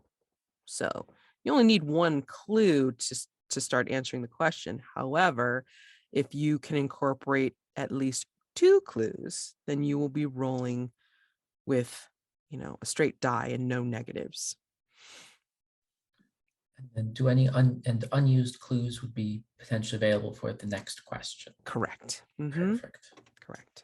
So you only need 1 clue to start answering the question. However, if you can incorporate at least 2 clues, then you will be rolling with, a straight die and no negatives.
And then do any unused clues would be potentially available for the next question.
Correct.
Perfect.
Correct.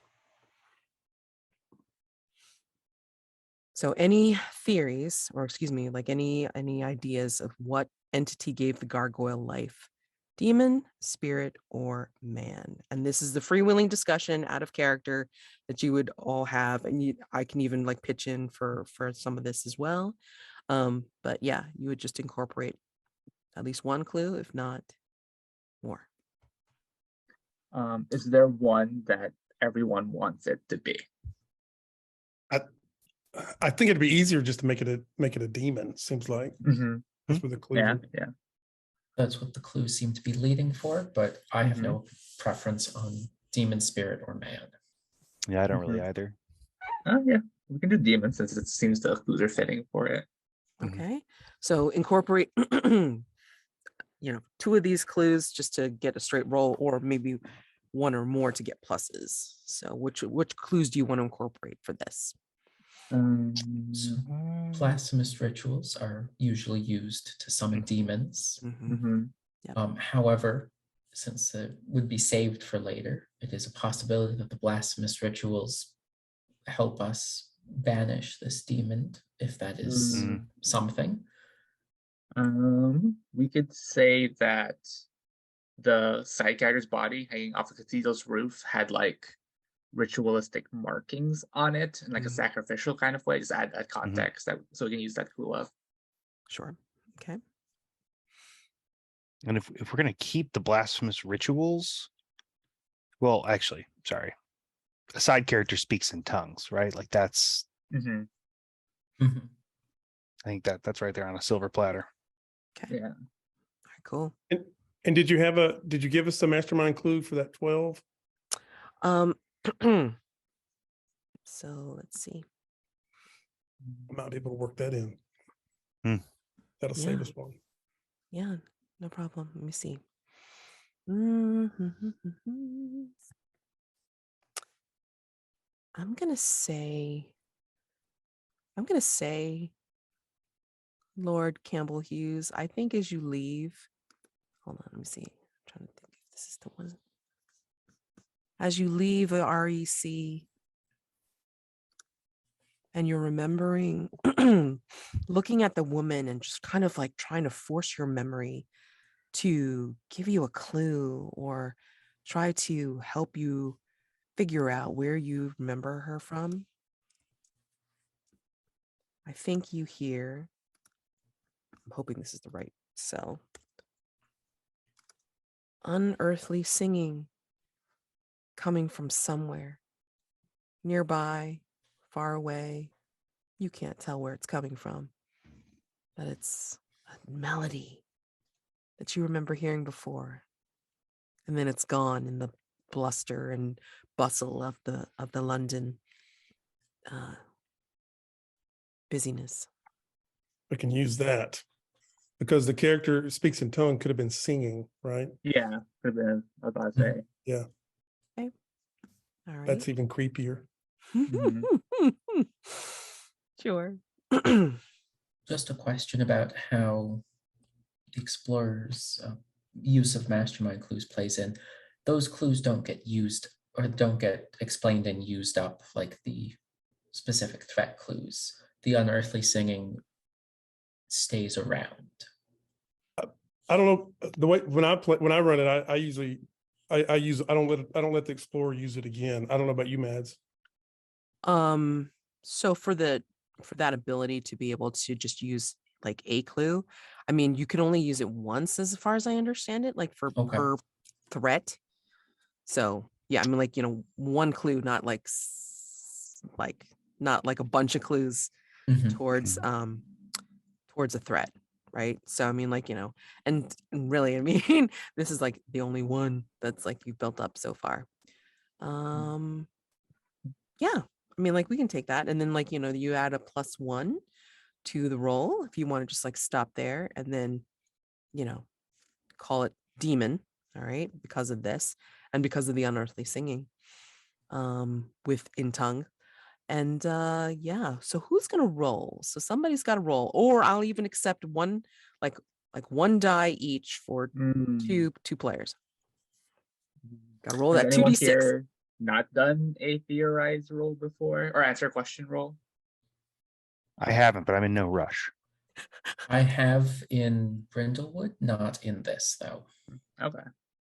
So any theories, or excuse me, like any ideas of what entity gave the gargoyle life? Demon, spirit, or man? And this is the freewheeling discussion out of character that you would all have, and I can even like pitch in for some of this as well. But yeah, you would just incorporate at least 1 clue, if not more.
Is there one that everyone wants it to be?
I think it'd be easier just to make it a demon. Seems like that's where the clue.
Yeah.
That's what the clues seem to be leading for, but I have no preference on demon, spirit, or man.
Yeah, I don't really either.
Oh yeah, we can do demon since it seems the clues are fitting for it.
Okay, so incorporate 2 of these clues just to get a straight roll, or maybe 1 or more to get pluses. So which clues do you want to incorporate for this?
So blasphemous rituals are usually used to summon demons.
Yep.
However, since it would be saved for later, it is a possibility that the blasphemous rituals help us banish this demon, if that is something.
We could say that the side character's body hanging off the cathedral's roof had like ritualistic markings on it in like a sacrificial kind of way. Just add that context so we can use that clue up.
Sure. Okay.
And if we're going to keep the blasphemous rituals, well, actually, sorry, a side character speaks in tongues, right? Like that's, I think that's right there on a silver platter.
Okay.
Yeah.
All right, cool.
And did you give us the mastermind clue for that 12?
So let's see.
I might be able to work that in. That'll
Yeah.
save us 1.
Yeah, no problem. Let me see. I'm gonna say Lord Campbell-Hughes. I think as you leave, hold on, let me see. I'm trying to think if this is the one. As you leave a REC and you're remembering, looking at the woman and just kind of like trying to force your memory to give you a clue or try to help you figure out where you remember her from. I think you hear, I'm hoping this is the right cell. Unearthly singing coming from somewhere nearby, far away. You can't tell where it's coming from, but it's a melody that you remember hearing before. And then it's gone in the bluster and bustle of the London busyness.
We can use that because the character who speaks in tongue could have been singing, right?
Yeah, could have been. I was about to say.
Yeah.
Okay. All right.
That's even creepier.
Sure.
Just a question about how the explorer's use of mastermind clues plays in. Those clues don't get used or don't get explained and used up like the specific threat clues. The unearthly singing stays around.
I don't know the way when I run it, I usually I don't let the explorer use it again. I don't know about you, Mads.
So for that ability to be able to just use like a clue, I mean, you can only use it once as far as I understand it, like for per threat. So yeah, I mean, like, 1 clue, not like not like a bunch of clues towards towards a threat, right? So I mean, like, and really, I mean, this is like the only one that's like you've built up so far. Yeah, I mean, like we can take that, and then like you add a +1 to the roll if you want to just like stop there, and then call it demon. All right, because of this and because of the unearthly singing, with in tongue. And yeah, so who's gonna roll? So somebody's got to roll, or I'll even accept one, like one die each for two players. Gotta roll
Has
that
anyone
2d6.
here not done a theorize roll before or answer a question roll?
I haven't, but I'm in no rush.
I have in Brindlewood, not in this though.
Okay.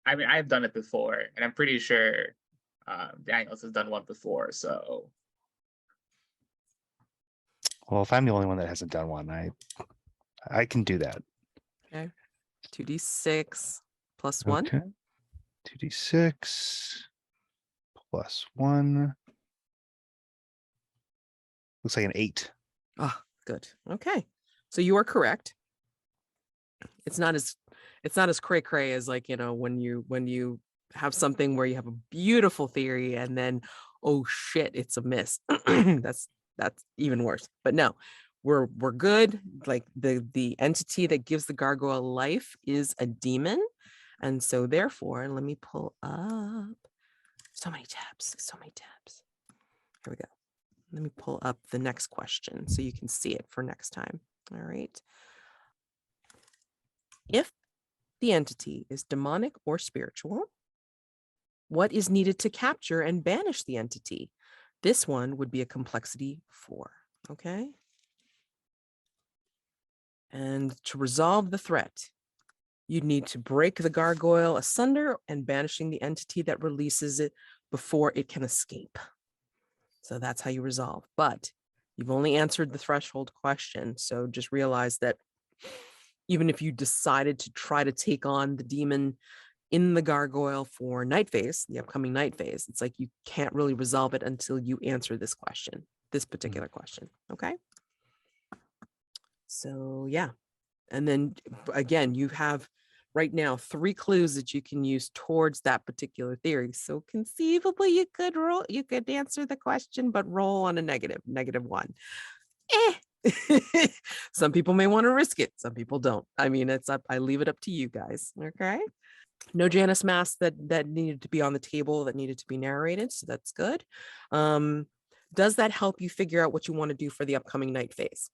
I mean, I've done it before, and I'm pretty sure Daniels has done one before. So
Well, if I'm the only one that hasn't done one, I can do that.
Okay, 2d6 +1.
Okay. 2d6 +1. Looks like an 8.
Ah, good. Okay, so you are correct. It's not as cray cray as like when you have something where you have a beautiful theory and then oh shit, it's a miss. that's even worse. But no, we're good. Like the entity that gives the gargoyle life is a demon, and so therefore, let me pull up. So many tabs. Here we go. Let me pull up the next question so you can see it for next time. All right. If the entity is demonic or spiritual, what is needed to capture and banish the entity? This one would be a complexity 4. Okay. And to resolve the threat, you'd need to break the gargoyle asunder and banishing the entity that releases it before it can escape. So that's how you resolve. But you've only answered the threshold question. So just realize that even if you decided to try to take on the demon in the gargoyle for night phase, the upcoming night phase, it's like you can't really resolve it until you answer this question, this particular question. Okay. So yeah. And then again, you have right now 3 clues that you can use towards that particular theory. So conceivably you could answer the question, but roll on a -1. Some people may want to risk it. Some people don't. I mean, it's up. I leave it up to you guys. Okay. No Janus mask that needed to be on the table, that needed to be narrated. So that's good. Does that help you figure out what you want to do for the upcoming night phase?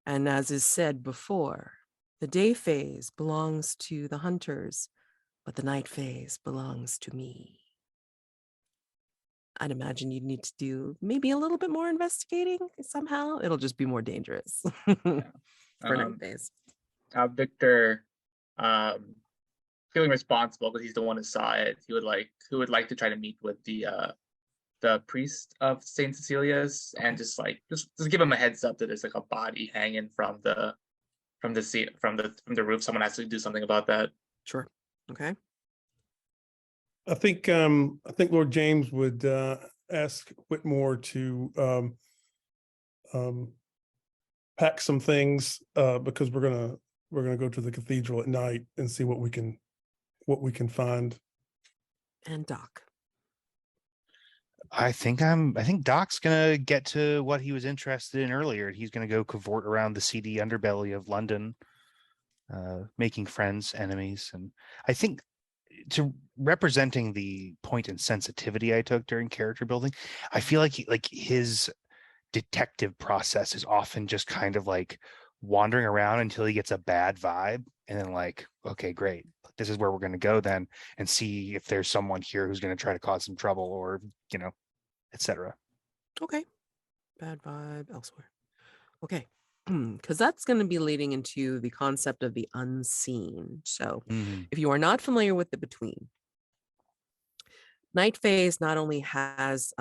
And as is said before, the day phase belongs to the hunters, but the night phase belongs to me. I'd imagine you'd need to do maybe a little bit more investigating somehow. It'll just be more dangerous for night phase.
Victor, feeling responsible because he's the one who saw it, he would like to try to meet with the priest of Saint Cecilia's and just give him a heads up that there's like a body hanging from the roof. Someone has to do something about that.
Sure. Okay.
I think Lord James would ask Whitmore to pack some things because we're gonna go to the cathedral at night and see what we can find.
And Doc.
I think Doc's gonna get to what he was interested in earlier. He's gonna go cavort around the seedy underbelly of London, making friends, enemies, and I think to representing the point in sensitivity I took during character building, I feel like his detective process is often just kind of like wandering around until he gets a bad vibe, and then like, okay, great, this is where we're going to go then, and see if there's someone here who's going to try to cause some trouble, or etc.
Okay. Bad vibe elsewhere. Okay. Because that's going to be leading into the concept of the unseen. So if you are not familiar with the between, night phase not only has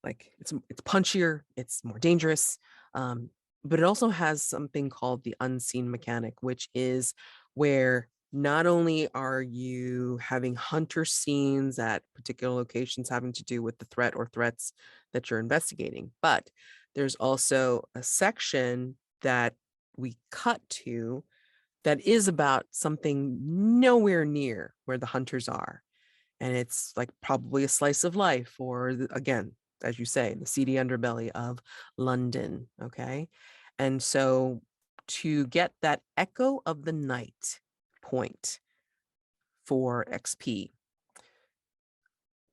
like it's punchier, it's more dangerous, but it also has something called the unseen mechanic, which is where not only are you having hunter scenes at particular locations having to do with the threat or threats that you're investigating, but there's also a section that we cut to that is about something nowhere near where the hunters are. and it's like probably a slice of life, or again, as you say, the seedy underbelly of London. Okay. And so to get that echo of the night point for XP,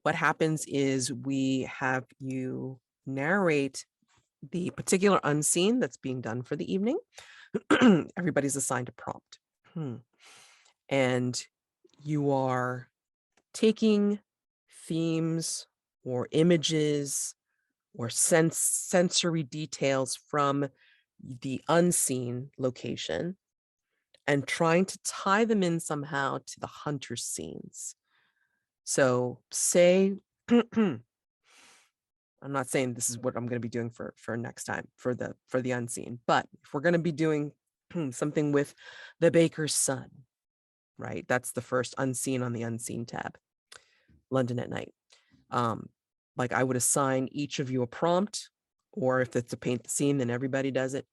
what happens is we have you narrate the particular unseen that's being done for the evening. Everybody's assigned a prompt. And you are taking themes or images or sensory details from the unseen location and trying to tie them in somehow to the hunter scenes. So say, I'm not saying this is what I'm going to be doing for next time for the unseen, but if we're going to be doing something with the baker's son, right? That's the first unseen on the unseen tab, London at night. Like I would assign each of you a prompt, or if it's to paint the scene, then everybody does it.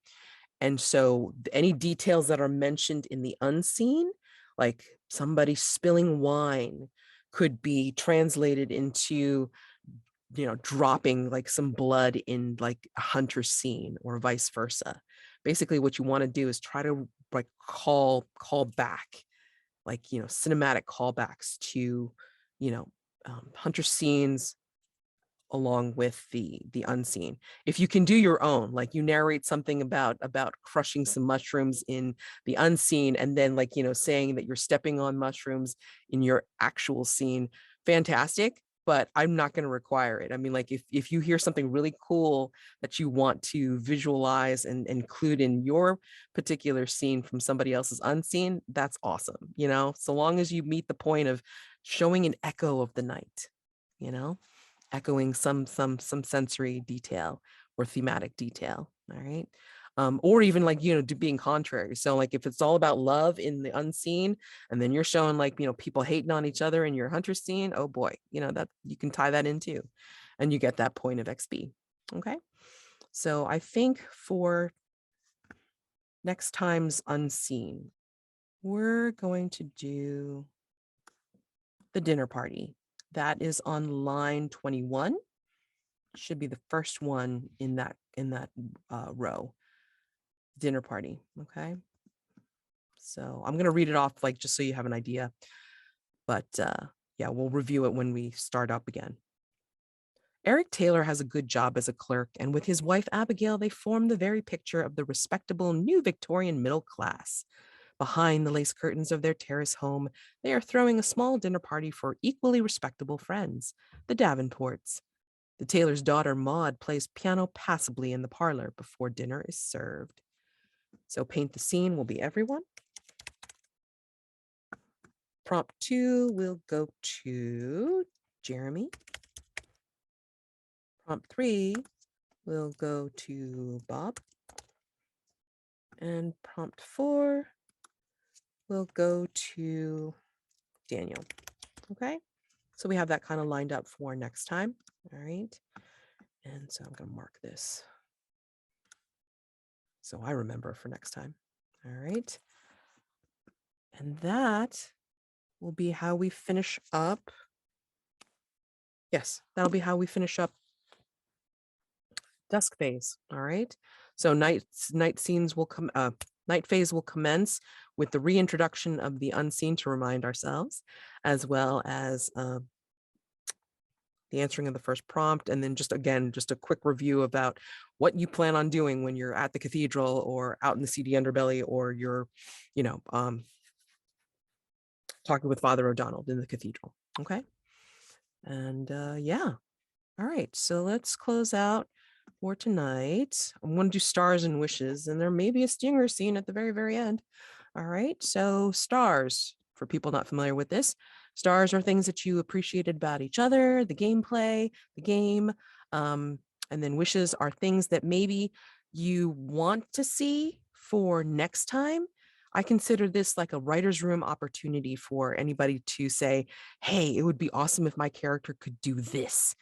And so any details that are mentioned in the unseen, like somebody spilling wine, could be translated into, dropping like some blood in like a hunter scene, or vice versa. Basically what you want to do is try to like call back, like, cinematic callbacks to, hunter scenes along with the unseen. If you can do your own, like you narrate something about crushing some mushrooms in the unseen, and then like, saying that you're stepping on mushrooms in your actual scene, fantastic. But I'm not going to require it. I mean, like if you hear something really cool that you want to visualize and include in your particular scene from somebody else's unseen, that's awesome. So long as you meet the point of showing an echo of the night, echoing some sensory detail or thematic detail. All right. Or even like, being contrary. So like if it's all about love in the unseen, and then you're showing like, people hating on each other in your hunter scene, oh boy, that you can tie that in too, and you get that point of XP. Okay. So I think for next time's unseen, we're going to do the dinner party. That is on line 21. Should be the first one in that row. Dinner party. Okay. So I'm going to read it off, like, just so you have an idea. But yeah, we'll review it when we start up again. Eric Taylor has a good job as a clerk, and with his wife Abigail, they form the very picture of the respectable new Victorian middle class. Behind the lace curtains of their terrace home, they are throwing a small dinner party for equally respectable friends, the Davenports. The Taylor's daughter, Maud, plays piano passably in the parlor before dinner is served. So paint the scene will be everyone. Prompt 2 will go to Jeremy. Prompt 3 will go to Bob. And prompt 4 will go to Daniel. Okay, so we have that kind of lined up for next time. All right, and so I'm going to mark this so I remember for next time. All right, and that will be how we finish up. Yes, that'll be how we finish up dusk phase. All right, so night scenes will come. Night phase will commence with the reintroduction of the unseen to remind ourselves, as well as the answering of the first prompt, and then just a quick review about what you plan on doing when you're at the cathedral or out in the seedy underbelly, or you're, talking with Father O'Donnell in the cathedral. Okay, and yeah, all right. So let's close out for tonight. I'm going to do stars and wishes, and there may be a stinger scene at the very, very end. All right, so stars, for people not familiar with this, stars are things that you appreciated about each other, the gameplay, the game, and then wishes are things that maybe you want to see for next time. I consider this like a writer's room opportunity for anybody to say, hey, it would be awesome if my character could do this.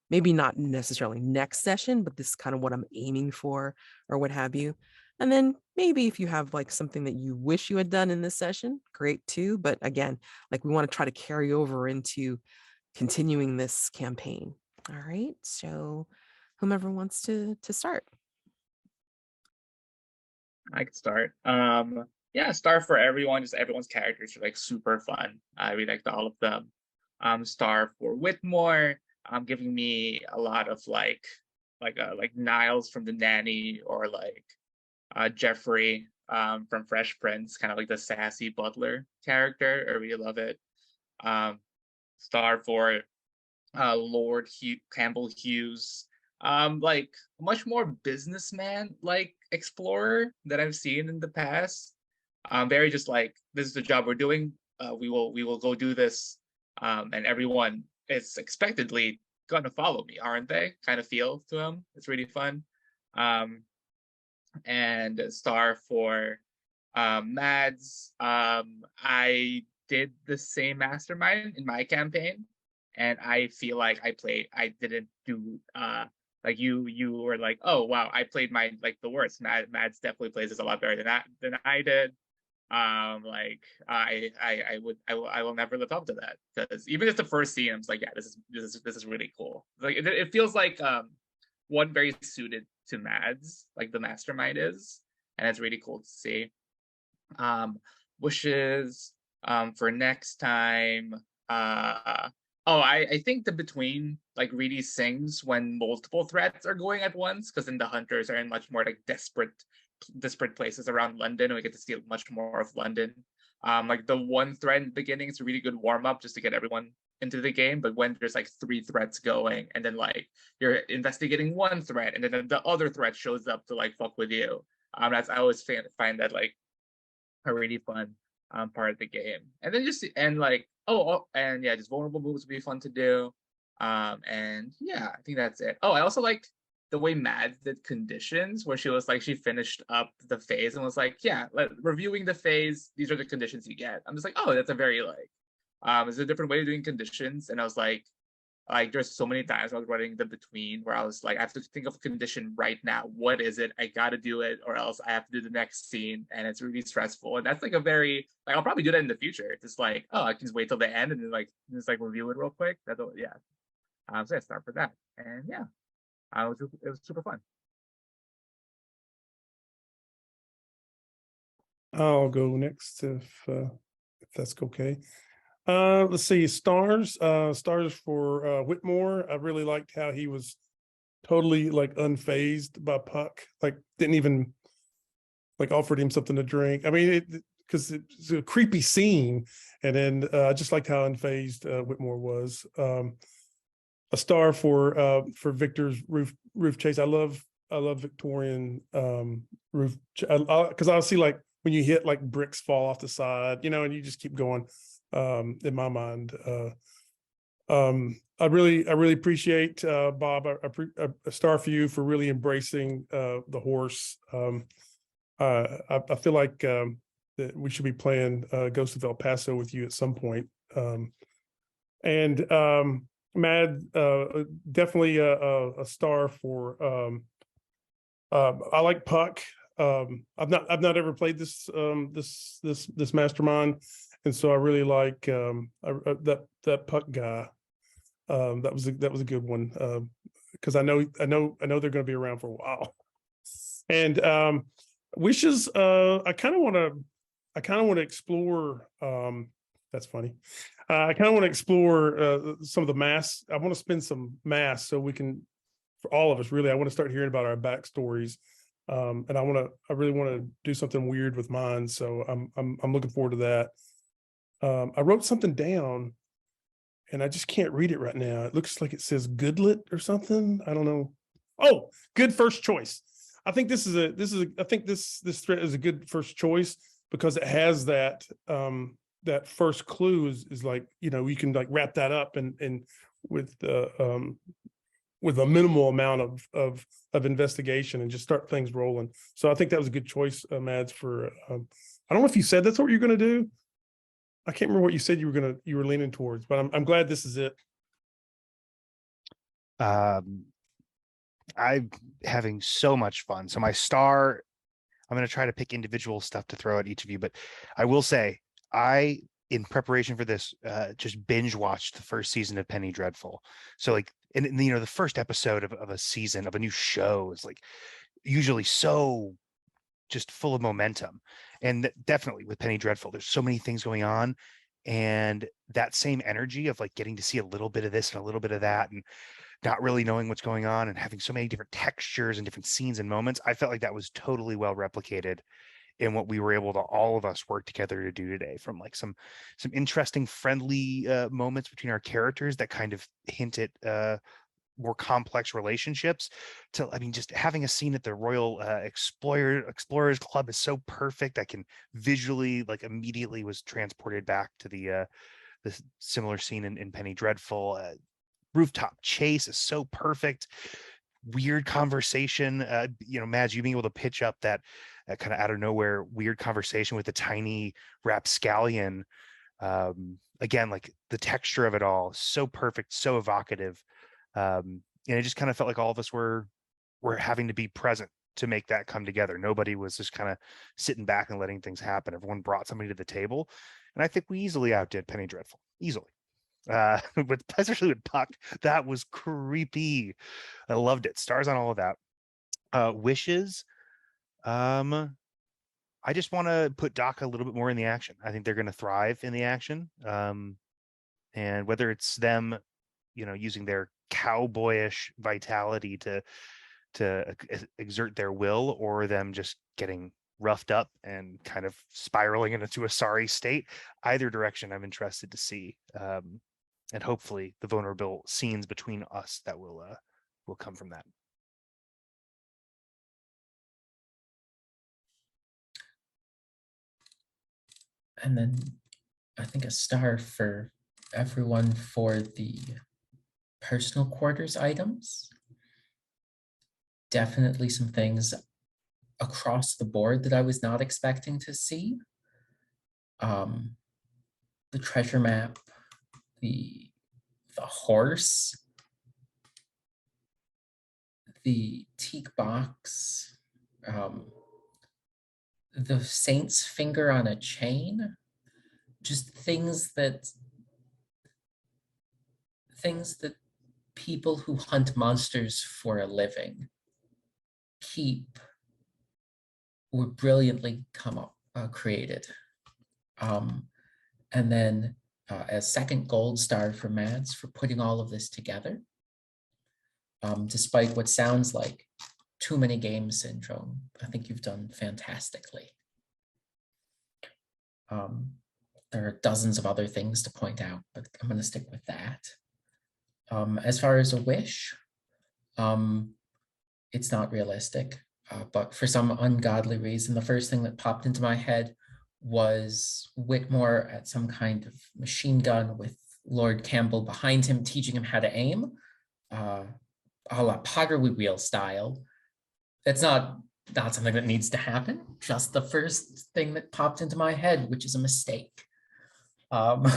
maybe not necessarily next session, but this is kind of what I'm aiming for or what have you. And then maybe if you have like something that you wish you had done in this session, great too. But again, like we want to try to carry over into continuing this campaign. All right. So whomever wants to start.
I could start. Yeah, star for everyone. Just everyone's characters are like super fun. I really liked all of them. Star for Whitmore, giving me a lot of like Niles from The Nanny, or like Jeffrey from Fresh Prince, kind of like the sassy butler character. I really love it. Star for Lord Campbell-Hughes, like much more businessman like explorer that I've seen in the past. Very just like, this is the job we're doing. We will go do this, and everyone is expectedly gonna follow me, aren't they? Kind of feel to him. It's really fun. And star for Mads. I did the same mastermind in my campaign, and I feel like I didn't do like you were like, oh wow, I played mine like the worst. Mads definitely plays this a lot better than I did. Like I will never live up to that, because even if the first scene I'm just like, yeah, this is really cool. Like it feels like one very suited to Mads, like the mastermind is, and it's really cool to see. Wishes for next time. I think the between like really sings when multiple threats are going at once, because then the hunters are in much more like disparate places around London, and we get to see much more of London. Like the one threat in the beginning is a really good warm-up just to get everyone into the game, but when there's like 3 threats going, and then like you're investigating one threat, and then the other threat shows up to like fuck with you, I always find that like a really fun part of the game. And then just and like and yeah, just vulnerable moves would be fun to do. And yeah, I think that's it. I also liked the way Mads did conditions, where she was like, she finished up the phase and was like, yeah, reviewing the phase, these are the conditions you get. I'm just like, oh, that's a very like it's a different way of doing conditions. And I was like there's so many times I was running the between where I was like, I have to think of a condition right now. What is it? I gotta do it, or else I have to do the next scene, and it's really stressful. And that's like a very like, I'll probably do that in the future. It's just like, I can just wait till the end and then like just like review it real quick. Yeah. So I start for that, and yeah, it was super fun.
I'll go next if that's okay. Let's see, stars for Whitmore. I really liked how he was totally like unfazed by Puck, like didn't even like offered him something to drink. I mean, because it's a creepy scene, and then I just liked how unfazed Whitmore was. A star for Victor's roof chase. I love Victorian roof, because I'll see like when you hit like bricks fall off the side, and you just keep going. In my mind, I really appreciate Bob. A star for you for really embracing the horse. I feel like that we should be playing Ghost of El Paso with you at some point. And Mad, definitely a star for. I like Puck. I've not ever played this mastermind, and so I really like that Puck guy. That was a good one, because I know they're going to be around for a while. And wishes, I kind of want to explore. That's funny. I kind of want to explore some of the mass. I want to spend some mass so we can, for all of us, really. I want to start hearing about our backstories, and I really want to do something weird with mine. So I'm looking forward to that. I wrote something down, and I just can't read it right now. It looks like it says Goodlet or something. I don't know. Oh, good first choice. I think this threat is a good first choice, because it has that that first clue is like, you can like wrap that up and with a minimal amount of investigation and just start things rolling. So I think that was a good choice, Mads, for I don't know if you said that's what you're going to do. I can't remember what you said you were leaning towards, but I'm glad this is it.
I'm having so much fun. So my star, I'm going to try to pick individual stuff to throw at each of you, but I will say in preparation for this, just binge watched the first season of Penny Dreadful. So like, and the first episode of a season of a new show is like usually so just full of momentum. And definitely with Penny Dreadful, there's so many things going on. And that same energy of like getting to see a little bit of this and a little bit of that, and not really knowing what's going on and having so many different textures and different scenes and moments, I felt like that was totally well replicated in what we were able to all of us work together to do today, from like some interesting friendly moments between our characters that kind of hint at more complex relationships, to just having a scene at the Royal Explorers Club is so perfect. I can visually like immediately was transported back to the similar scene in Penny Dreadful. Rooftop chase is so perfect. Weird conversation, Mads, you being able to pitch up that kind of out of nowhere weird conversation with the tiny rapscallion, again, like the texture of it all, so perfect, so evocative. And it just kind of felt like all of us were having to be present to make that come together. Nobody was just kind of sitting back and letting things happen. Everyone brought somebody to the table, and I think we easily outdid Penny Dreadful, easily. But especially with Puck, that was creepy. I loved it. Stars on all of that. Wishes, I just want to put DACA a little bit more in the action. I think they're going to thrive in the action. And whether it's them, using their cowboyish vitality to exert their will, or them just getting roughed up and kind of spiraling into a sorry state, either direction I'm interested to see. And hopefully the vulnerable scenes between us that will come from that.
And then I think a star for everyone for the personal quarters items. Definitely some things across the board that I was not expecting to see. The treasure map, the horse, the teak box, the saint's finger on a chain, just things that people who hunt monsters for a living keep were brilliantly created. And then a second gold star for Mads for putting all of this together. Despite what sounds like too many games syndrome, I think you've done fantastically. There are dozens of other things to point out, but I'm going to stick with that. As far as a wish, it's not realistic, but for some ungodly reason, the first thing that popped into my head was Whitmore at some kind of machine gun with Lord Campbell behind him, teaching him how to aim, a la pottery wheel style. That's not something that needs to happen, just the first thing that popped into my head, which is a mistake. But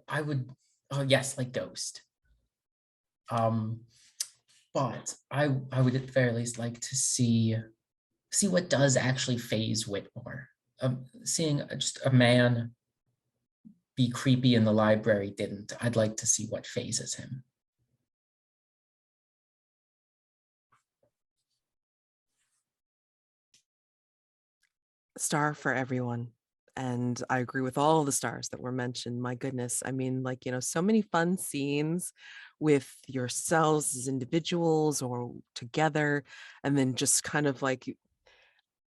I would, oh yes, like Ghost. But I would at the very least like to see what does actually phase Whitmore. Seeing just a man be creepy in the library didn't. I'd like to see what phases him.
Star for everyone. And I agree with all the stars that were mentioned. My goodness. I mean, like, so many fun scenes with yourselves as individuals or together. And then just kind of like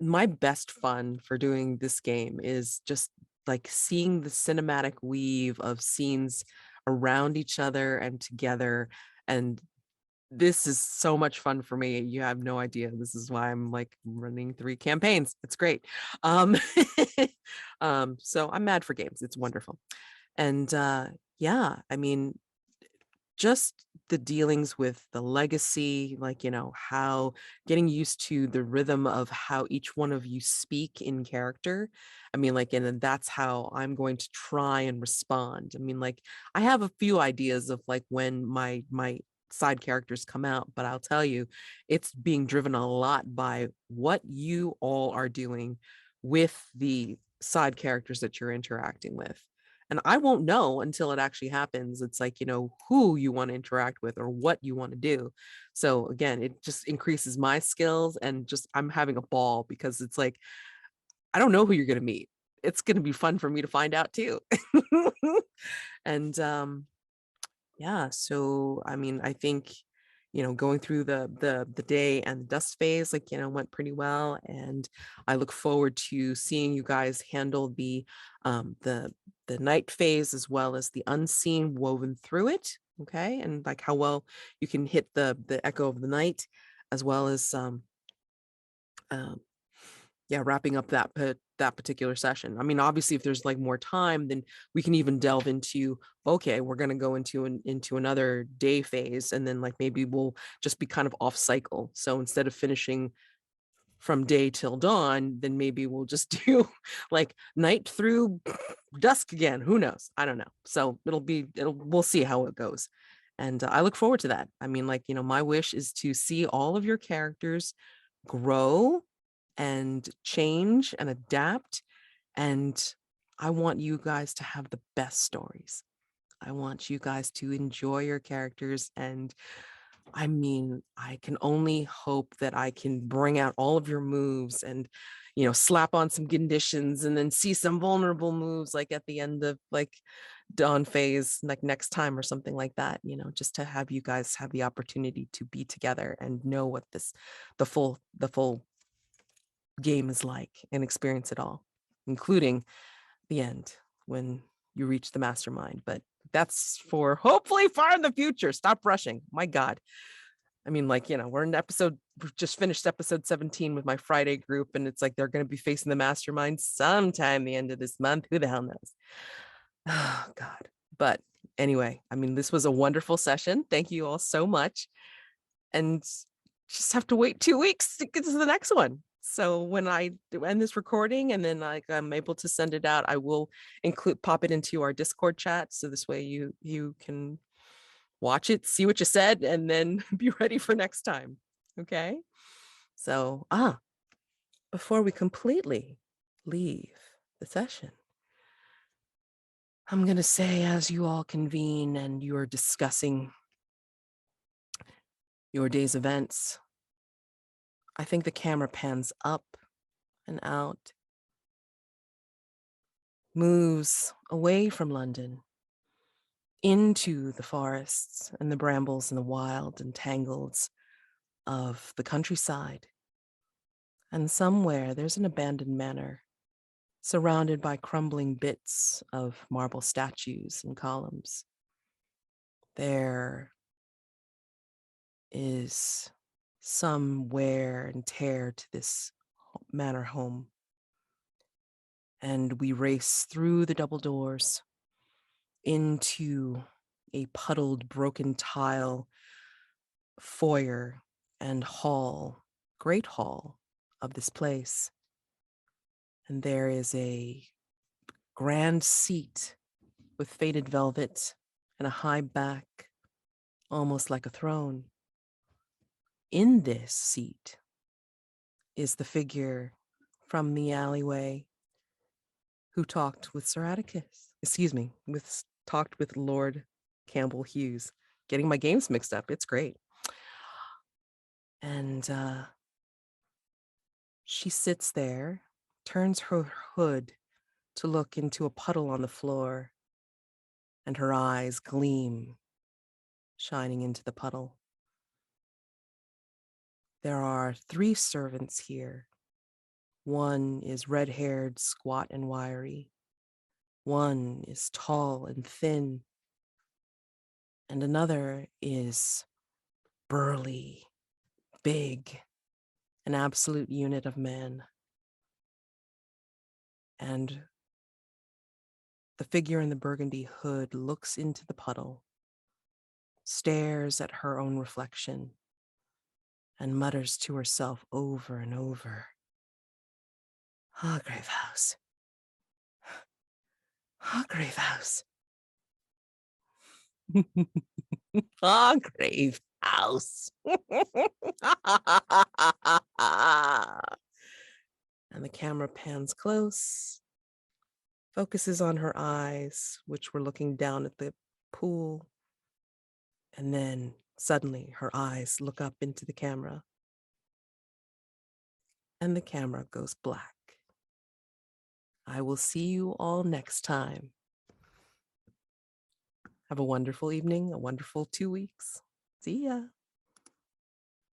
my best fun for doing this game is just like seeing the cinematic weave of scenes around each other and together. And this is so much fun for me. You have no idea. This is why I'm like running 3 campaigns. It's great. So I'm mad for games. It's wonderful. And yeah, I mean, just the dealings with the legacy, like, how getting used to the rhythm of how each one of you speak in character. I mean, like, and then that's how I'm going to try and respond. I mean, like, I have a few ideas of like when my side characters come out, but I'll tell you, it's being driven a lot by what you all are doing with the side characters that you're interacting with. And I won't know until it actually happens. It's like, who you want to interact with or what you want to do. So again, it just increases my skills, and just I'm having a ball because it's like, I don't know who you're going to meet. It's going to be fun for me to find out too. And yeah, so I mean, I think going through the day and the dust phase, like, went pretty well, and I look forward to seeing you guys handle the night phase as well as the unseen woven through it. Okay, and like how well you can hit the echo of the night, as well as um yeah, wrapping up that particular session. I mean, obviously, if there's like more time, then we can even delve into, okay, we're going to go into another day phase, and then like maybe we'll just be kind of off cycle. So instead of finishing from day till dawn, then maybe we'll just do like night through dusk again. Who knows? I don't know. So we'll see how it goes. And I look forward to that. I mean, like, my wish is to see all of your characters grow and change and adapt. And I want you guys to have the best stories. I want you guys to enjoy your characters. And I mean, I can only hope that I can bring out all of your moves and, slap on some conditions, and then see some vulnerable moves like at the end of like dawn phase, like next time or something like that, just to have you guys have the opportunity to be together and know what the full game is like, and experience it all, including the end when you reach the mastermind. But that's for hopefully far in the future. Stop rushing. My God. I mean, like, we've just finished episode 17 with my Friday group, and it's like they're going to be facing the mastermind sometime the end of this month. Who the hell knows? Oh, God. But anyway, I mean, this was a wonderful session. Thank you all so much. And just have to wait 2 weeks to get to the next one. So when I end this recording, and then I'm able to send it out, I will pop it into our Discord chat. So this way you can watch it, see what you said, and then be ready for next time. Okay. So, before we completely leave the session, I'm going to say, as you all convene and you're discussing your day's events, I think the camera pans up and out, moves away from London into the forests and the brambles and the wild and tangles of the countryside. And somewhere there's an abandoned manor surrounded by crumbling bits of marble statues and columns. There is some wear and tear to this manor home. And we race through the double doors into a puddled, broken tile foyer and hall, great hall of this place. And there is a grand seat with faded velvet and a high back, almost like a throne. In this seat is the figure from the alleyway who talked with Sir Atticus, talked with Lord Campbell-Hughes. Getting my games mixed up, it's great. And she sits there, turns her hood to look into a puddle on the floor, and her eyes gleam, shining into the puddle. There are 3 servants here. One is red-haired, squat, and wiry. One is tall and thin. And another is burly, big, an absolute unit of man. And the figure in the burgundy hood looks into the puddle, stares at her own reflection, and mutters to herself over and over, "Hargrave House. Hargrave House." Hargrave House. And the camera pans close, focuses on her eyes, which were looking down at the pool. And then suddenly her eyes look up into the camera. And the camera goes black. I will see you all next time. Have a wonderful evening, a wonderful 2 weeks. See ya.